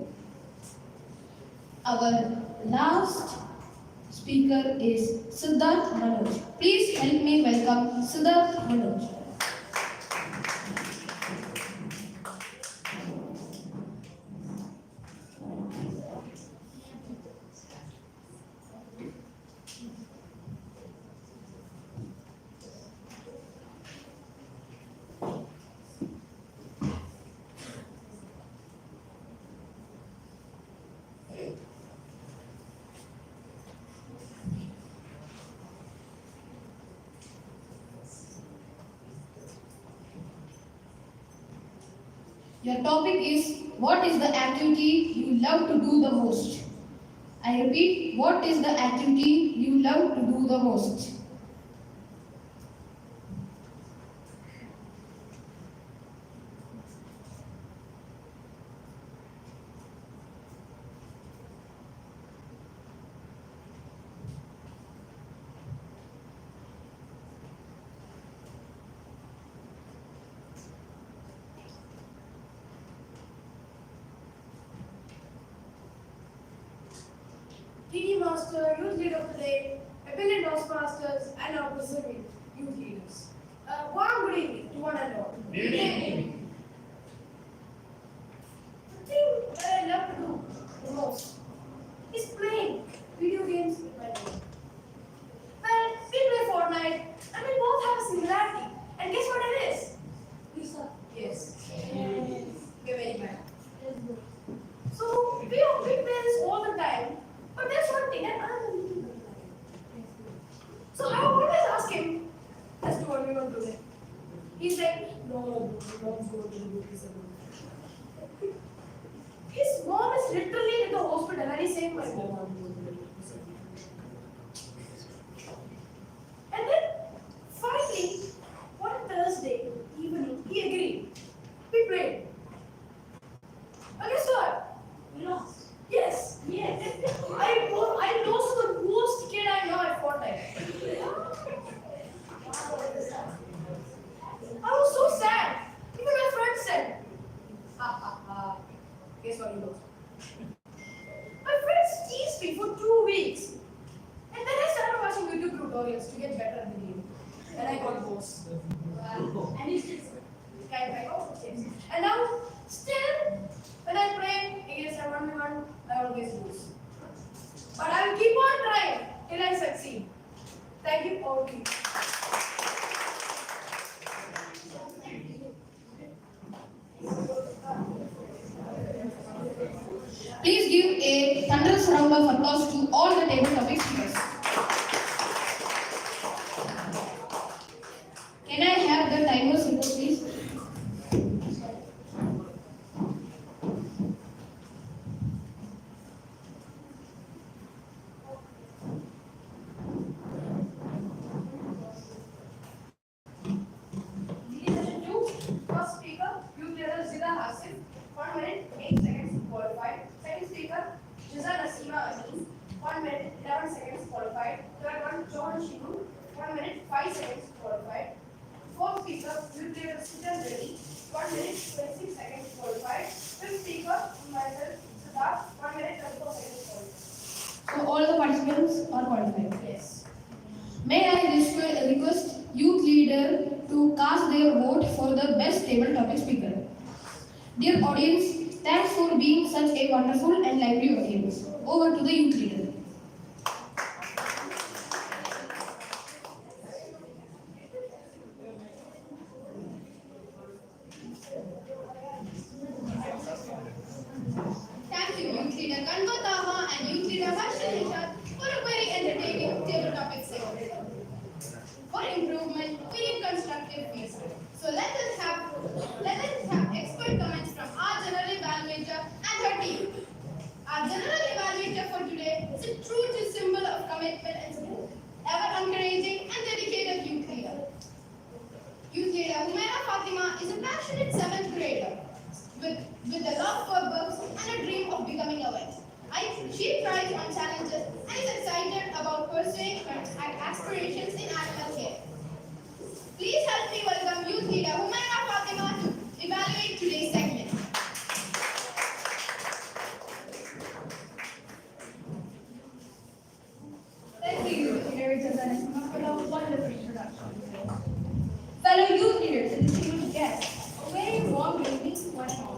Our last speaker is Siddharth Manoj. Please help me welcome Siddharth Manoj. Your topic is what is the activity you love to do the most? I repeat, what is the activity you love to do the most? PD Master, Youth Leader of the Day, Appellate Masters, and our preserving youth leaders. Warm good evening to one and all. Good evening. The thing that I love to do the most is playing video games with my friends. Well, we play Fortnite, and we both have a similarity. And guess what it is? Lisa. Yes. You're very bad. So we play this all the time. But there's one thing that I'm a little bit like. So I always ask him, as to what we want to do. He's like, no, mom's going to do this. His mom is literally in the hospital and he's saying, my mom. And then finally, one Thursday evening, he agreed. We played. But guess what? We lost. Yes. Yes. I lost to the worst kid I know at Fortnite. I was so sad. Even my friend said, ha ha ha. Guess what he lost? My friends teased me for 2 weeks. And then I started watching YouTube tutorials to get better at the game. And I got worse. And he still I got worse. And now, still, when I play against a 1v1, I always lose. But I will keep on trying till I succeed. Thank you all. Please give a thunderous round of applause to all the table topic speakers. Can I have the timer symbol, please? First speaker, youth leader Zida Hasif, 1 minute, 8 seconds qualified. Second speaker, Jiza Nasima Amin, 1 minute, 11 seconds qualified. Third one, John Shinu, 1 minute, 5 seconds qualified. Fourth speaker, youth leader Sijan Reddy, 1 minute, 26 seconds qualified. Fifth speaker, myself, Siddharth, 1 minute, 34 seconds qualified. So all the participants are qualified. Yes. May I request youth leader to cast their vote for the best table topic speaker. Dear audience, thanks for being such a wonderful and lively audience. Over to the youth leader. leader Kanwa Taha and youth leader Harshal Nishad for a very entertaining table topic segment. For improvement, we need constructive feedback. So let us have expert comments from our general evaluator and her team. Our general evaluator for today is a true symbol of commitment and support, ever encouraging and dedicated youth leader. Youth leader Humaira Fatima is a passionate 7th grader with a love for books and a dream of becoming a vet. She thrives on challenges and is excited about pursuing her aspirations in animal care. Please help me welcome youth leader Humaira Fatima to evaluate today's segment. Thank you, youth leader Jazanishma, for a wonderful introduction. Fellow youth leaders and distinguished guests, a very warm good evening to one and all.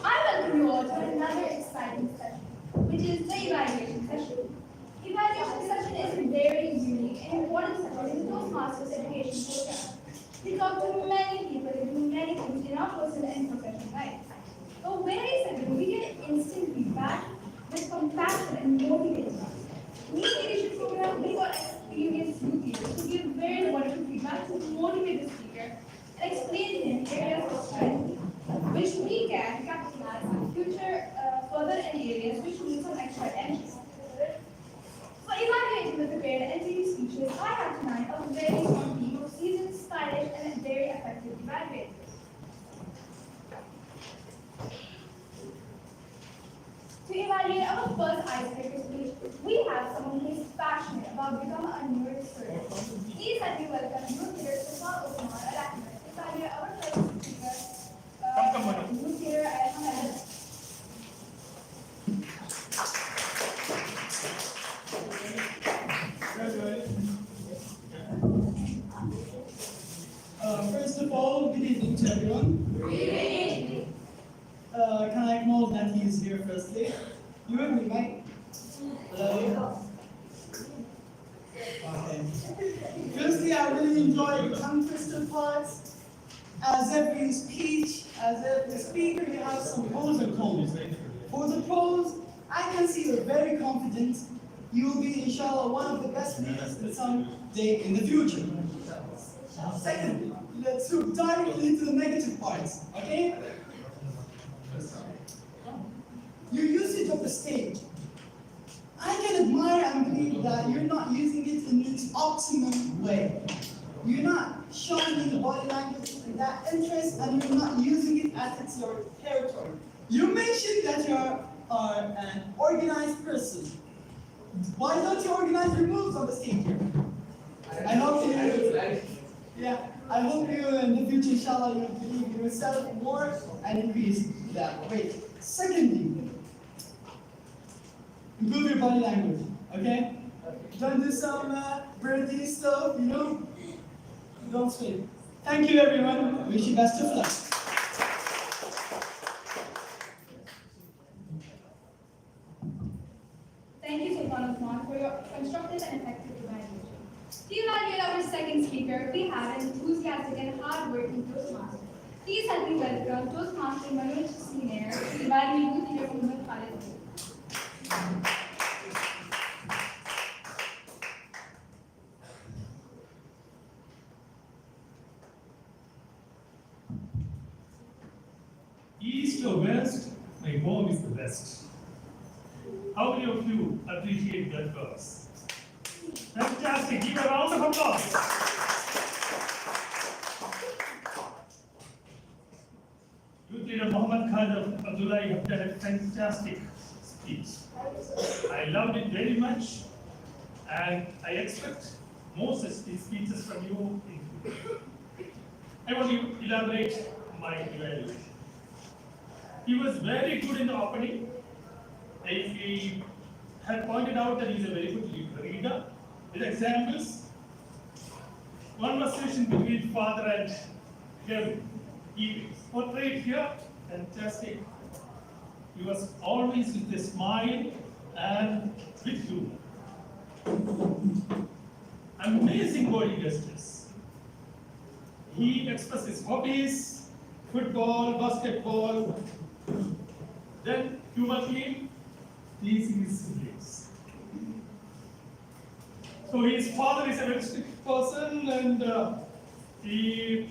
I welcome you all to another exciting session, which is the evaluation session. Evaluation session is very unique and important session in the Toastmasters education program. We talk to many people and do many things in our personal and professional life. So very second, we get instant feedback with compassion and motivation. In the leadership program, we got experienced youth leaders to give very wonderful feedback to motivate the speaker and explain to him areas of strength which we can capitalize in future further and areas which need some extra attention. For evaluating the prepared NCT speeches, I have tonight a very strong team of seasoned, stylish, and very effective evaluators. To evaluate our first icebreaker speech, we have someone who is passionate about becoming a neurosurgeon. Please let me welcome youth leader Sifar Osman Al-Ahmed to evaluate our first speaker, youth leader Ahmed. First of all, good evening to everyone. Good evening. Can I acknowledge that he is here firstly? You and me, Mike? Hello? Okay. Firstly, I really enjoy the tongue twister parts. As every speech, as every speaker, you have some pros and cons. For the pros, I can see you're very confident. You will be, inshallah, one of the best leaders in some day in the future. Secondly, let's look directly into the negative parts, okay? Your usage of the stage. I can admire and believe that you're not using it in its optimum way. You're not showing in the body language that interest, and you're not using it as it's your territory. You mentioned that you are an organized person. Why don't you organize your moves on the stage here? I hope you, I hope you in the future, inshallah, you believe in yourself more and increase that weight. Secondly, improve your body language, okay? Don't do some birdie stuff, you know? Don't swim. Thank you, everyone. Wish you best of luck. Thank you, Sultan Osman, for your constructive and effective evaluation. To evaluate our second speaker, we have an enthusiastic and hard-working Toastmaster. Please help me welcome Toastmaster Manoj Senior to evaluate youth leader Muhammad Khalid. East or west, my home is the best. How many of you appreciate that verse? Fantastic, give a round of applause. Youth leader Muhammad Khalid Abdullah have done a fantastic speech. I loved it very much, and I expect more such speeches from you in future. I want to elaborate my evaluation. He was very good in the opening. He had pointed out that he's a very good reader with examples. Conversation between father and him. He portrayed here fantastic. He was always with a smile and with humor. Amazing body gestures. He expressed his hobbies, football, basketball, Then humor came, pleasing his siblings. So his father is a very strict person, and he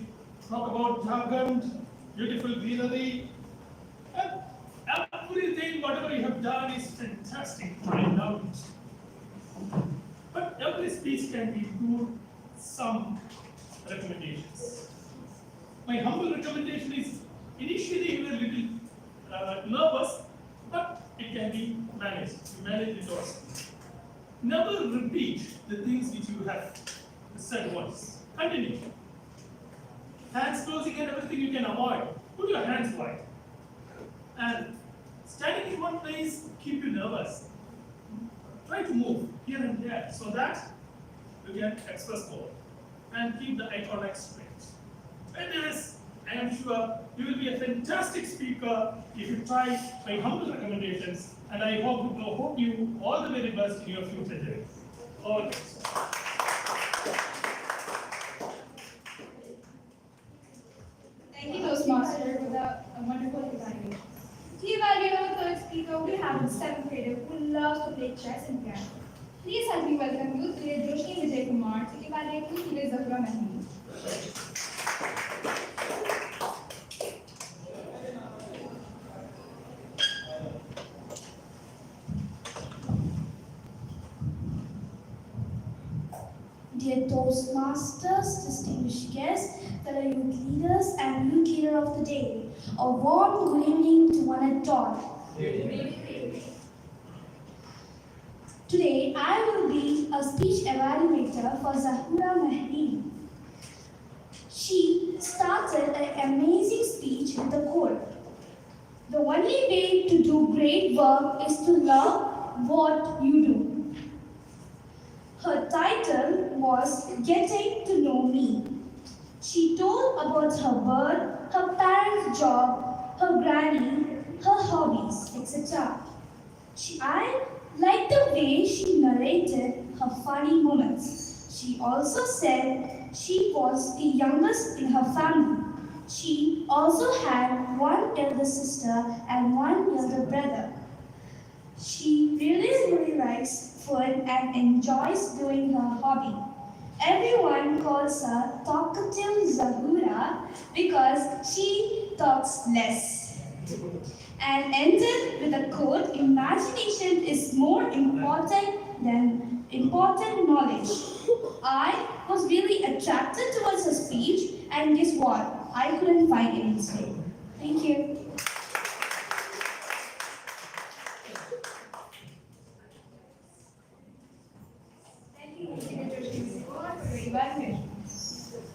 talk about jargon, beautiful greenery, and everything, whatever you have done is fantastic. I love it. But every speech can include some recommendations. My humble recommendation is initially you were a little nervous, but it can be managed. You manage it also. Never repeat the things which you have said once. Continue. Hands closing and everything you can avoid. Put your hands wide. And standing in one place keep you nervous. Try to move here and there so that you can express more. And keep the eye contact straight. Anyways, I am sure you will be a fantastic speaker if you try my humble recommendations, and I hope you all the very best in your future journey. All the best. Thank you, Toastmaster, for the wonderful evaluation. To evaluate our third speaker, we have a seventh grader who loves to play chess and piano. Please help me welcome youth leader Joshi Vijay Kumar to evaluate youth leader Zafra Mahmood. Dear Toastmasters, distinguished guests, fellow youth leaders, and youth leader of the day, a warm good evening to one and all. Today, I will be a speech evaluator for Zahura Mahdi. She started an amazing speech with a quote. The only way to do great work is to love what you do. Her title was Getting to Know Me. She told about her birth, her parents' job, her granny, her hobbies, etc. I liked the way she narrated her funny moments. She also said she was the youngest in her family. She also had one elder sister and one elder brother. She really likes food and enjoys doing her hobby. Everyone calls her Talkative Zahura because she talks less. And ended with a quote, imagination is more important than important knowledge. I was really attracted towards her speech, and guess what? I couldn't find any mistake. Thank you.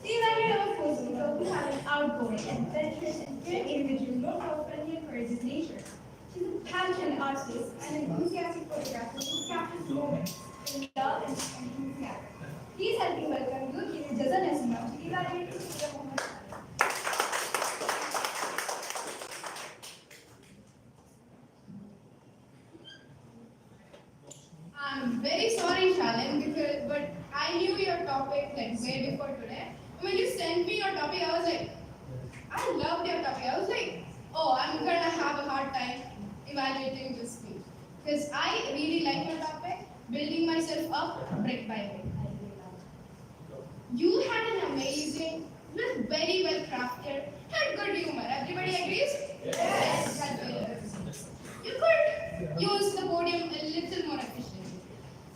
The evaluator of course will be an outgoing, adventurous, and caring individual known for her friendly and courageous nature. She's a passionate artist and an enthusiastic photographer who captures moments in love and enthusiasm. Please help me welcome youth leader Jazan Asma to evaluate the speaker Muhammad. I'm very sorry, Shalin, but I knew your topic like way before today. When you sent me your topic, I was like, I loved your topic. I was like, oh, I'm gonna have a hard time evaluating this speech because I really like your topic, building myself up brick by brick. You had an amazing, was very well crafted, had good humor. Everybody agrees? Yes. That's very good. You could use the podium a little more efficiently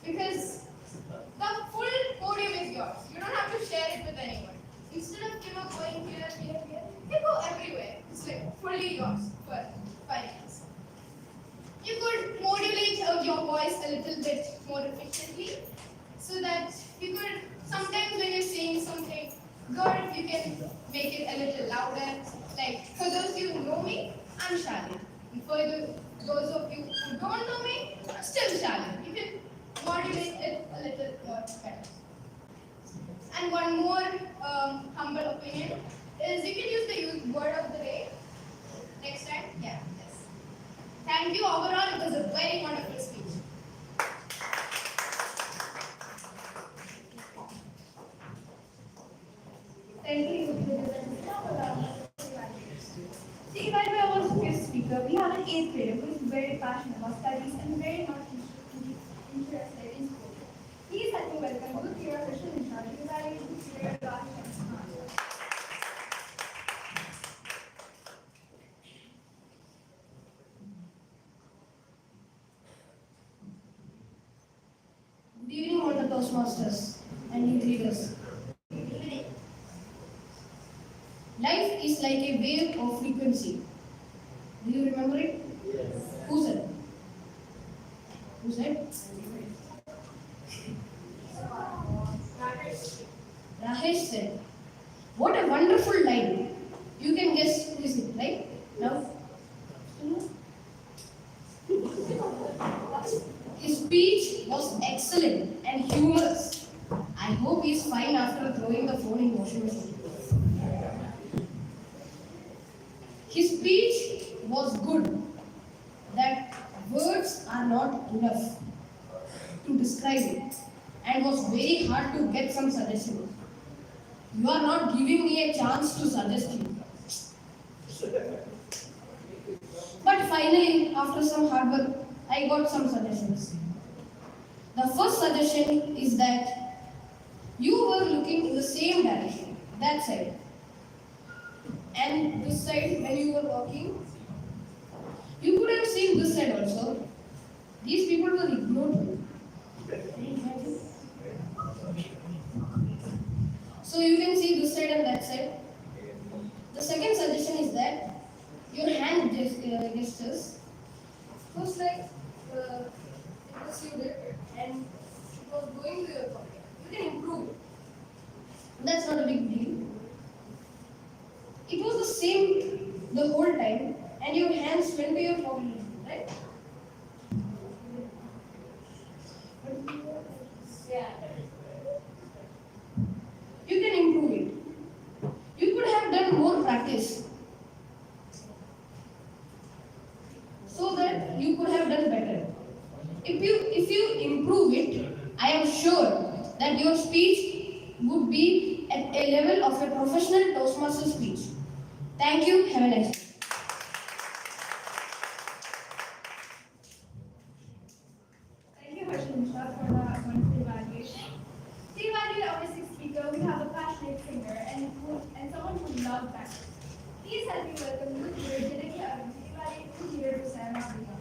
because the full podium is yours. You don't have to share it with anyone. Instead of going here, you go everywhere. It's like fully yours for 5 minutes. You could modulate your voice a little bit more efficiently so that you could, sometimes when you're saying something good, you can make it a little louder. Like, for those of you who know me, I'm Shalin. And for those of you who don't know me, I'm still Shalin. You can modulate it a little more better. And one more humble opinion is you can use the word of the day next time. Yeah, yes. Thank you overall. It was a very wonderful speech. Thank you. The evaluator was guest speaker. We have an eighth grader who is very passionate about studies and very much interested in sports. Please help me welcome both your official in charge, Periyar, Good evening, all the Toastmasters and youth leaders. Life is like a wave of frequency. Do you remember it? Yes. Who said? Who said? Rajesh said. What a wonderful line. You can guess who is it, right? Now? His speech was excellent and humorous. I hope he is fine after throwing the phone in washing machine. His speech was good, that words are not enough to describe it, and was very hard to get some suggestions. You are not giving me a chance to suggest you. But finally, after some hard work, I got some suggestions. The first suggestion is that you were looking in the same direction, that side. And this side, when you were walking, you could have seen this side also. These people were ignored. So you can see this side and that side. The second suggestion is that your hand gestures. First, like it was you did, and it was going to your pocket. You can improve it. That's not a big deal. It was the same the whole time, and your hands went to your pocket, right? Yeah. You can improve it. You could have done more practice so that you could have done better. If you improve it, I am sure that your speech would be at a level of a professional Toastmaster speech. Thank you. Have a nice day. Thank you, Harsha, for the wonderful evaluation. To evaluate our sixth speaker, we have a passionate singer and someone who loves practice. Please help me welcome youth leader Director to evaluate youth leader to Sarah Africa.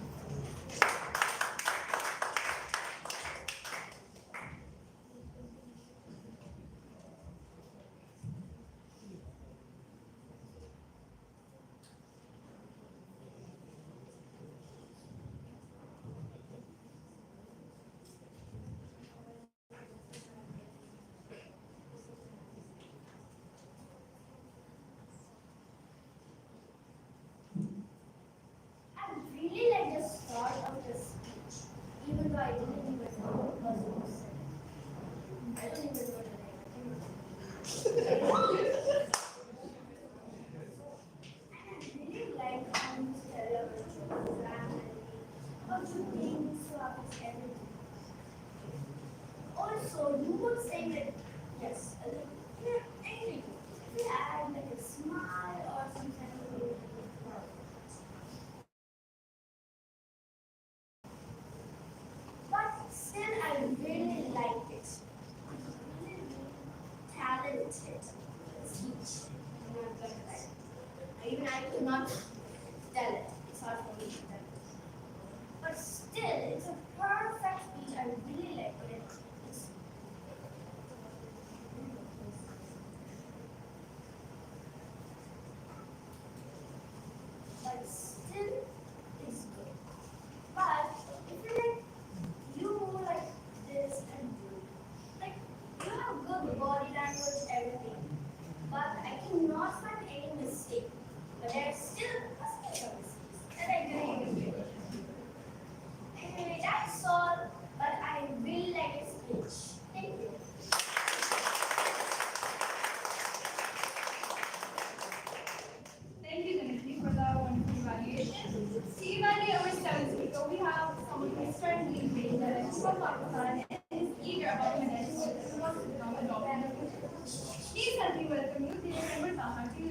I really like the start of the speech, even though I didn't even know what was said. I don't even know the name. And I really like how you tell about your family, about your things throughout everything. Also, you would say that, yes, anything. If you add like a smile or some kind of way. But still, I really liked it. Really talented speech. Even I could not tell it. It's hard for me to tell it. But still, it's a perfect speech. I really liked it. But still, it's good. But if you like, you move like this and do, like you have good body language, everything. But I cannot find any mistake. But there's still a special mistakes that I agree with you. Anyway, that's all. But I really like his speech. Thank you. Thank you, Dimitri, for the wonderful evaluation. To evaluate our seventh speaker, we have someone who is currently engaged in a from Pakistan and is eager about medicine and wants to become a doctor. Please help me welcome you, the member Taha, to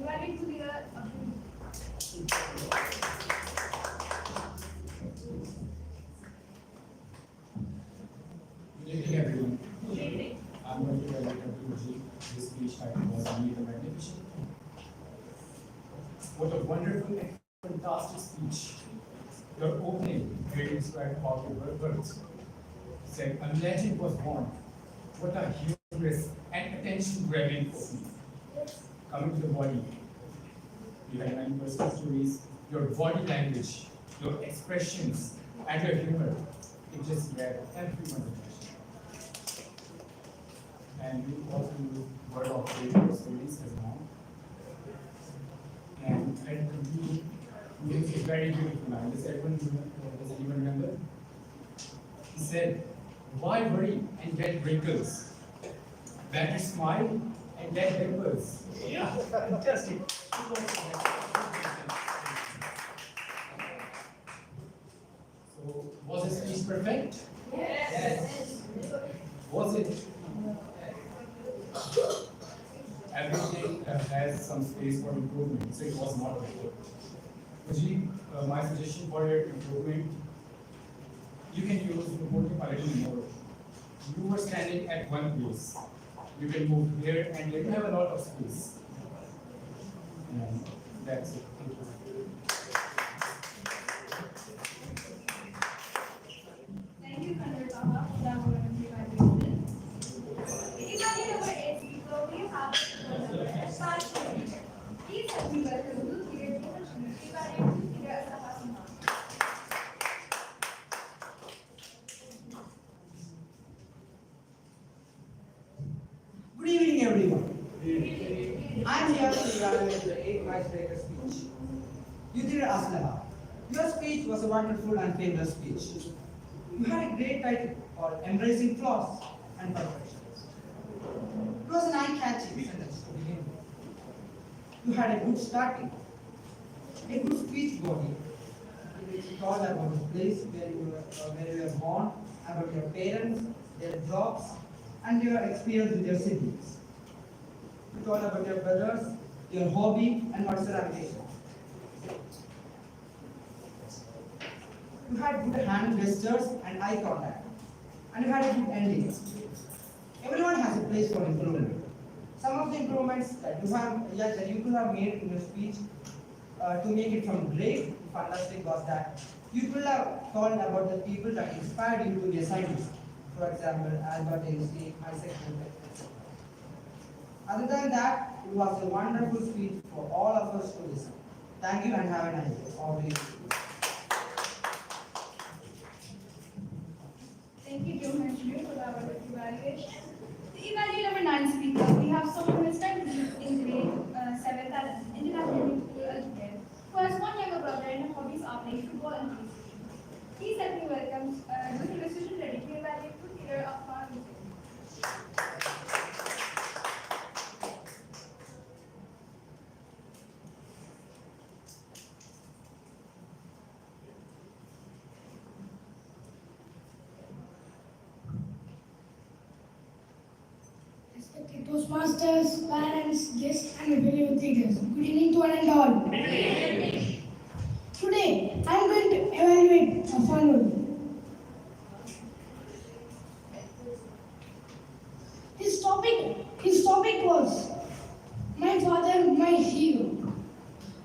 evaluate to be a What a wonderful and fantastic speech. Your opening really described about your words. Said, a legend was born. What a humorous and attention-grabbing opening. Coming to the body, you had many personal stories, your body language, your expressions, and your humor. It just grabbed everyone's attention. And you also word of radio stories as well. And I completely, it's a very beautiful line. Does anyone remember? He said, why worry and get wrinkles? Better smile and get dimples. Yeah, fantastic. So, was his speech perfect? Yes. Was it? Everything has some space for improvement, so it was not perfect. Usually, my suggestion for your improvement, you can use the voting a little more. You were standing at one place. You can move here and there. You have a lot of space. And that's it. Thank you, Kandar Baba, for that wonderful evaluation. Evaluation number 8, speaker, we have please help me welcome Youth Leader evaluation leader as a person. Good evening, everyone. I am here to evaluate the 8th Vice Breaker speech. Yudhira Aslama, your speech was a wonderful and famous speech. You had a great title called Embracing Flaws and Perfections. It was an eye-catching sentence to begin with. You had a good starting, a good speech body, in which you talked about the place where you were born, about your parents, their jobs, and your experience with your siblings. You talked about your brothers, your hobby, and what's your ambition. You had good hand gestures and eye contact, and you had a good ending. Everyone has a place for improvement. Some of the improvements that you could have made in your speech to make it from great to fantastic was that you could have told about the people that inspired you to be a scientist. For example, Albert Einstein, Isaac Newton, etc. Other than that, it was a wonderful speech for all of us to listen. Thank you and have a nice day. All the Thank you, Joe Mentioned, for that wonderful evaluation. The evaluation number 9 speaker, we have someone who is studying in grade 7th at International School Algebra, who has one younger brother and her hobbies are playing football and PlayStation. Please help me welcome Dr. Decision Ready to evaluate the theater of our music. Respected Toastmasters, parents, guests, and fellow leaders, good evening to one and all. Today, I am going to evaluate a fun one. His topic was My Father, My Hero.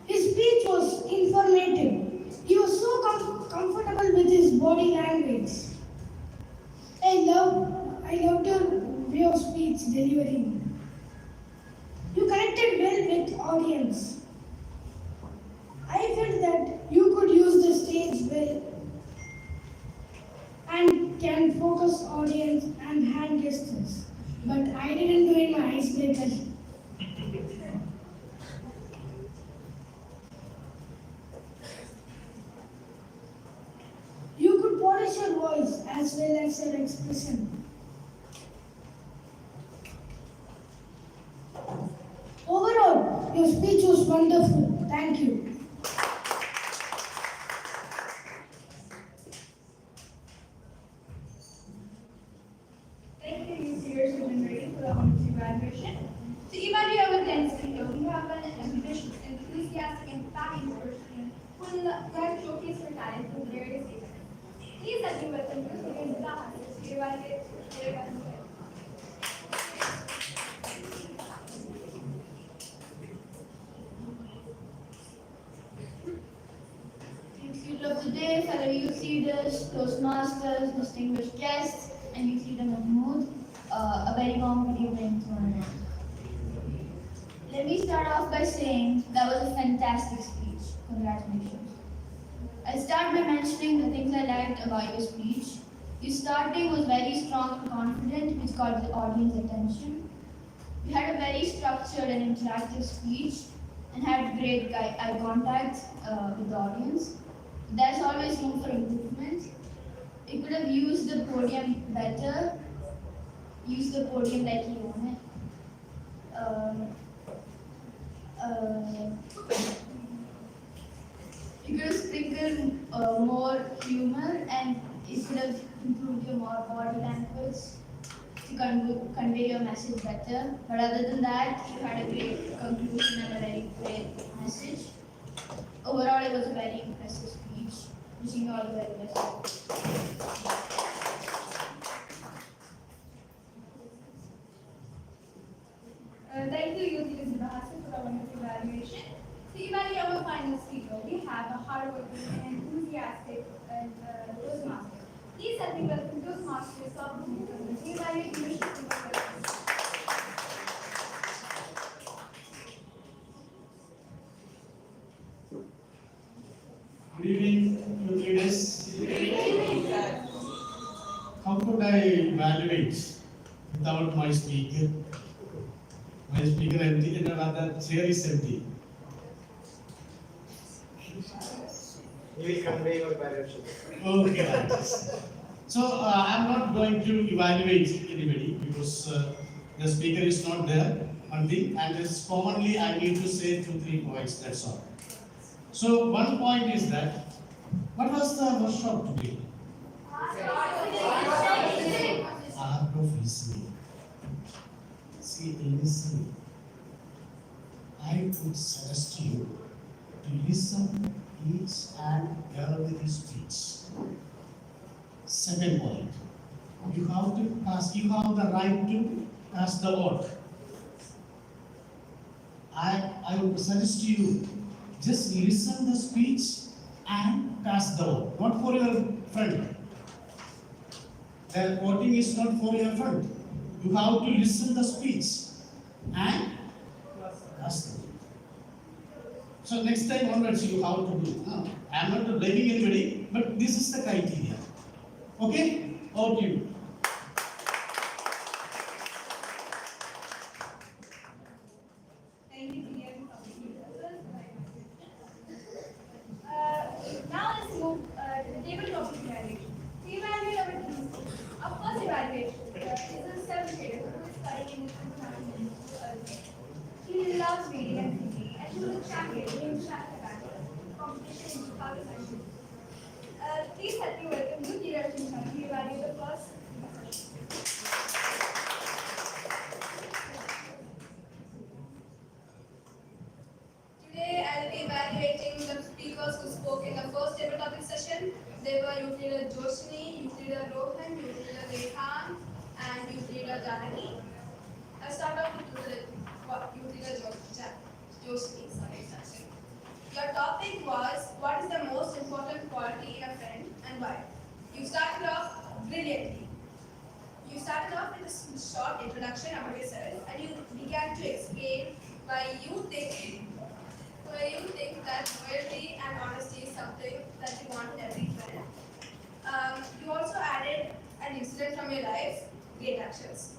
His speech was informative. He was so comfortable with his body language. I loved your way of speech delivery. You connected well with audience. I felt that you could use the stage well and can focus audience and hand gestures. But I didn't do in my icebreaker. You could polish your voice as well as your expression. Overall, your speech was wonderful. Thank you. Thank you, Youth Leaders, for the wonderful evaluation. To evaluate our 10th speaker, we have an ambitious, enthusiastic, and passionate person who will like to showcase her talent in various areas. Please help me welcome Youth Leader to evaluate their talent. People of the day, fellow youth leaders, Toastmasters, distinguished guests, and youth leader Mahmood, a very warm good evening to one and all. Let me start off by saying that was a fantastic speech. Congratulations. I'll start by mentioning the things I liked about your speech. Your starting was very strong and confident, which got the audience attention. You had a very structured and interactive speech and had great eye contact with the audience. There's always room for improvement. You could have used the podium better, use the podium like you own it. You could have sprinkled more humor, and you could have improved your more body language to convey your message better. But other than that, you had a great conclusion and a very great message. Overall, it was a very impressive speech. Wishing you all the very best. Thank you, Youth Leaders Bahasa, for a wonderful evaluation. To evaluate our final speaker, we have a hardworking and enthusiastic Toastmaster. Please help me welcome Toastmaster to evaluate leadership in the questions. Good evening, youth leaders. Good evening. How could I evaluate without my speaker? My speaker empty and another chair is empty. You will convey your direction. Okay, like this. So I'm not going to evaluate anybody because the speaker is not there. One thing, and it's commonly I need to say 2-3 points. That's all. So one point is that what was the workshop today? Art of listening. See, listening. I would suggest you to listen each and every speech. Second point, you have the right to pass the vote. I would suggest you just listen the speech and pass the vote, not for your friend. The voting is not for your friend. You have to listen the speech and pass the vote. So next time onwards you have to do. I am not blaming anybody, but this is the criteria. Okay? Over to you. Thank you, Periyar. Now let's move to the tabletop evaluation. To evaluate our team, our first evaluation is a self-grader who is studying in international. She loves reading and thinking, and she was a champion in Shakti competition in Pakistan. Please help me welcome you, Periyar, to evaluate the first Today, I'll be evaluating the speakers who spoke in the first table topic session. They were Youth Leader Joshni, Youth Leader Rohan, Youth Leader Rekhan, and Youth Leader Janaki. I'll start off with Youth Leader Joshni. Your topic was, what is the most important quality in a friend and why? You started off brilliantly. You started off with a short introduction about yourself, and you began to explain why you think that loyalty and honesty is something that you want in every friend. You also added an incident from your life, great actions.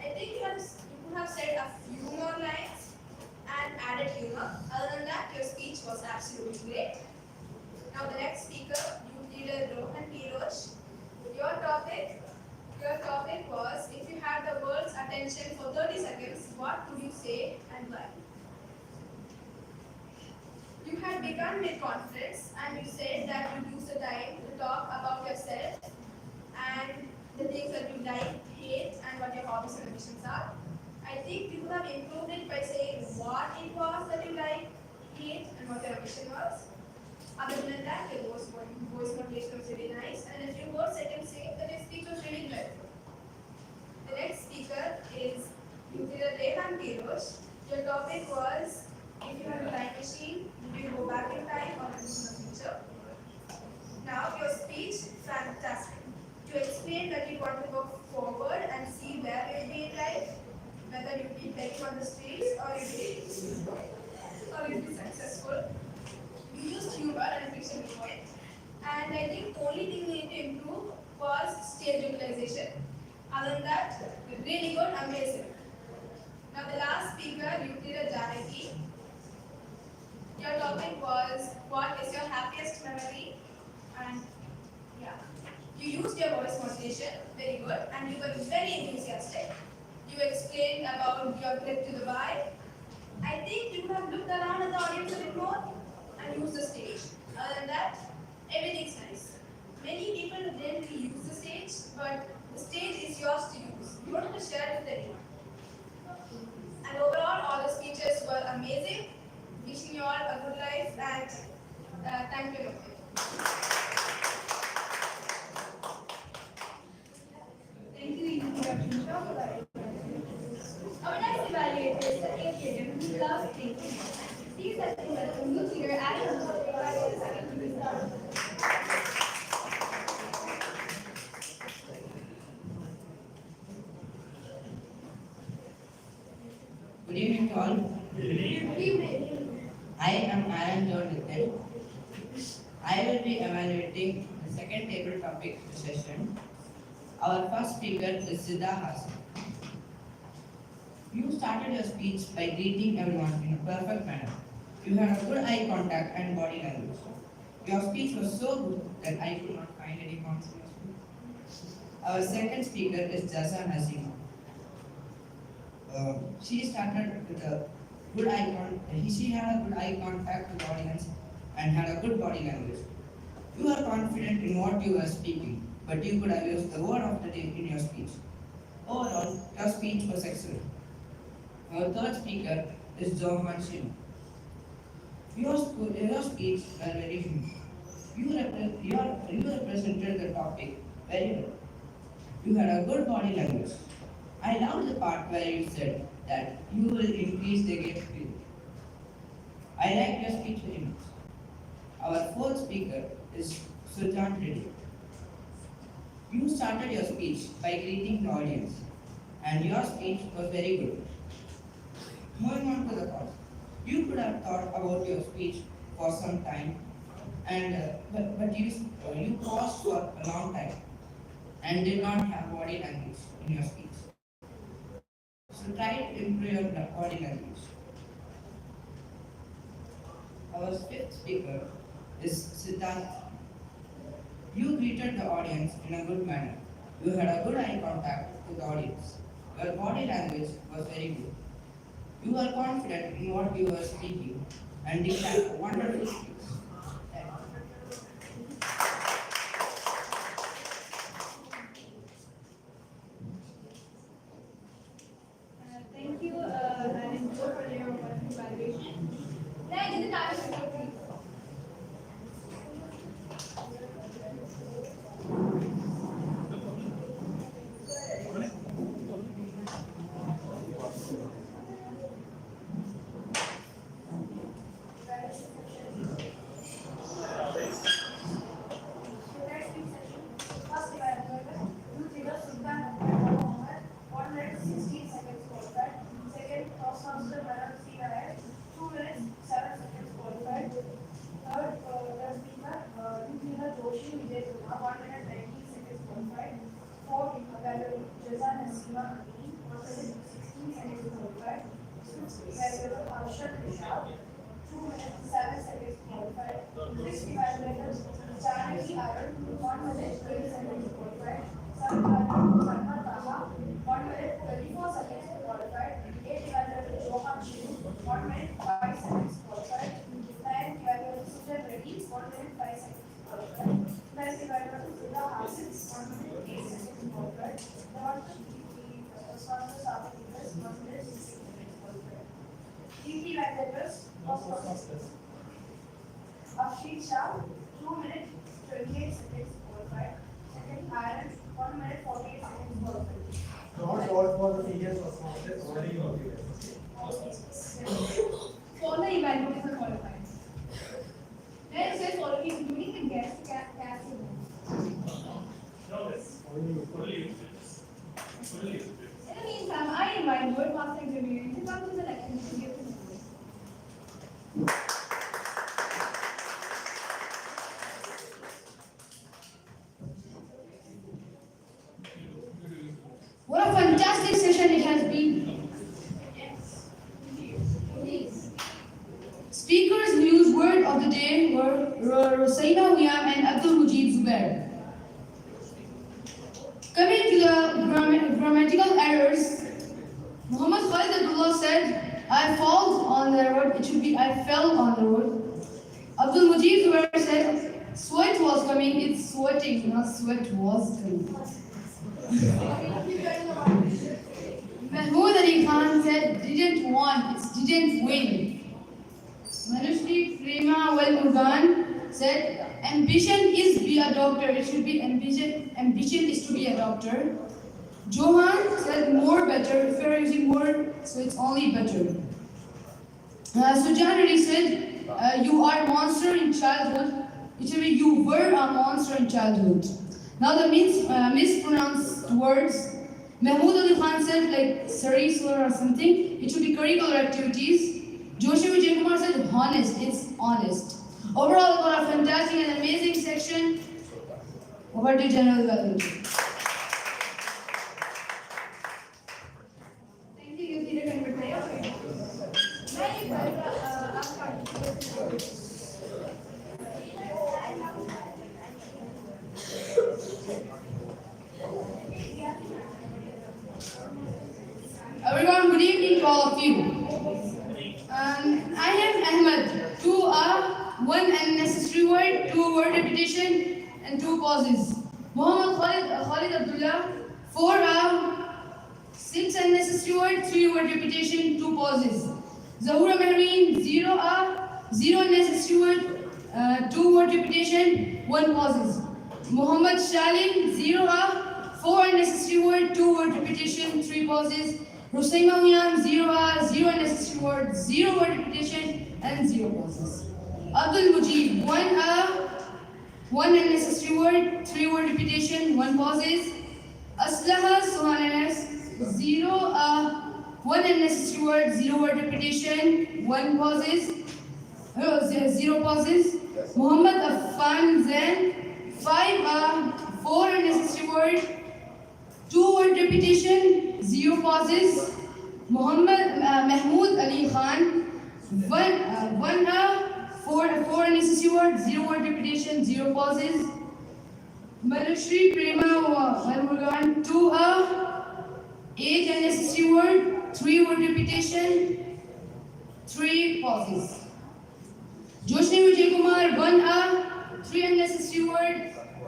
I think you could have said a few more lines and added humor. Other than that, your speech was absolutely great. Now the next speaker, Youth Leader Rohan Pirosh. Your topic was, if you had the world's attention for 30 seconds, what would you say and why? You had begun with confidence and you said that you'd use the time to talk about yourself and the things that you like, hate, and what your hobbies and ambitions are. I think you could have improved it by saying what it was that you like, hate, and what your ambition was. Other than that, your voice modulation was really nice, and if you words I can say that your speech was really good. The next speaker is Youth Leader Rehan Pirosh. Your topic was, if you had a time machine, would you go back in time or into the future? explained that you want to go forward and see where you'll be in life, whether you'll be begging on the streets or you'll be successful. You used humor and fiction before it. And I think the only thing we need to improve was stage utilization. Other than that, really good, amazing. Now the last speaker, Yutira Janaki. Your topic was what is your happiest memory? And yeah, you used your voice modulation, very good, and you were very enthusiastic. You explained about your trip to Dubai. I think you could have looked around at the audience a bit more and used the stage. Other than that, everything's nice. Many people didn't really use the stage, but the stage is yours to use. You wanted to share it with anyone. And overall, all the speeches were amazing. Wishing you all a good life and thank you. Thank you, our next evaluator is the Asian who loves thinking. Please welcome new leader Adam. Good evening to all. Good evening. I am Aaron Jordan. I will be evaluating the second table topic session. Our first speaker is Siddha Hasan. You started your speech by greeting everyone in a perfect manner. You had a good eye contact and body language. Your speech was so good that I could not find any consonants. Our second speaker is Jazan Hasima. She started with a good eye contact. She had a good eye contact with the audience and had a good body language. You are confident in what you are speaking, but you could have used the word of the day in your speech. Overall, your speech was excellent. Our third speaker is Johan Shin. Your speech was very human. You represented the topic very well. You had a good body language. I loved the part where you said that you will increase the game field. I liked your speech very much. Our fourth speaker is Sujan Reddy. You started your speech by greeting the audience, and your speech was very good. Moving on to the cause, you could have thought about your speech for some time, but you paused for a long time and did not have body language in your speech. So try to improve your body language. Our fifth speaker is Siddharth. You greeted the audience in a good manner. You had a good eye contact with the audience. Your body language was very good. You were confident in what you were speaking and did have a wonderful speech. Thank you, Aaron, for your wonderful evaluation. Now, I did the time report, please. Afsheet Shah, 2 minutes 28 seconds qualified. Second, Aaron, 1 minute 48 seconds qualified. Not all for the previous responses, only your All the evaluators are qualified. Then it says qualified including the guest category. No, yes. Only In the meantime, I invite Word Master Periyar to come to the lecture to give his speech. What a fantastic session it has been. Speakers who used word of the day were Rosaina Wiam and Abdul Mujib Zubair. Coming to the grammatical errors, Muhammad Khalid Abdullah said, I fall on the road, it should be I fell on the road. Abdul Mujib Zubair said, sweat was coming, it's sweating, not sweat was coming. Mahmoud Ali Khan said, didn't want, it's didn't win. Manushree Prema Well Mugan said, ambition is be a doctor, it should be ambition is to be a doctor. Johan said more better, if you are using more, so it's only better. Sujan Reddy said, you are a monster in childhood, it should be you were a monster in childhood. Now the mispronounced words, Mahmoud Ali Khan said like Sariswar or something, it should be curricular activities. Joshi Vijay Kumar said honest, it's honest. Overall, what a fantastic and amazing section. Over to General Gathering. Thank you, Youth Leader Conversation. Everyone, good evening to all of you. I am Ahmed. 2 1 unnecessary word, 2 word repetition, and 2 pauses. Muhammad Khalid Abdullah. 4 6 unnecessary word, 3 word repetition, 2 pauses. Zahura Mehreen. 0 0 unnecessary word, 2 word repetition, 1 pauses. Muhammad Shalim. 0 4 unnecessary word, 2 word repetition, 3 pauses. Rusaima Wiam. 0 0 unnecessary word, 0 word repetition, and 0 pauses. Abdul Mujib. 1 unnecessary word, 3 word repetition, 1 pauses. Aslaha Suhanas. 0 1 unnecessary word, 0 word repetition, 1 pauses. 0 pauses. Muhammad Affan Zain. 5 4 unnecessary word, 2 word repetition, 0 pauses. Muhammad Mahmoud Ali Khan. 1 4 unnecessary word, 0 word repetition, 0 pauses. Manushree Prema Malmurgan. 2 8 unnecessary word, 3 word repetition, 3 pauses. Joshni Vijay Kumar. 1 3 unnecessary word,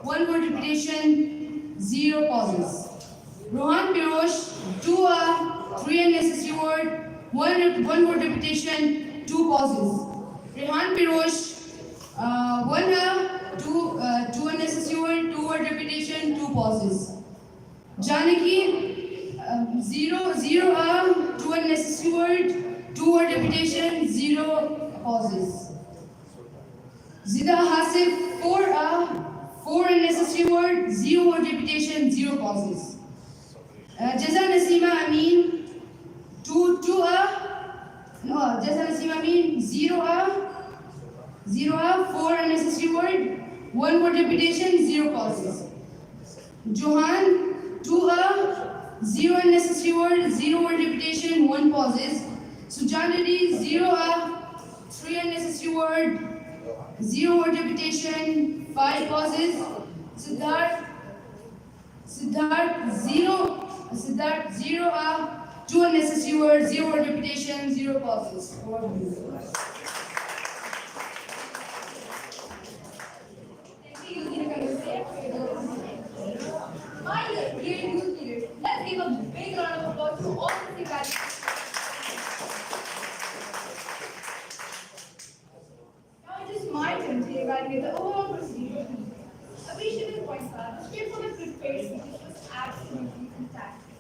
1 word repetition, 0 pauses. Rohan Pirosh. 2 3 unnecessary word, 1 word repetition, 2 pauses. Rehan Pirosh. 1 2 unnecessary word, 2 word repetition, 2 pauses. Janaki. 0 2 unnecessary word, 2 word repetition, 0 pauses. Zida Hasif. 4 unnecessary word, 0 word repetition, 0 pauses. Jaza Nasima Amin. 2 Jaza Nasima Amin. 0 4 unnecessary word, 1 word repetition, 0 pauses. Johan. 2 0 unnecessary word, 0 word repetition, 1 pauses. Sujanadi. 0 3 unnecessary word, 0 word repetition, 5 pauses. Siddharth. 0 2 unnecessary word, 0 word repetition, 0 pauses. Thank you, Youth Leader Conversation. My dear Youth Leaders, let's give a big round of applause to all the graduates. Now it is my turn to evaluate the overall procedure. Appreciable points are the script for the prepared speech was absolutely fantastic.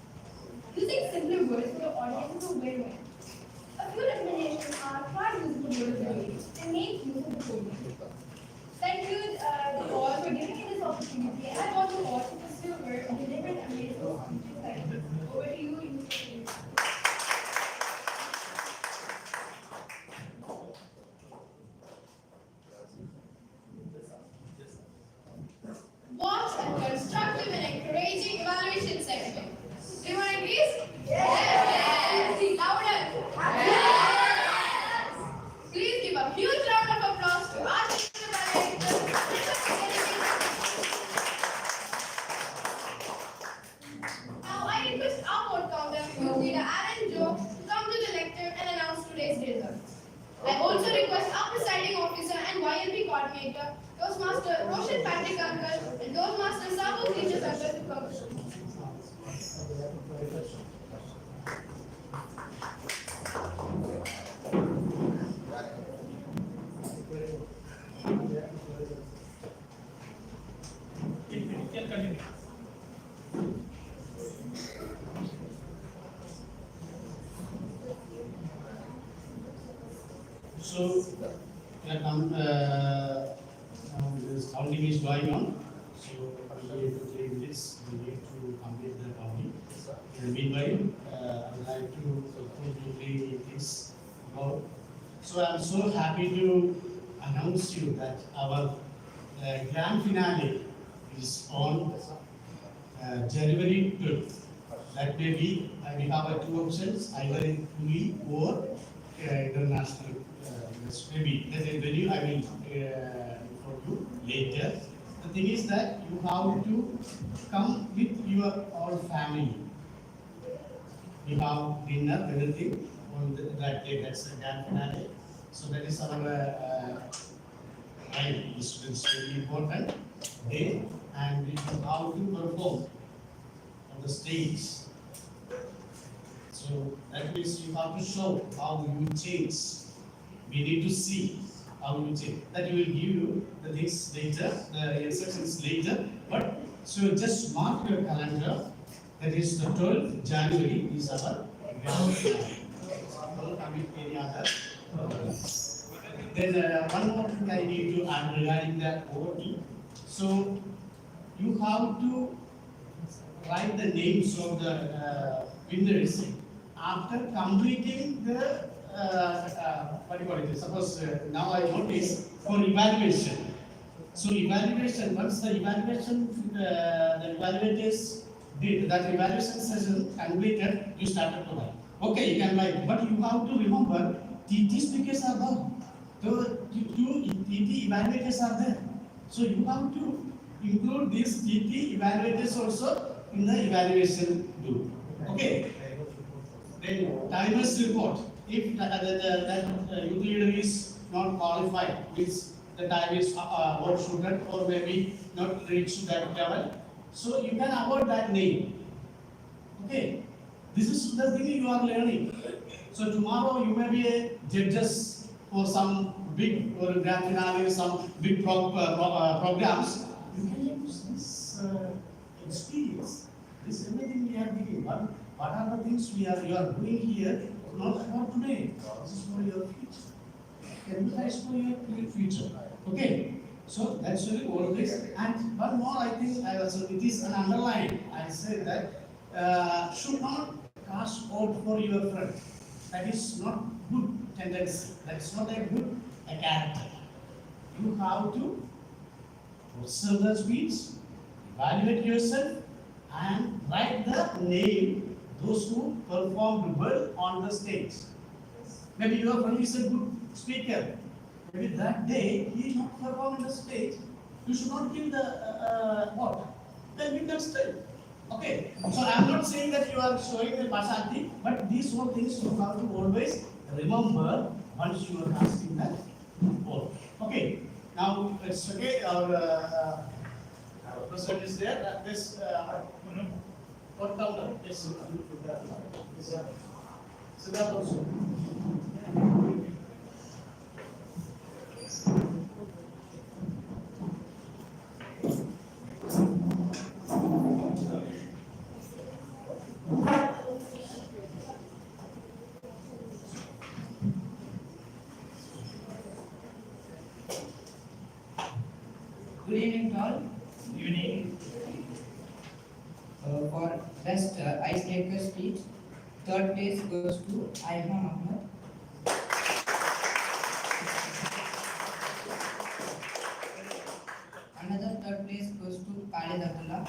Using simpler words for the audience is a win-win. A few recommendations are try using the word of the day and make use of the podium. Thank you to all for giving me this opportunity, and I want you all to pursue a word of the Toastmaster Roshan Patrick Uncle and Toastmaster Sabu Teachers Uncle to come. You can continue. So, now this counting is going on. So, we need to 3 minutes. We need to complete the counting. Meanwhile, I would like to put you 3 things about. So, I'm so happy to announce you that our grand finale is on January 12th. That may be, we have 2 options, either in Pune or international. Maybe that is venue I will inform you later. The thing is that you have to come with your all family. We have dinner, everything on that day. That's the grand finale. So that is our time. This is very important day, and you have to perform on the stage. So that means you have to show how you change. We need to see how you change. That will give you the things later, the instructions later. But so just mark your calendar. That is the 12th January is our grand finale. Don't commit any other. Then one more thing I need to add regarding the OT. So you have to write the names of the winners after completing the what do you call it? Suppose now I notice for evaluation. So evaluation, once the evaluation, the evaluators did that evaluation session completed, you started to write. Okay, you can write, but you have to remember TT speakers are there. So two TT evaluators are there. So you have to include these TT evaluators also in the evaluation group. Okay. Then timers report. If that youth leader is not qualified, means the time is overshooted or maybe not reached that level, so you can avoid that name. Okay, this is the thing you are learning. So tomorrow you may be a judges for some big or grand finale, some big programs. You can use this experience. This everything we are doing. What are the things you are doing here? Not for today. This is for your future. Can utilize for your future. Okay. So that's really all this. And one more, I think, so it is an underline. I say that should not cast out for your friend. That is not good tendency. That is not a good character. You have to observe the speech, evaluate yourself, and write the name those who performed well on the stage. Maybe your friend is a good speaker. Maybe that day he is not performing on the stage. You should not give the what? Then you can stay. Okay. So I am not saying that you are showing the partiality, but these all things you have to always remember once you are casting that vote. Okay. Now it's okay. Our president is there. This what counter? Yes. Siddharth also. Good evening, all. Good evening. For best icebreaker speech, third place goes to Ayman Ahmed. Another third place goes to Khalid Abdullah.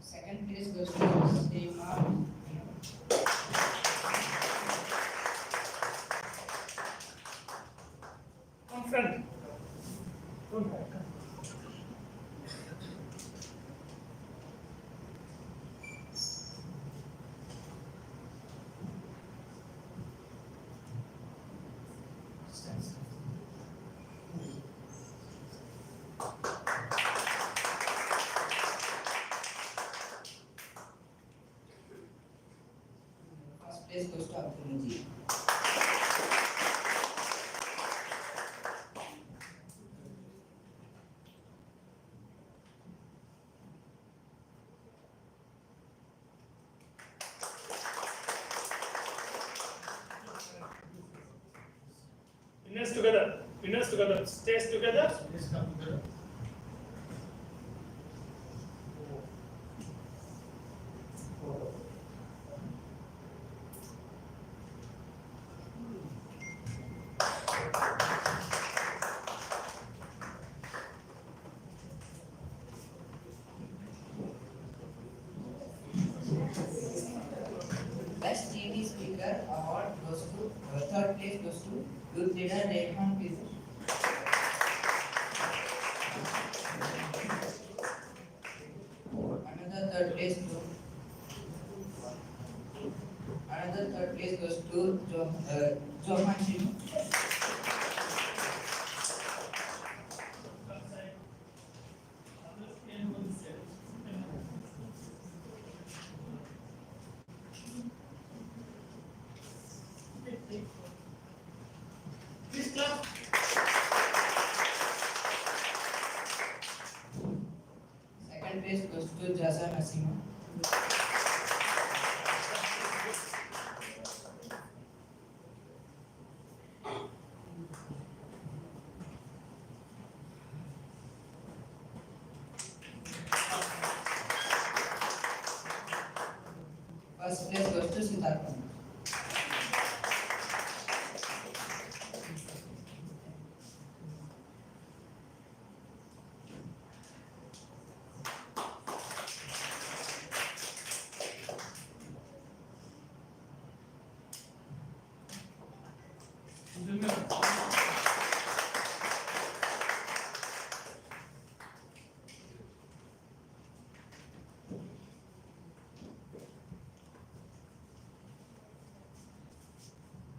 Second place goes to Seema. Come front. First place goes to Abdul. Winners together. Winners together. Stays together. Please come together. Best TV speaker award goes to third place goes to youth leader Rehan Pizzi. Another third place goes to Johan Shinu. Please clap. Second place goes to Jaza Nasima. First place goes to Siddharth.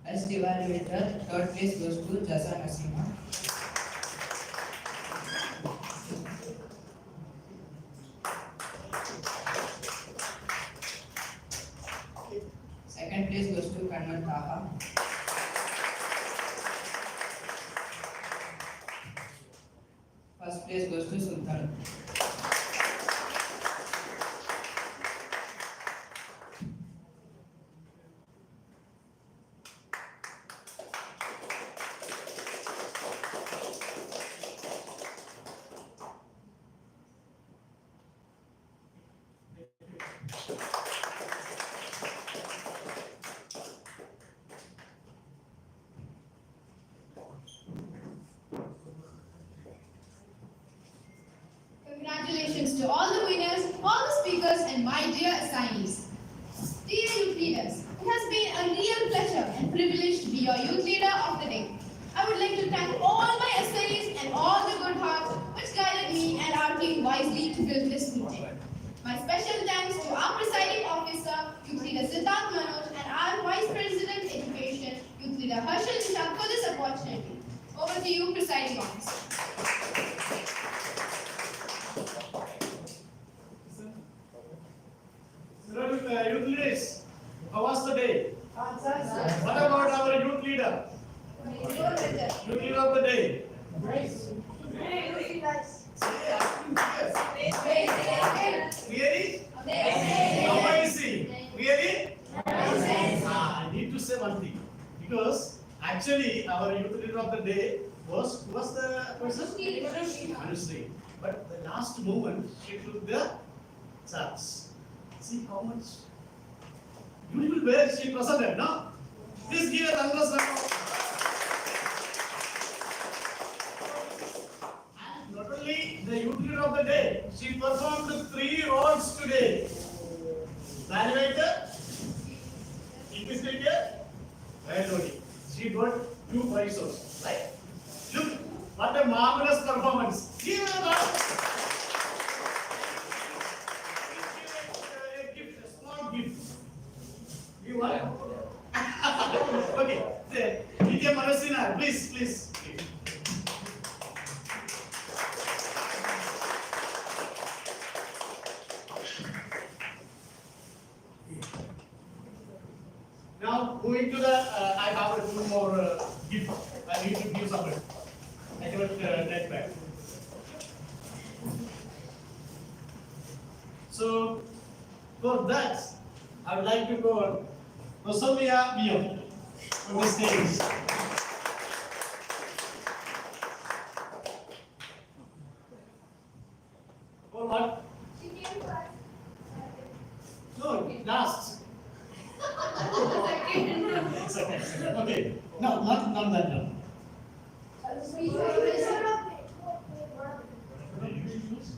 Best evaluator, third place goes to Jaza Nasima. Second place goes to Kanman Taha. First place goes to Sultan. Congratulations to all the winners, all the speakers, and my dear assignees. Dear youth leaders, it has been a real pleasure and privilege to be your youth leader of the day. I would like to thank all my assignees and all the good hearts which guided me and our team wisely to build this meeting. My special thanks to our presiding officer, Youth Leader Siddharth Manoj, and our Vice President Education, Youth Leader Harshal Nishant, for this opportunity. Over to you, presiding officer. Youth leaders, how was the day? What about our youth leader? Youth leader of the day. Really? Amazing. Really? I need to say one thing. Because actually our youth leader of the day was the person? Anushree. But the last moment she took the chance. See how much beautiful way she presented, no? Please give a thunderous round of And not only the youth leader of the day, she performed 3 roles today. Evaluator, investigator, biology. She got 2 prizes, right? Look, What a marvelous performance. Give it a gift, a small gift. You want? Okay. Vidya Marasina, please. Now moving to the, I have two more gift. I need to give something. I cannot take back. So for that, I would like to call Rosalia Mio on the stage. For what? She came first. No, last. Second. Okay. No, not that one.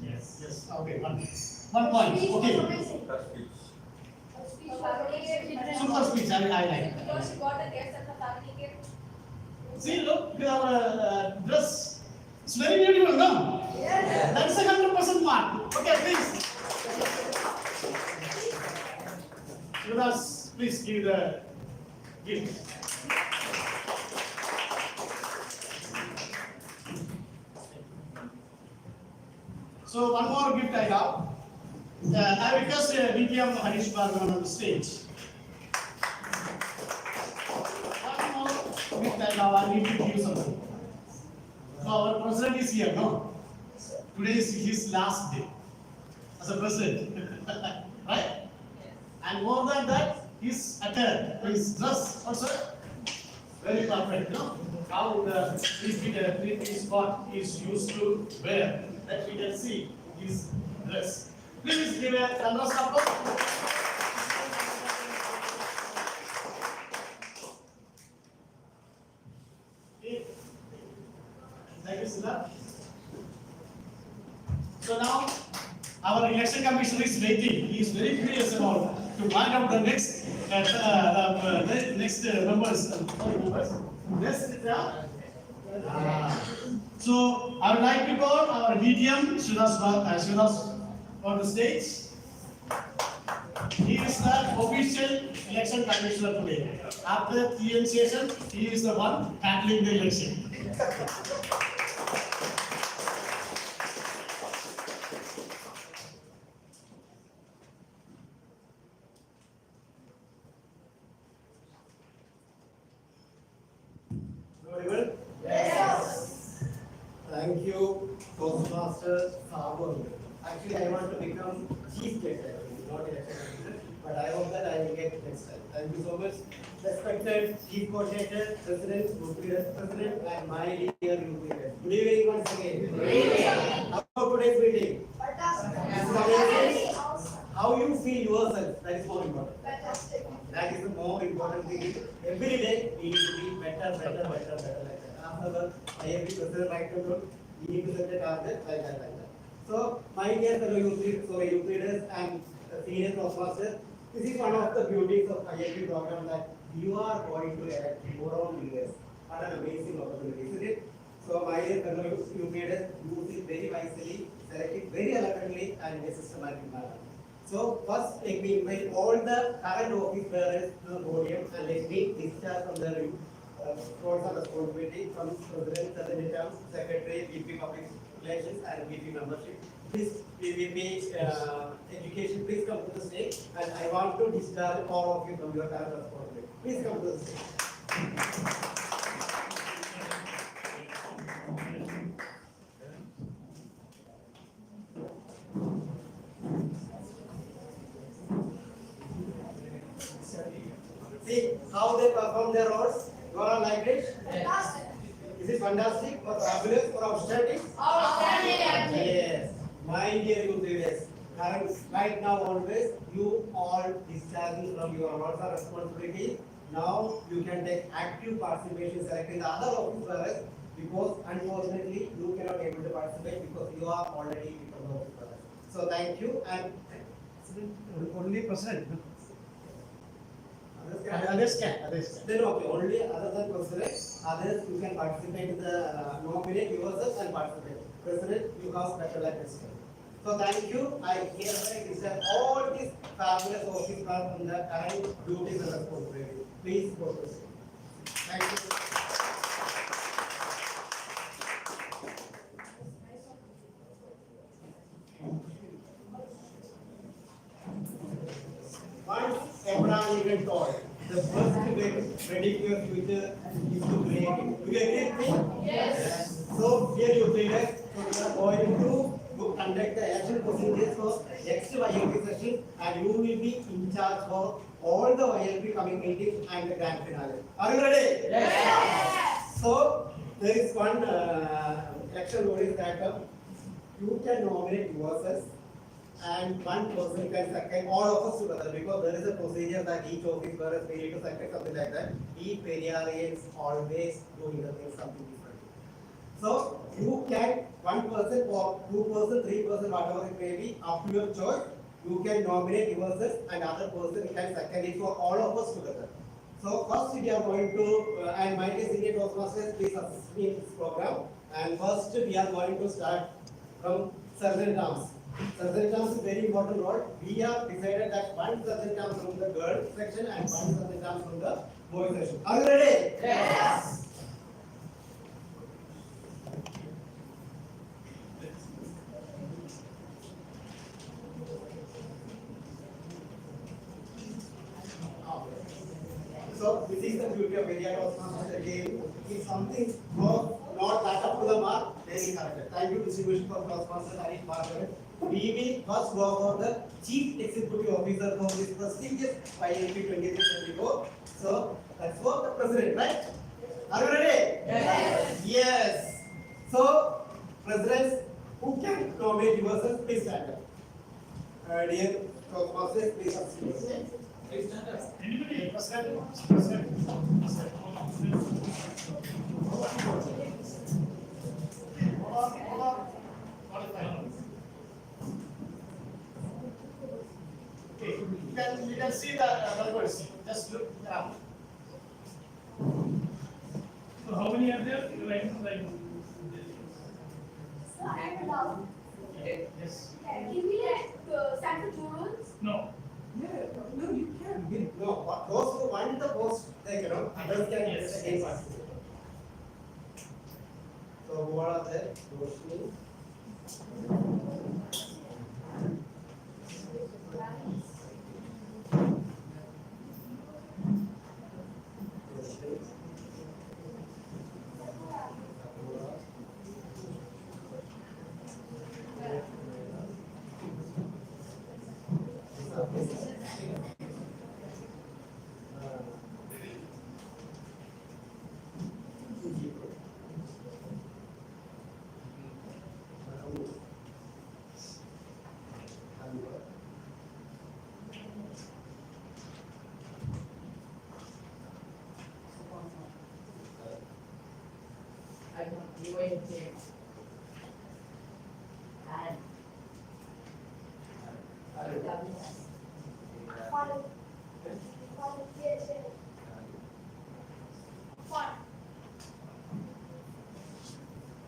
Yes. Okay. One point. Okay. Super speech. I like. Because she got a gift and the family gift. See, look, your dress. It's very beautiful, no? Yes. That's a 100% mark. Okay, please. Shivadas, please give the gift. So one more gift I have. I request BTM Harish Bhargavan on the stage. One more gift I have. I need to give something. So our president is here, no? Today is his last day as a president, right? And more than that, his attire, his dress also very perfect, no? How the three-piece coat is used to wear, that we can see his dress. Please give a round of applause. Okay. Thank you, Siddharth. So now, our election commissioner is waiting. He is very curious about to mark out the next members. So I would like to call our medium Shiraz on the stage. He is the official election commissioner today. After the session, he is the one handling the election. Very well? Yes. Thank you, Toastmaster Sabur. Actually, I want to become chief guest, not election officer, but I hope that I will get next time. Thank you so much. Respected chief coordinator, president, group leader, president, and my dear group leader. Good evening once again. Good evening. How about today's meeting? Fantastic. How you feel yourself, that is more important. Fantastic. That is the more important thing. Every day we need to be better like that. After the YLP president right control, we need to set a target like that. So, my dear fellow youth leaders and senior Toastmasters, this is one of the beauties of YLP program that you are going to elect your own leaders. What an amazing opportunity, isn't it? So, my dear fellow youth leaders, use it very wisely, select it very elegantly and in a systematic manner. So first, let me invite all the current office bearers to the podium and let me discharge from their roles and responsibility from President, Secretary, VP Public Relations and VP Membership. Please, VP Education, please come to the stage and I want to discharge all of you from your current responsibility. Please come to the stage. See how they perform their roles. You are all like it? Fantastic. Is it fantastic or fabulous or outstanding? Outstanding. Yes. My dear youth leaders, right now always you all discharging from your roles and responsibility. Now you can take active participation selecting the other office bearers because unfortunately you cannot able to participate because you are already become the office bearers. So thank you and Only president. Others Others can. Then okay, only other than president, others you can participate in the nominate yourself and participate. President, you have better license. So thank you. I hereby deserve all these fabulous officers from the current duties and responsibilities. Please go to the Thank you. Once Abraham Lincoln taught, the first way to predict your future is to create it. Do you agree with me? Yes. So here you leaders, so we are going to conduct the action procedures for next YLP session, and you will be in charge for all the YLP coming meetings and the grand finale. Are you ready? Yes. So there is one action rule is that you can nominate yourself and one person can second all of us together, because there is a procedure that each office bearers may need to second something like that. Each Periyarians always doing the thing something different. So you can one person or two person, three person, whatever it may be, up to your choice. You can nominate yourself and other person can second it for all of us together. So first we are going to and my dear senior Toastmasters, please assist me in this program. And first we are going to start from sergeant arms. Sergeant arms is very important role. We have decided that one sergeant arms from the girls section and one sergeant arms from the boys section. Are you ready? Yes. So this is the beauty of Periyar Toastmasters again. If something goes not that up to the mark, they will correct it. Thank you, distribution for Toastmasters and Margaret. We will first go for the Chief Executive Officer for this prestigious YLP 23-24. So that's for the President, right? Are you ready? Yes. Yes. So, Presidents, who can nominate yourself, please stand up. Dear Toastmasters, please assist. Please stand up. Anybody? President. Hold on. Okay, you can see the numbers. Just look around. So how many are there? So I am allowed. Yes. Can we let stand for 2 rules? No. No, you can. No, those who want the post, they cannot. Others can Yes. again participate. So who are there? Roshni.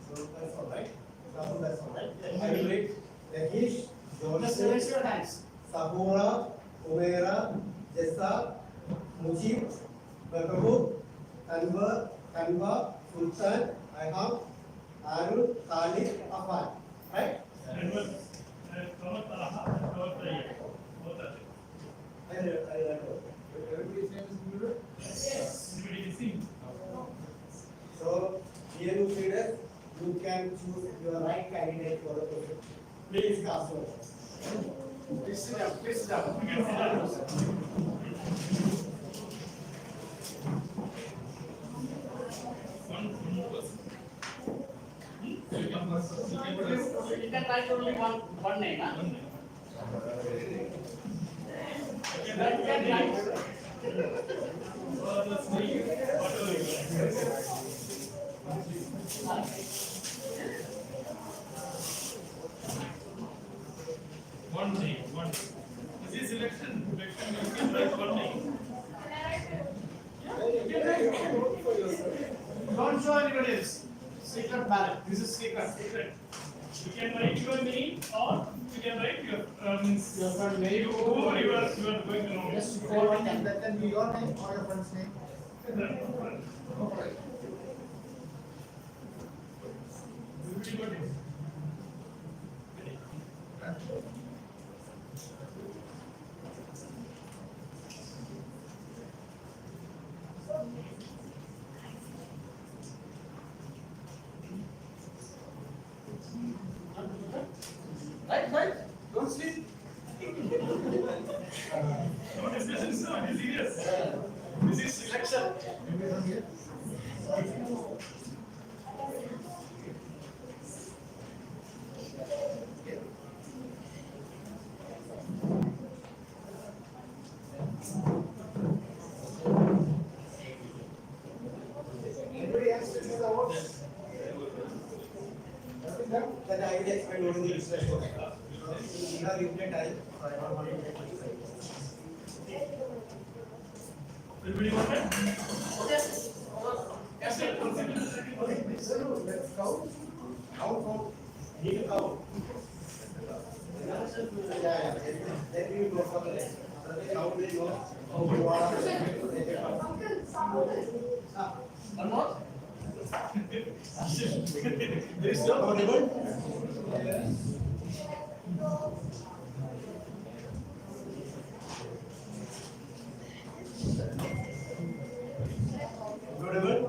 So that's all right. That's all right. I will read. Rakesh, Just raise your hands. Sabura, Umera, Jessa, Mujib, Bakabu, Anwar, Kanwa, Sultan, Aham, Arul, Khalid, Afan. Right? Everybody's name is Muller? Yes. Everybody can see. So, here you leaders, you can choose your right candidate for the position. Please cast your vote. Please sit down. Please sit down. You can sit down. One person. You can write only one name. Huh? That can write. That's me. Whatever you like. One name. This is election. You can write one name. ballot. This is secret. Secret. You can write your name or you can write your means Your friend name. who you are going to know. Just call one name. That can be your name or your friend's name. Okay. Everybody got it? Right. Don't sleep. No discussion, sir. It is serious. This is selection. Anybody else to do the votes? That I will explain during the discussion. We have limited time, so I don't want to take much time. Everybody got it? Yes. Yes, sir. Okay, so let's count. Count. Need to count. Yeah. Then we will go for the next. Count will know how you are. One more. There is no Audible? Audible?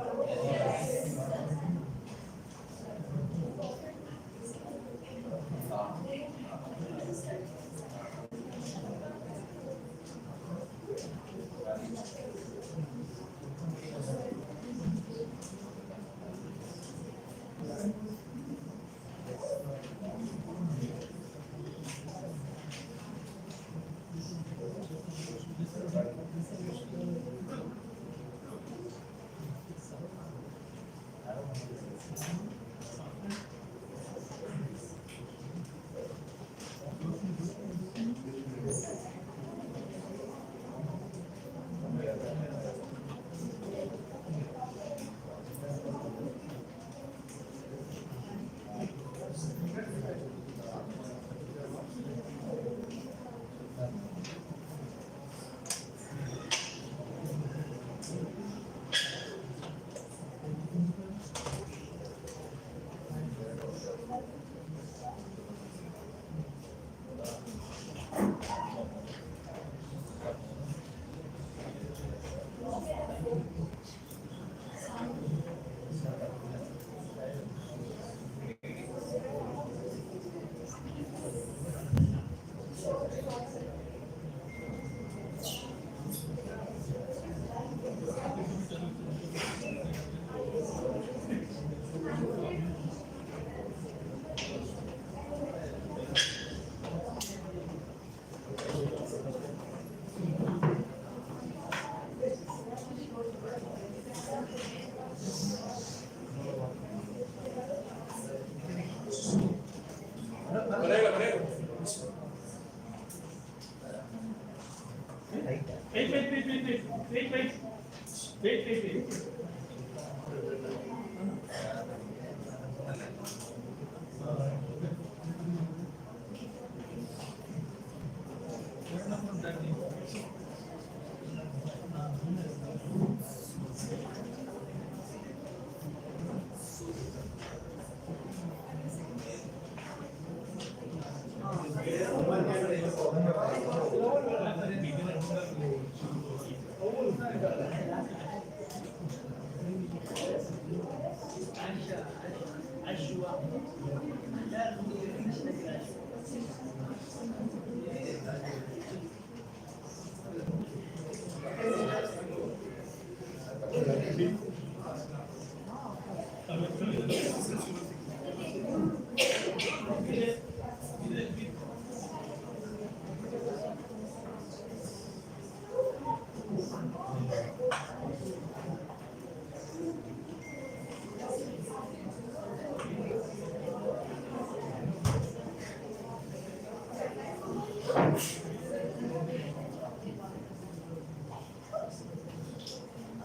Wait.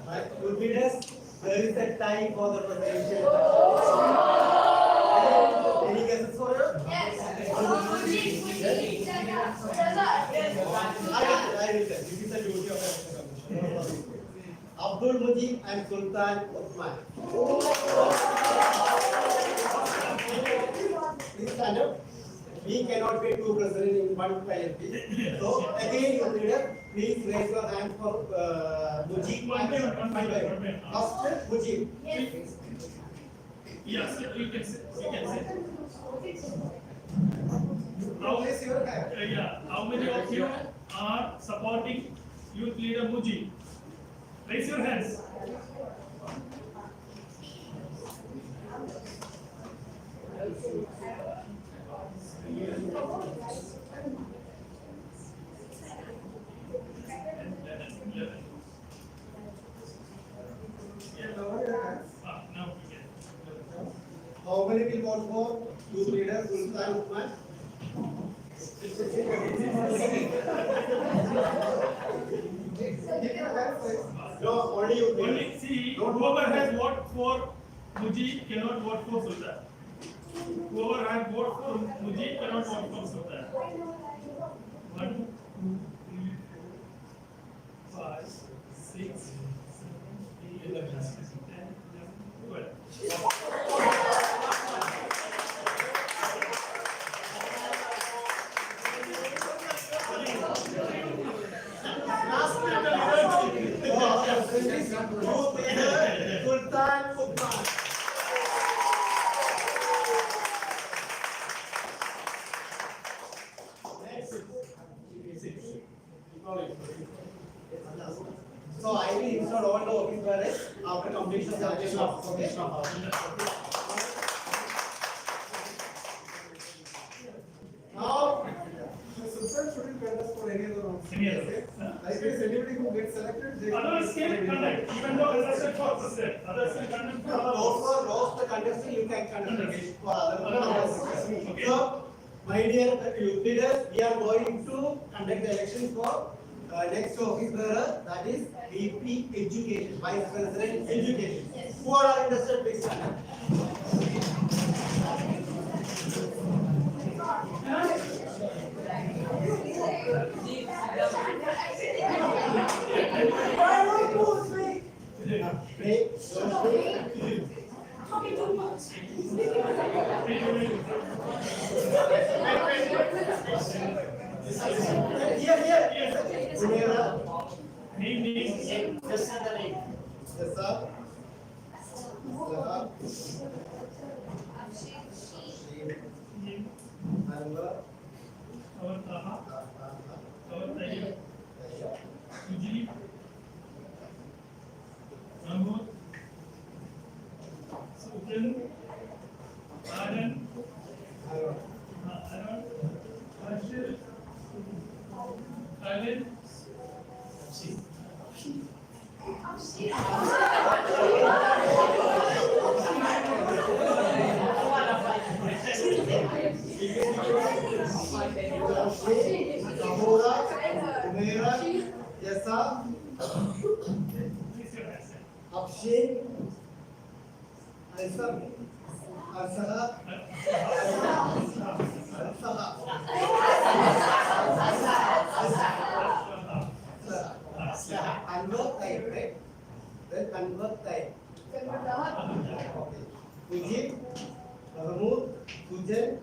Right, good leaders, there is a time for the presentation. will tell. This is the duty of the commission. Abdul Mujib and Sultan Uthman. Please stand up. We cannot be two presidents in one YLP. So again, you leader, please raise your hand for Mujib. One by one. First, Mujib. Yes, you can say. Raise your hand. Yeah. How many of you are supporting youth leader Mujib? Raise your hands. Now we can. How many will vote for youth leader Sultan Uthman? No, only you. Only see, whoever has voted for Mujib cannot vote for Sultan. Whoever has voted for Mujib cannot vote for Sultan. 1, 2, 3, 4, 5, 6, 7, 8, 11, 10, 12. Sultan Uthman. So I will install all the office bearers after completion of the application Now, the Sultan shouldn't contest for any other office. Like this, anybody who gets selected, they Others can conduct, even though contested for president. Others can conduct for other also lost the contestant, you can contest for other offices. Okay. So, my dear youth leaders, we are going to conduct the elections for next office bearer, that is VP Education, Vice President Education. Who are interested, please stand up. Name. Just say the name. Yes, sir. Mahmud, Sultan, Aran, Ashir, Khalid, Convert type, right? Then convert type. Okay. Mujib, Mahmud, Sujan,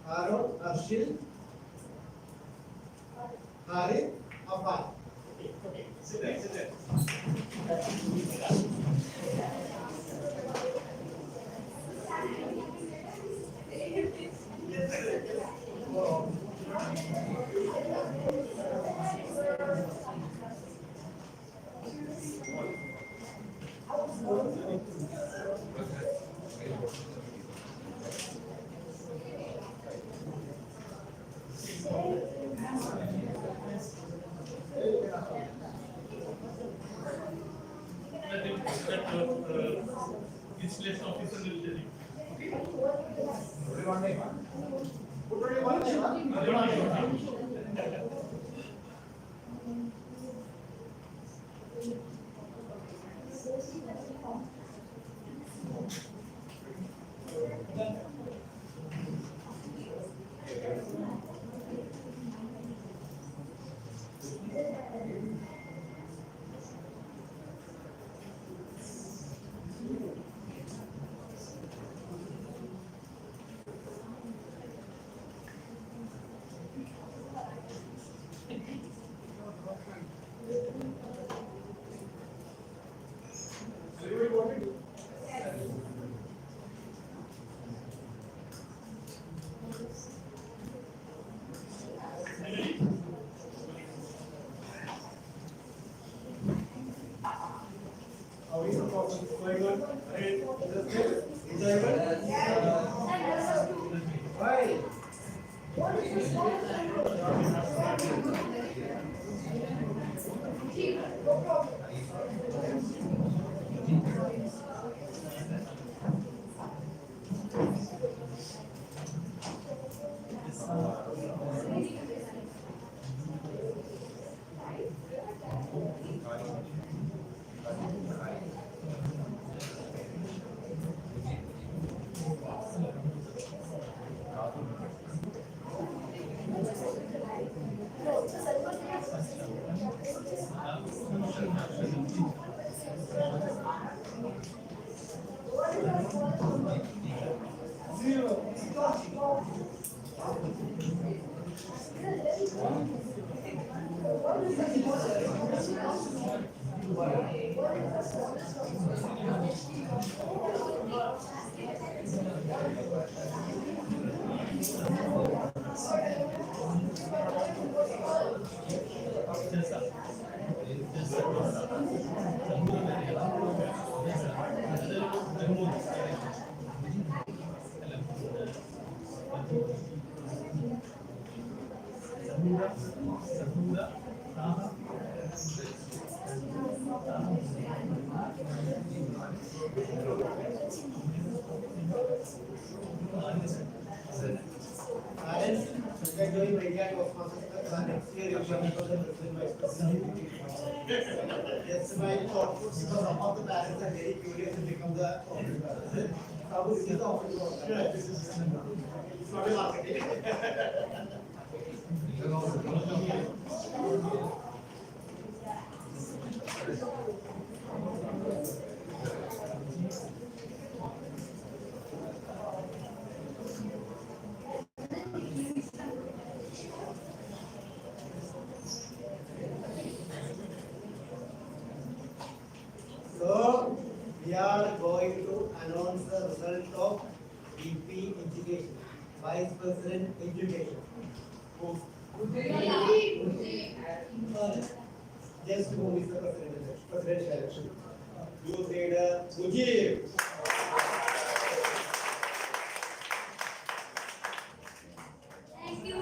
Harun, Arshil, Harith, Afan. Okay. Sit there. This list officer will tell you. Okay? Parents, you can join Periyar of Master next year. You will be the vice president. That's my thought. Because some of the parents are very curious to become the officer. So this is the officer. It's not a marketing. So we are going to announce the result of VP Education, Vice President Education. Just who is the presidential election? Youth leader Mujib. Thank you.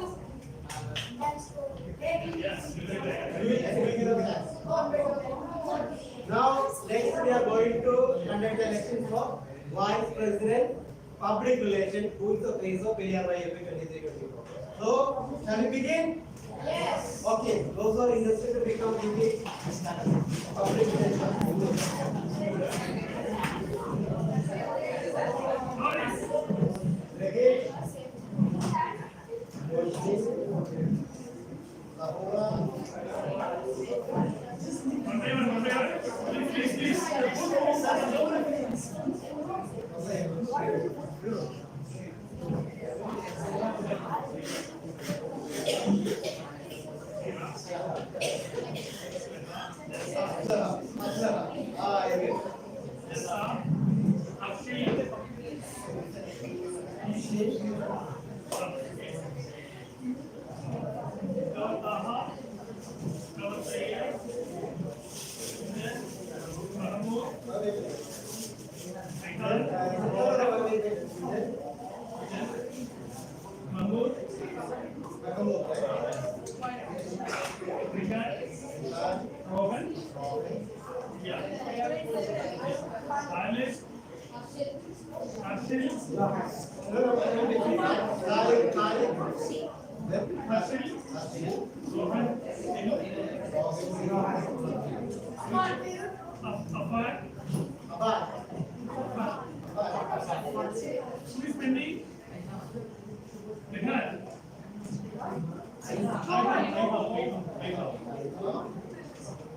Now, next we are going to conduct the election for Vice President, Public Relations, who is the place of Periyar YLP 23-24. So, shall we begin? Yes. Okay, those who are interested to become VP Public Relations. Reggae.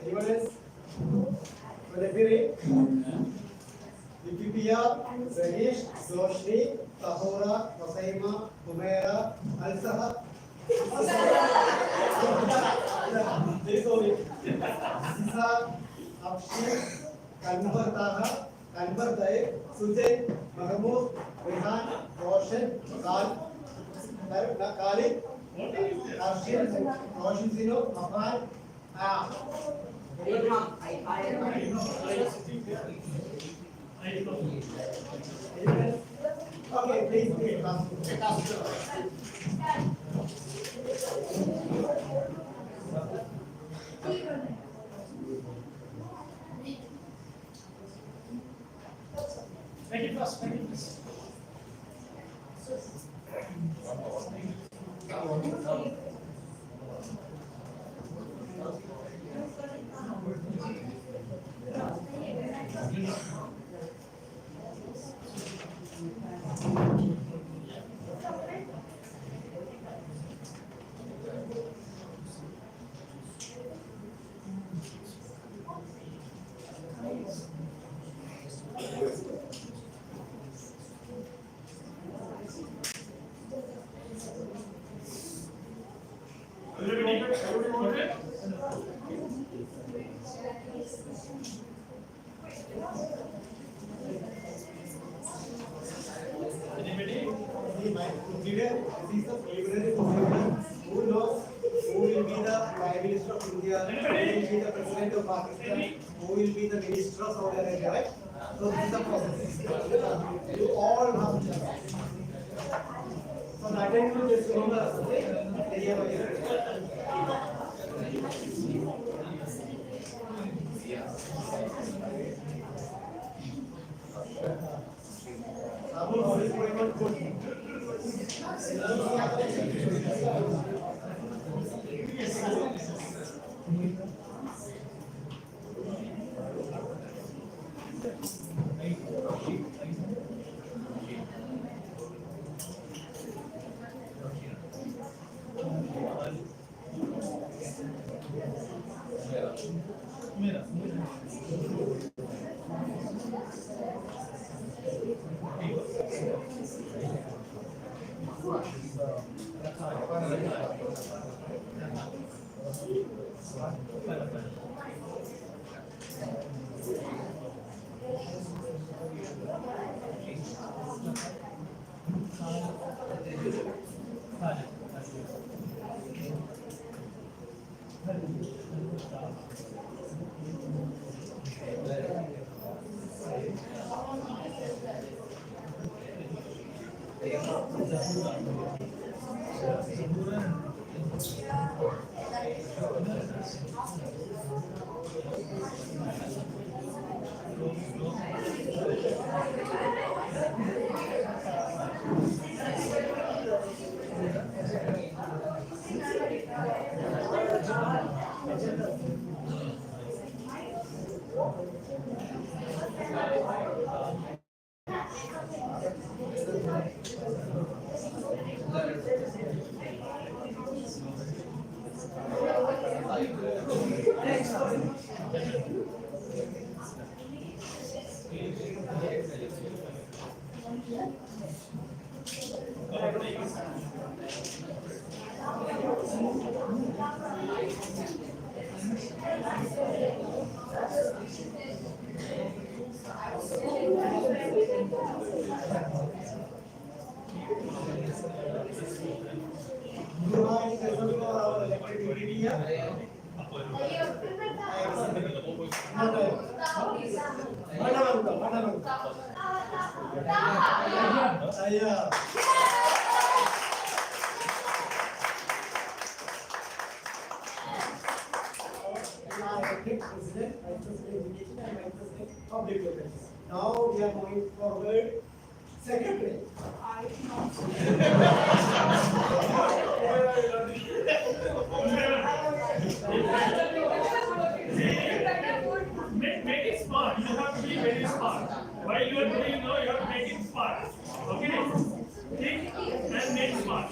Anyone else? Periyar, Rajesh, Roshni, Tahora, Hosaima, Humaira, Alsaha. Sisa, Abshir, Kanvar Taha, Kanvar Dae, Sujain, Mahmood, Rehan, Roshan, Khalid, Arshil, Roshan Zino, Afan, Okay, please. Anybody? My procedure is the preliminary procedure. Who knows who will be the Prime Minister of India, who will be the President of Pakistan, who will be the Minister of Saudi Arabia, right? So this is the process. You all have to know. So that time you just remember, Abu, how is going on? President, Vice President Education and Vice President Public Affairs. Now we are moving forward. Secretary. Make it smart. You have to be very smart. While you are doing, you have to make it smart. Okay? Think and make smart.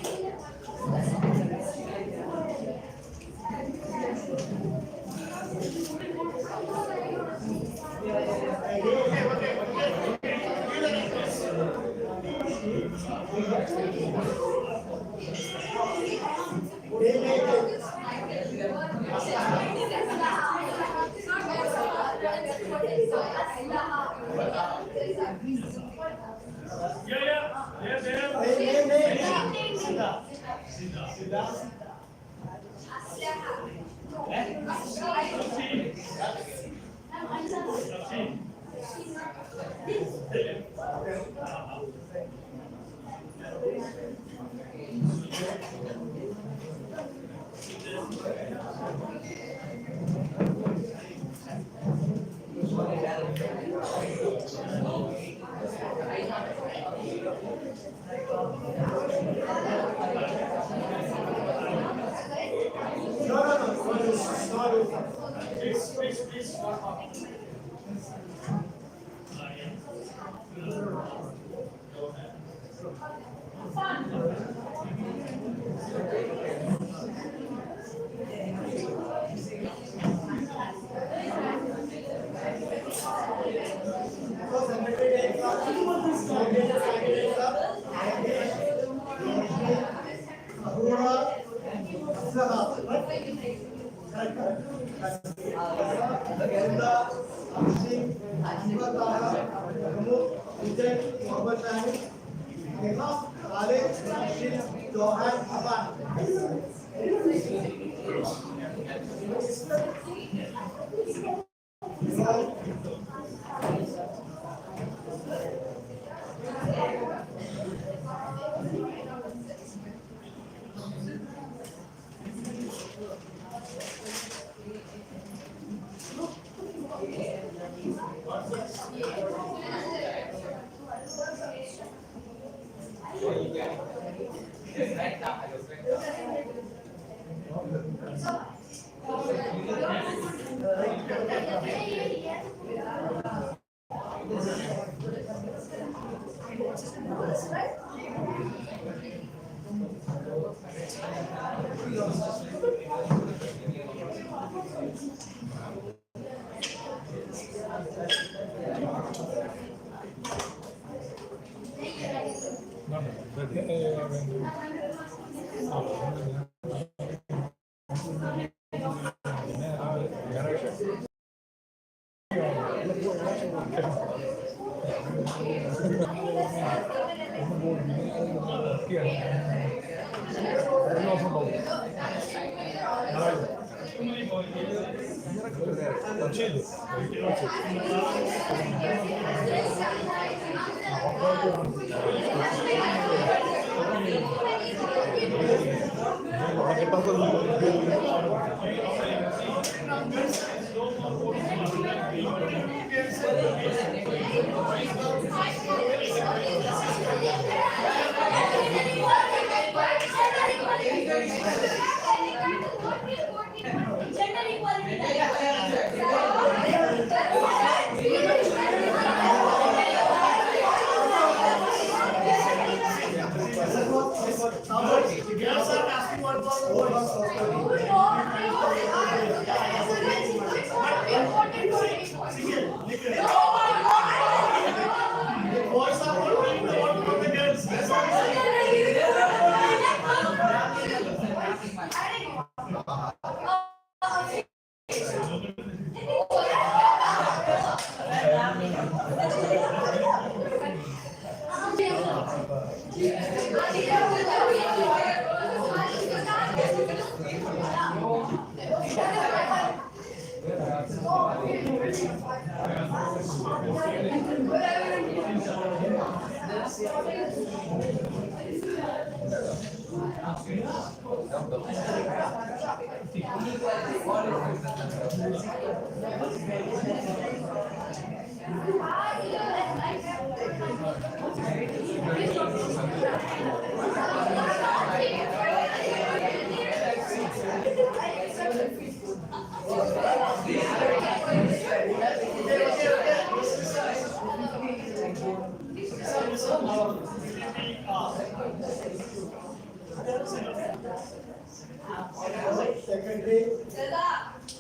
Secondary.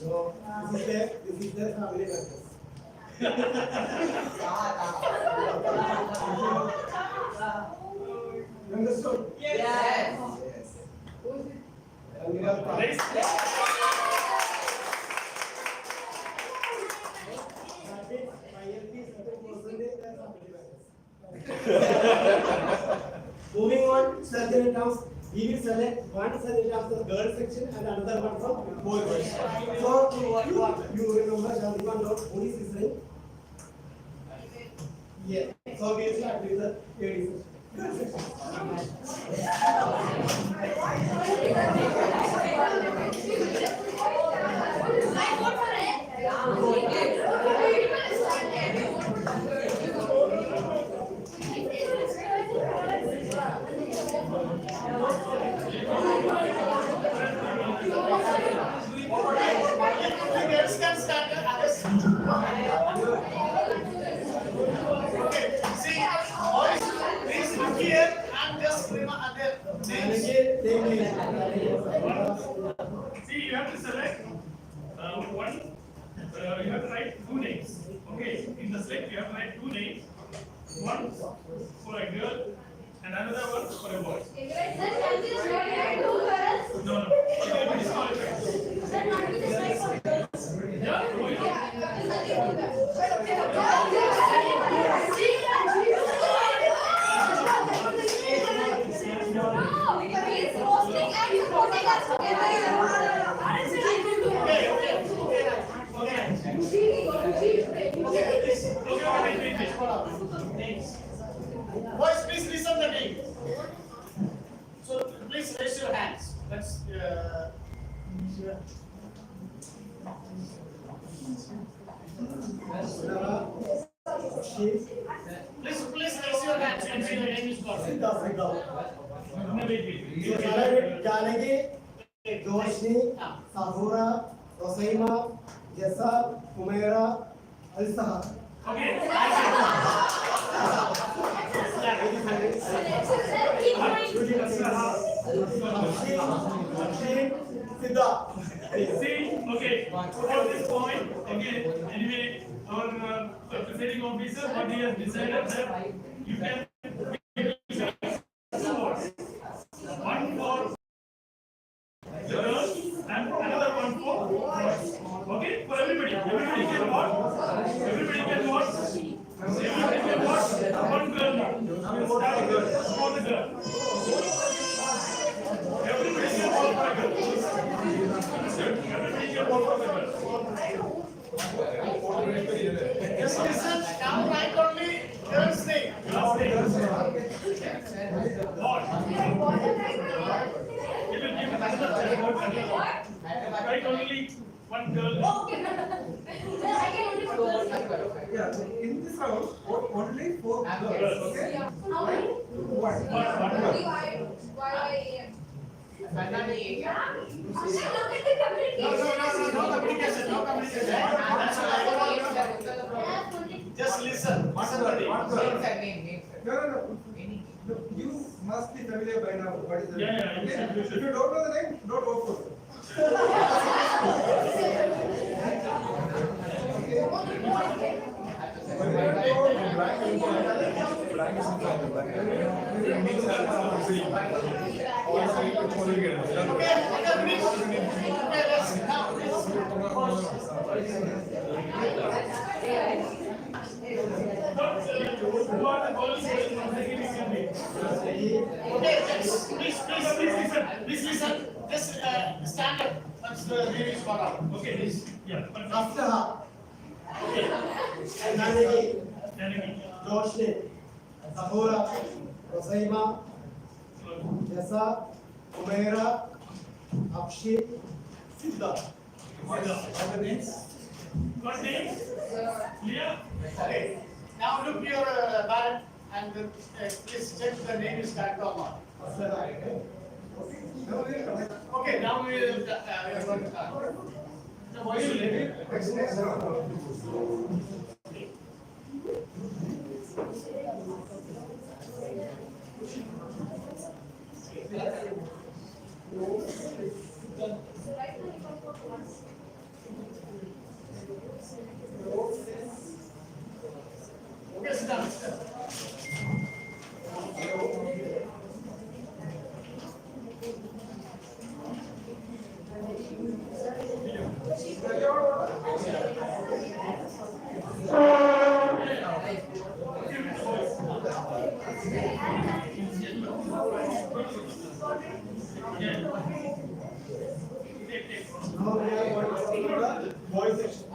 No, this is the family members. Understood? Yes. And we have moving on, certain terms, we will select one certain terms of girl section and another one from boy section. So you remember Shantiman note who is listening? Yeah. So we will start with the ladies Here and just remember See, you have to select one. You have to write two names. Okay, in the slip you have to write two names. One for a girl and another one for a boy. No, no, it will be disqualified. Boys, please listen the name. So please raise your hands. Let's. Please raise your hands and say your name is called. Janagi, Doshni, Sahura, Rosaima, Jessa, Humaira, Alsaha. Okay. Siddha. See, okay, for this point, okay, anyway, our presiding officer, what he has decided that you can one for girls and another one for boys. Okay, for everybody. Everybody can watch. Everybody can watch. Everybody can watch. One girl now. Start for the girl. Everybody can watch for a girl. Everybody can watch for the girl. Just listen. Now write only girl's name. Girl's name. What? Write only one girl. Yeah, in this round, only 4 girls. Okay? How many? One girl. No communication. That's why I don't. Just listen. No. You must be familiar by now. What is the name? Yeah. Okay? If you don't know the name, don't vote for it. Please listen. Just stand up. That's the name is called out. Okay, please. Yeah. After Janagi, Doshni, Sahura, Rosaima, Jessa, Humaira, Akshi, Siddha. What the names? What name? Clear? Okay. Now look your ballot and please check the name is correct or not. Okay, now we are going to start. The voice will leave it. Okay, sit down. Now we are going to see the boys section.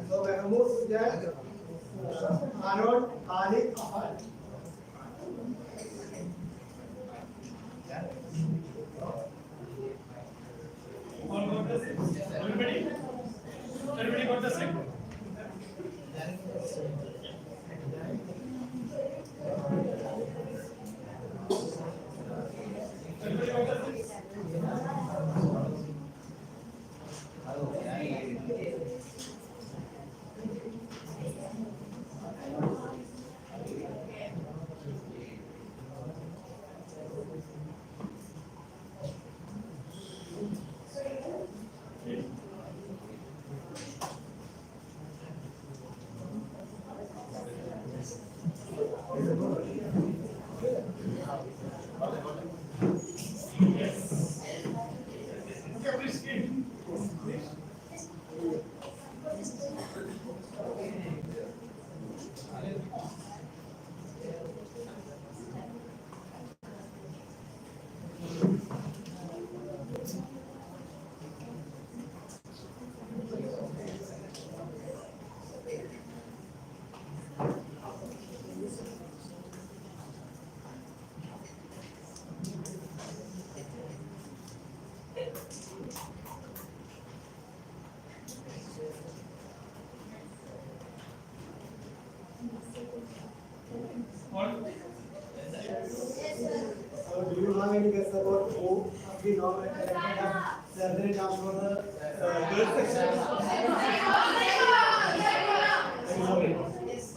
So we remove that. Arnold, Ali, Afan. Everybody got the same. So do you have any guess about who we know surgery comes for the girls section?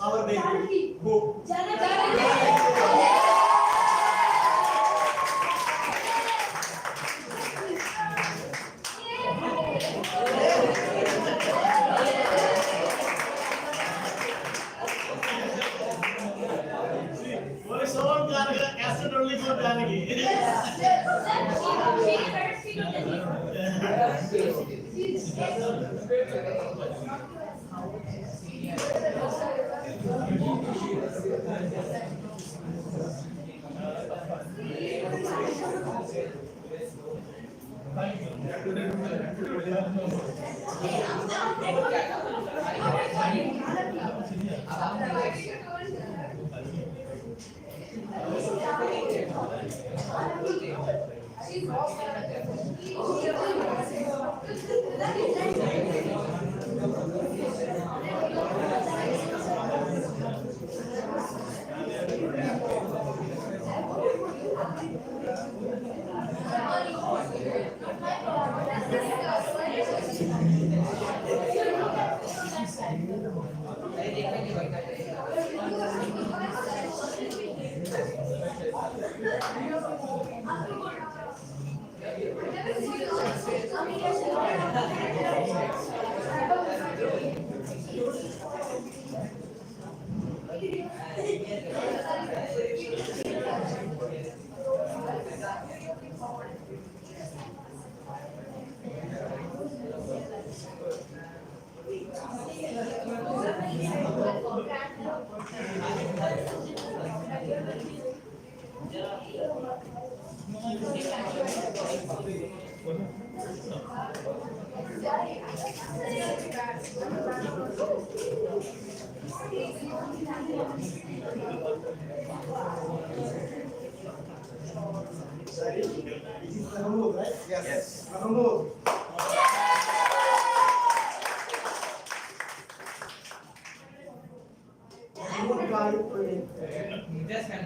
Our baby. Who? Boy, someone casted only for Janaki. Yes. Mahmood. Mahmood guy. Just can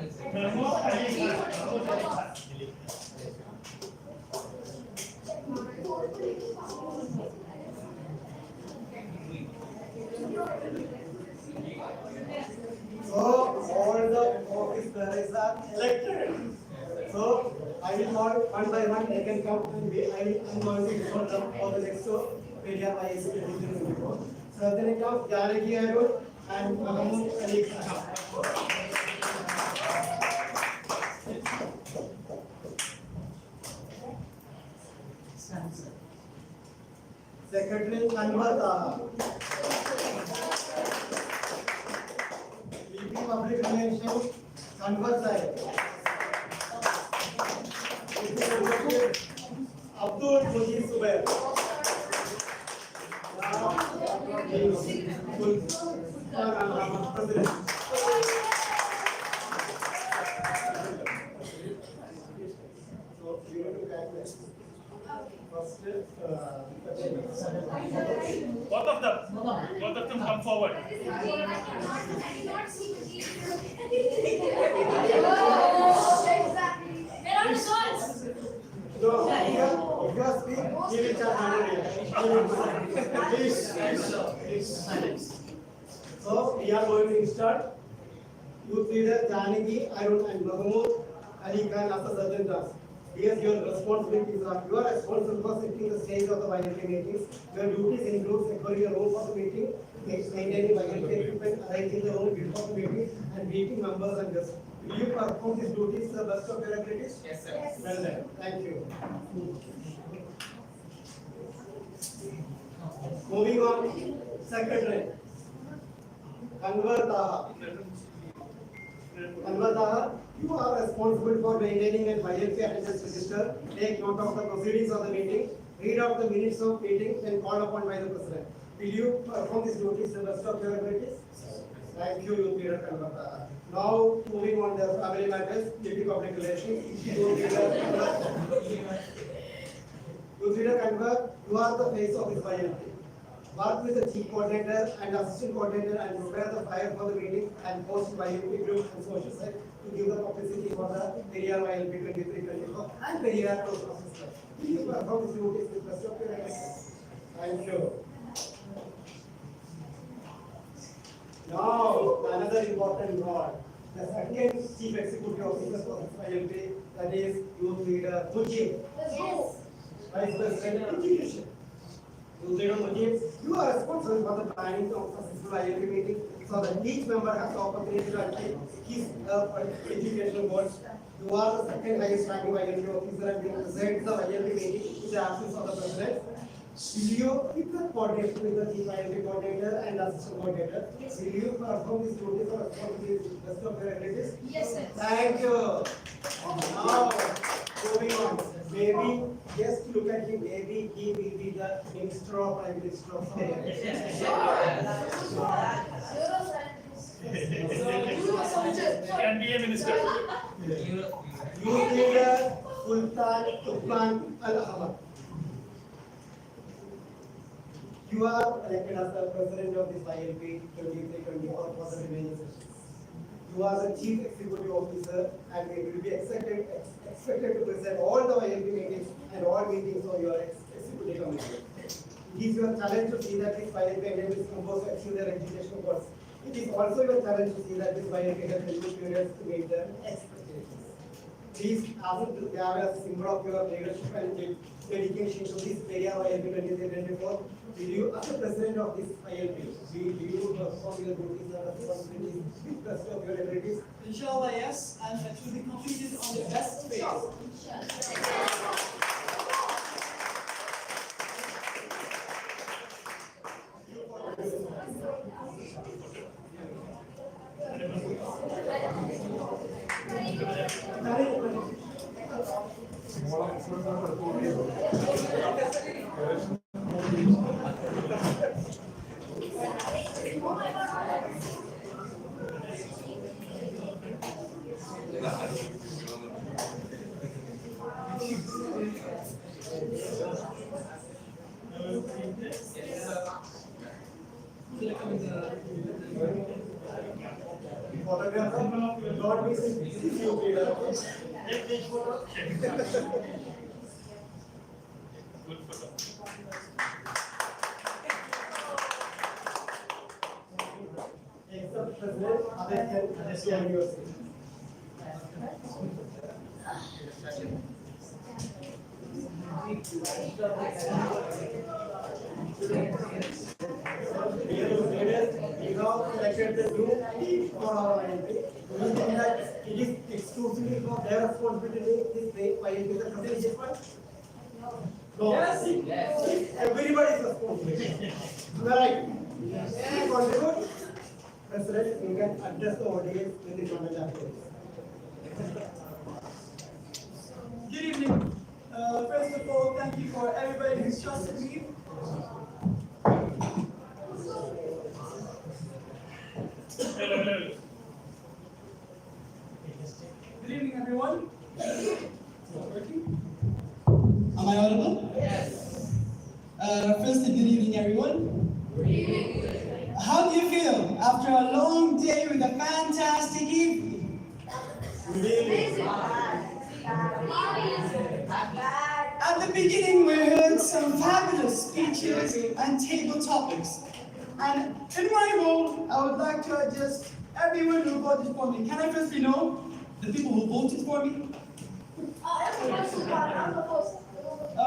So all the office bearers are elected. So I will call one by one. They can come and I'm going to call them for the next show. Periyar YLP 2024. So then come Janaki Arun and Mahmood Ali Khan. Secretary Anwar Taha. VP Public Relations Anwar Saib. Abdul Mujib Subair. President. So you want to calculate. First, Both of them come forward. No, if you are speak, he will charge 100. Please silence. So we are going to start. Youth leader Janaki Arun and Mahmood Ali Khan as a certain task. Here's your responsibilities are you are responsible for setting the stage of the YLP meetings. Your duties include securing the room for the meeting, maintaining YLP equipment, arranging the room before the meeting, and meeting members and guests. Will you perform these duties to the best of your abilities? Yes, sir. Well done. Thank you. Moving on, secretary. Anwar Taha. Anwar Taha, you are responsible for maintaining a YLP attendance register. Take note of the proceedings of the meeting. Read out the minutes of meeting and call upon by the president. Will you perform this duty to the best of your abilities? Thank you, Youth Leader Anwar Taha. Now, moving on the family matters, Deputy Public Relations. Youth Leader Anwar, you are the face of this YLP. Work with the chief coordinator and assistant coordinator and prepare the flyer for the meeting and post YLP group and social site to give the publicity for the Periyar YLP 23-24 and Periyar process. Please perform this duties with the best of your ability. Thank you. Now, another important role. The second chief executive officer for this YLP, that is Youth Leader Mujib. Yes. Vice President Education. You are responsible for the planning of successful YLP meeting so that each member has the opportunity to achieve his educational goals. You are the second highest ranking YLP officer and will present the YLP meeting in the absence of the president. Will you keep the coordination with the chief YLP coordinator and assistant coordinator? Will you perform these duties or responsibilities to the best of your abilities? Yes, sir. Thank you. Now, moving on. Maybe, just look at him, maybe he will be the Minister of Prime Minister of Can be a minister. Youth Leader Sultan Tufan Al-Ahmad. You are elected as the president of this YLP 23-24 for the remaining sessions. You are the chief executive officer and you will be expected to present all the YLP meetings and all meetings of your executive committee. It is your challenge to see that this YLP enables members to achieve their educational goals. It is also your challenge to see that this YLP has reduced students to meet their expectations. Please ask to gather as a symbol of your leadership and dedication to this Periyar YLP 23-24. Will you, as the president of this YLP, will you perform your duties and responsibilities with the best of your abilities? Inshallah, yes, and it will be completed on the best faith. Photographer, not missing. Youth Leader. Good photo. Except President, others can have your seat. We have selected the new team for our YLP. Do you think that it is exclusively for their responsibility this YLP is a strategic one? No. Yes. Everybody is responsible. Am I right? Yes. Contribute. President, you can address the audience with the comment afterwards. Good evening. First of all, thank you for everybody who's trusted me. Hello. Good evening, everyone. Am I audible? Yes. First, good evening, everyone. Good evening. How do you feel after a long day with a fantastic evening? Good evening. At the beginning, we heard some fabulous speeches and table topics. And in my role, I would like to address everyone who voted for me. Can I firstly know the people who voted for me?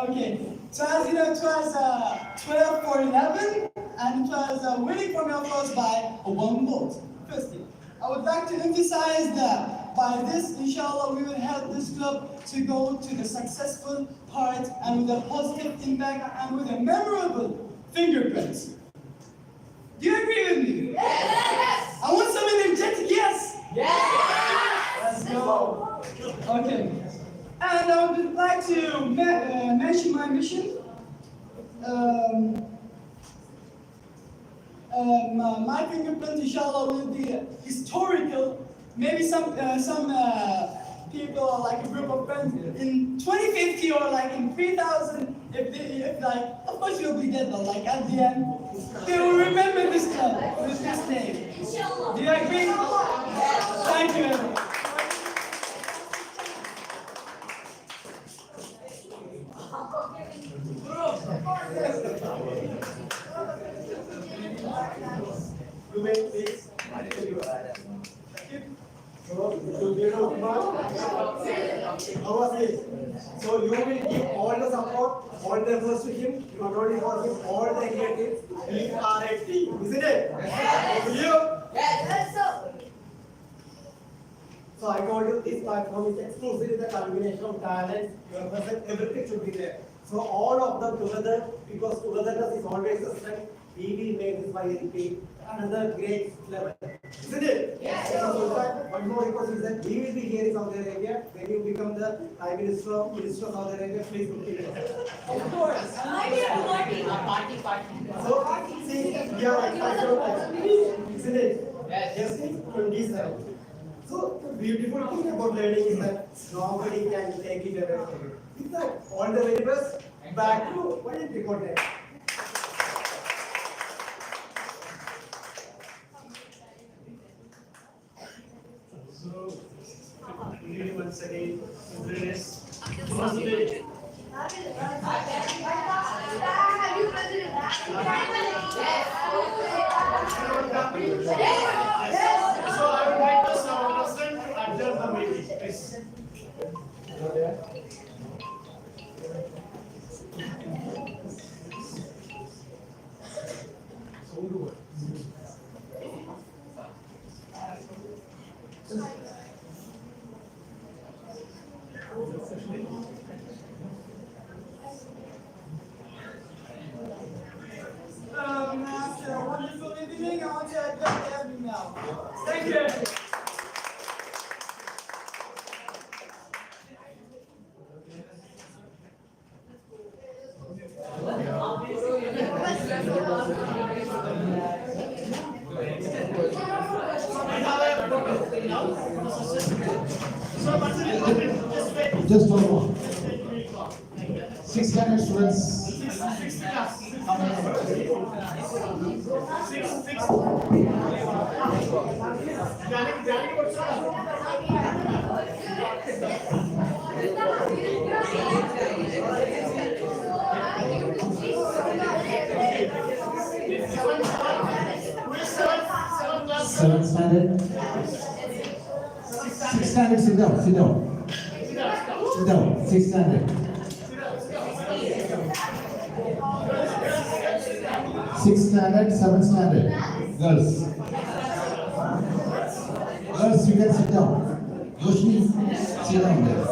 Okay, so as you know, it was 12 for 11, and it was winning from your applause by 1 vote. Firstly, I would like to emphasize that by this, inshallah, we will help this club to go to the successful part and with a positive impact and with a memorable fingerprints. Do you agree with me? Yes! I want some energetic yes! Yes! Let's go! Okay. And I would like to mention my mission. My fingerprint, inshallah, will be historical. Maybe some people, or like a group of friends, in 2050 or like in 3000, if like, of course you'll be dead though, like at the end, they will remember this name. Do you agree? Thank you, everyone. Please. So, how was it? So you will give all the support, all the efforts to him, not only for him, all the ingredients. We are a team, isn't it? Yes. Will you? Yes, sir. So I told you this platform is exclusively the combination of talent, your presence, everything should be there. So all of them together, because togetherness is always a strength, we will make this YLP another great level. Isn't it? Yes. So in fact, one more request is that we will be here in Saudi Arabia. When you become the Prime Minister of Saudi Arabia, please look at us. Of course. Party. So, see, we are like isn't it? Yes. 27. So, the beautiful thing about learning is that nobody can take it away from you. In fact, all the very best, back to what is the content? So, really once again, Andreas, positive. So I would like to our president to adjourn the meeting, please. After a wonderful evening, I want to adjourn the evening now. Thank you. Just one more. 600 students. Seventh standard. Sixth standard, sit down, sit down. Sit down, sixth standard. Sixth standard, seventh standard. Girls. Girls, you can sit down. Yoshni, sit down there.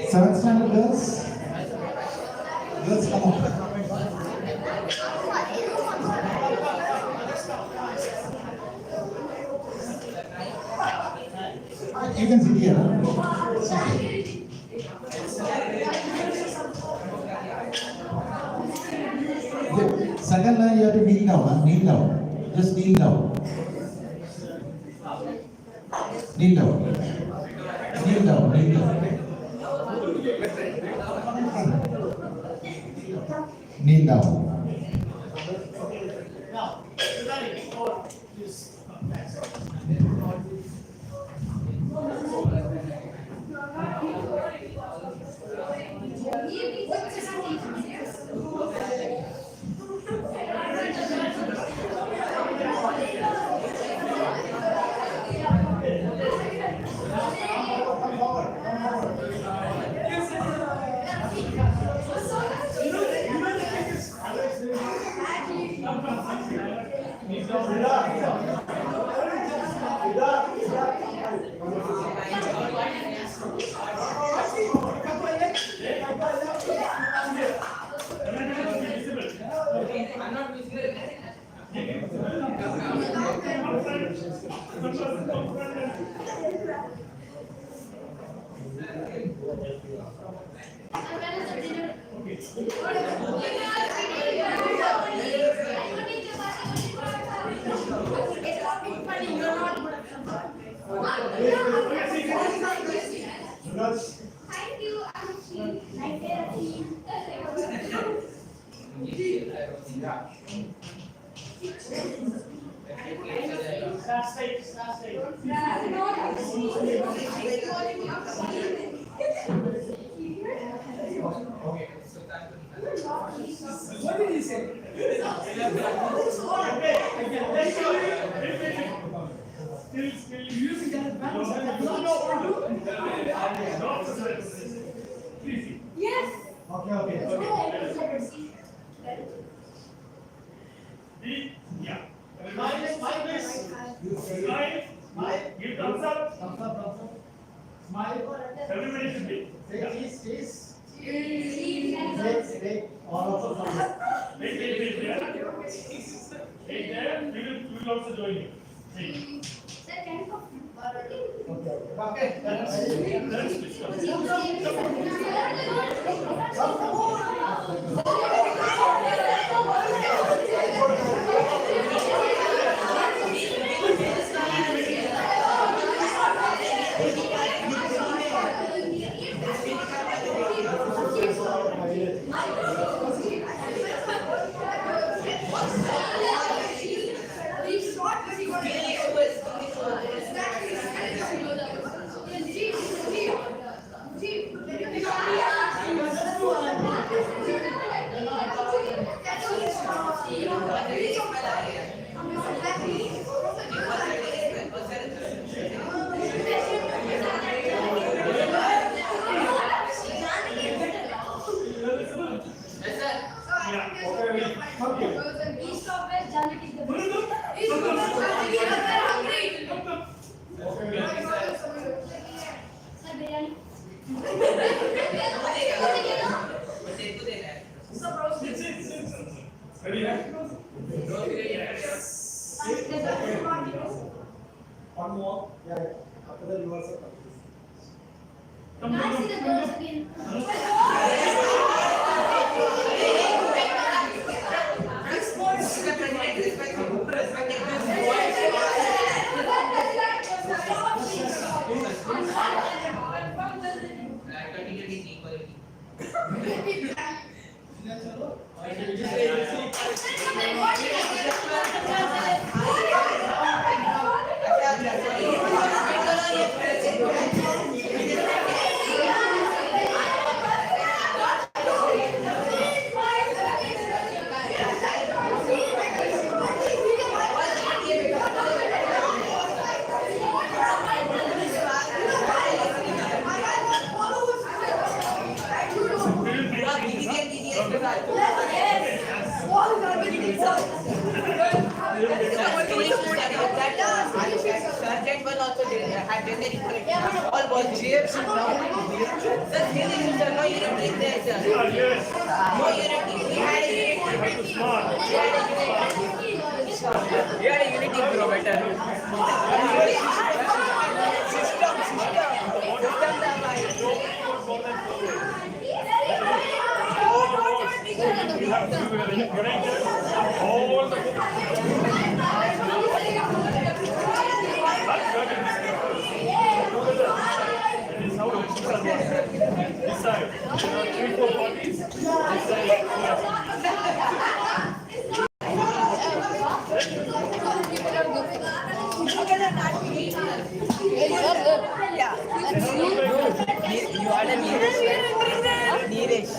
Seventh standard girls. Girls, come on. You can sit here. The second line you have to kneel down. Kneel down. Just kneel down. Kneel down. Kneel down. Kneel down. Kneel down. Thank you, Anushi. My favorite team. What did he say? Still using that advantage. Yes. Yeah. Smile. Give thumbs up. Smile. Everybody should be. Say cheese. All of us. Wait there. Wait there. We will also join you. See. Okay. Let's discuss. East of West, Janak is the Sir, biryani. One more. Yeah. After that, you also come. Can I see the girls again? Sergeant will also have been there. All volunteers. Sir, no unity there, sir. No unity. We had a unity. We had a unity, bro, better. You have to be united. All the this side. 3, 4 parties. This You are the Neeraj. Neeraj.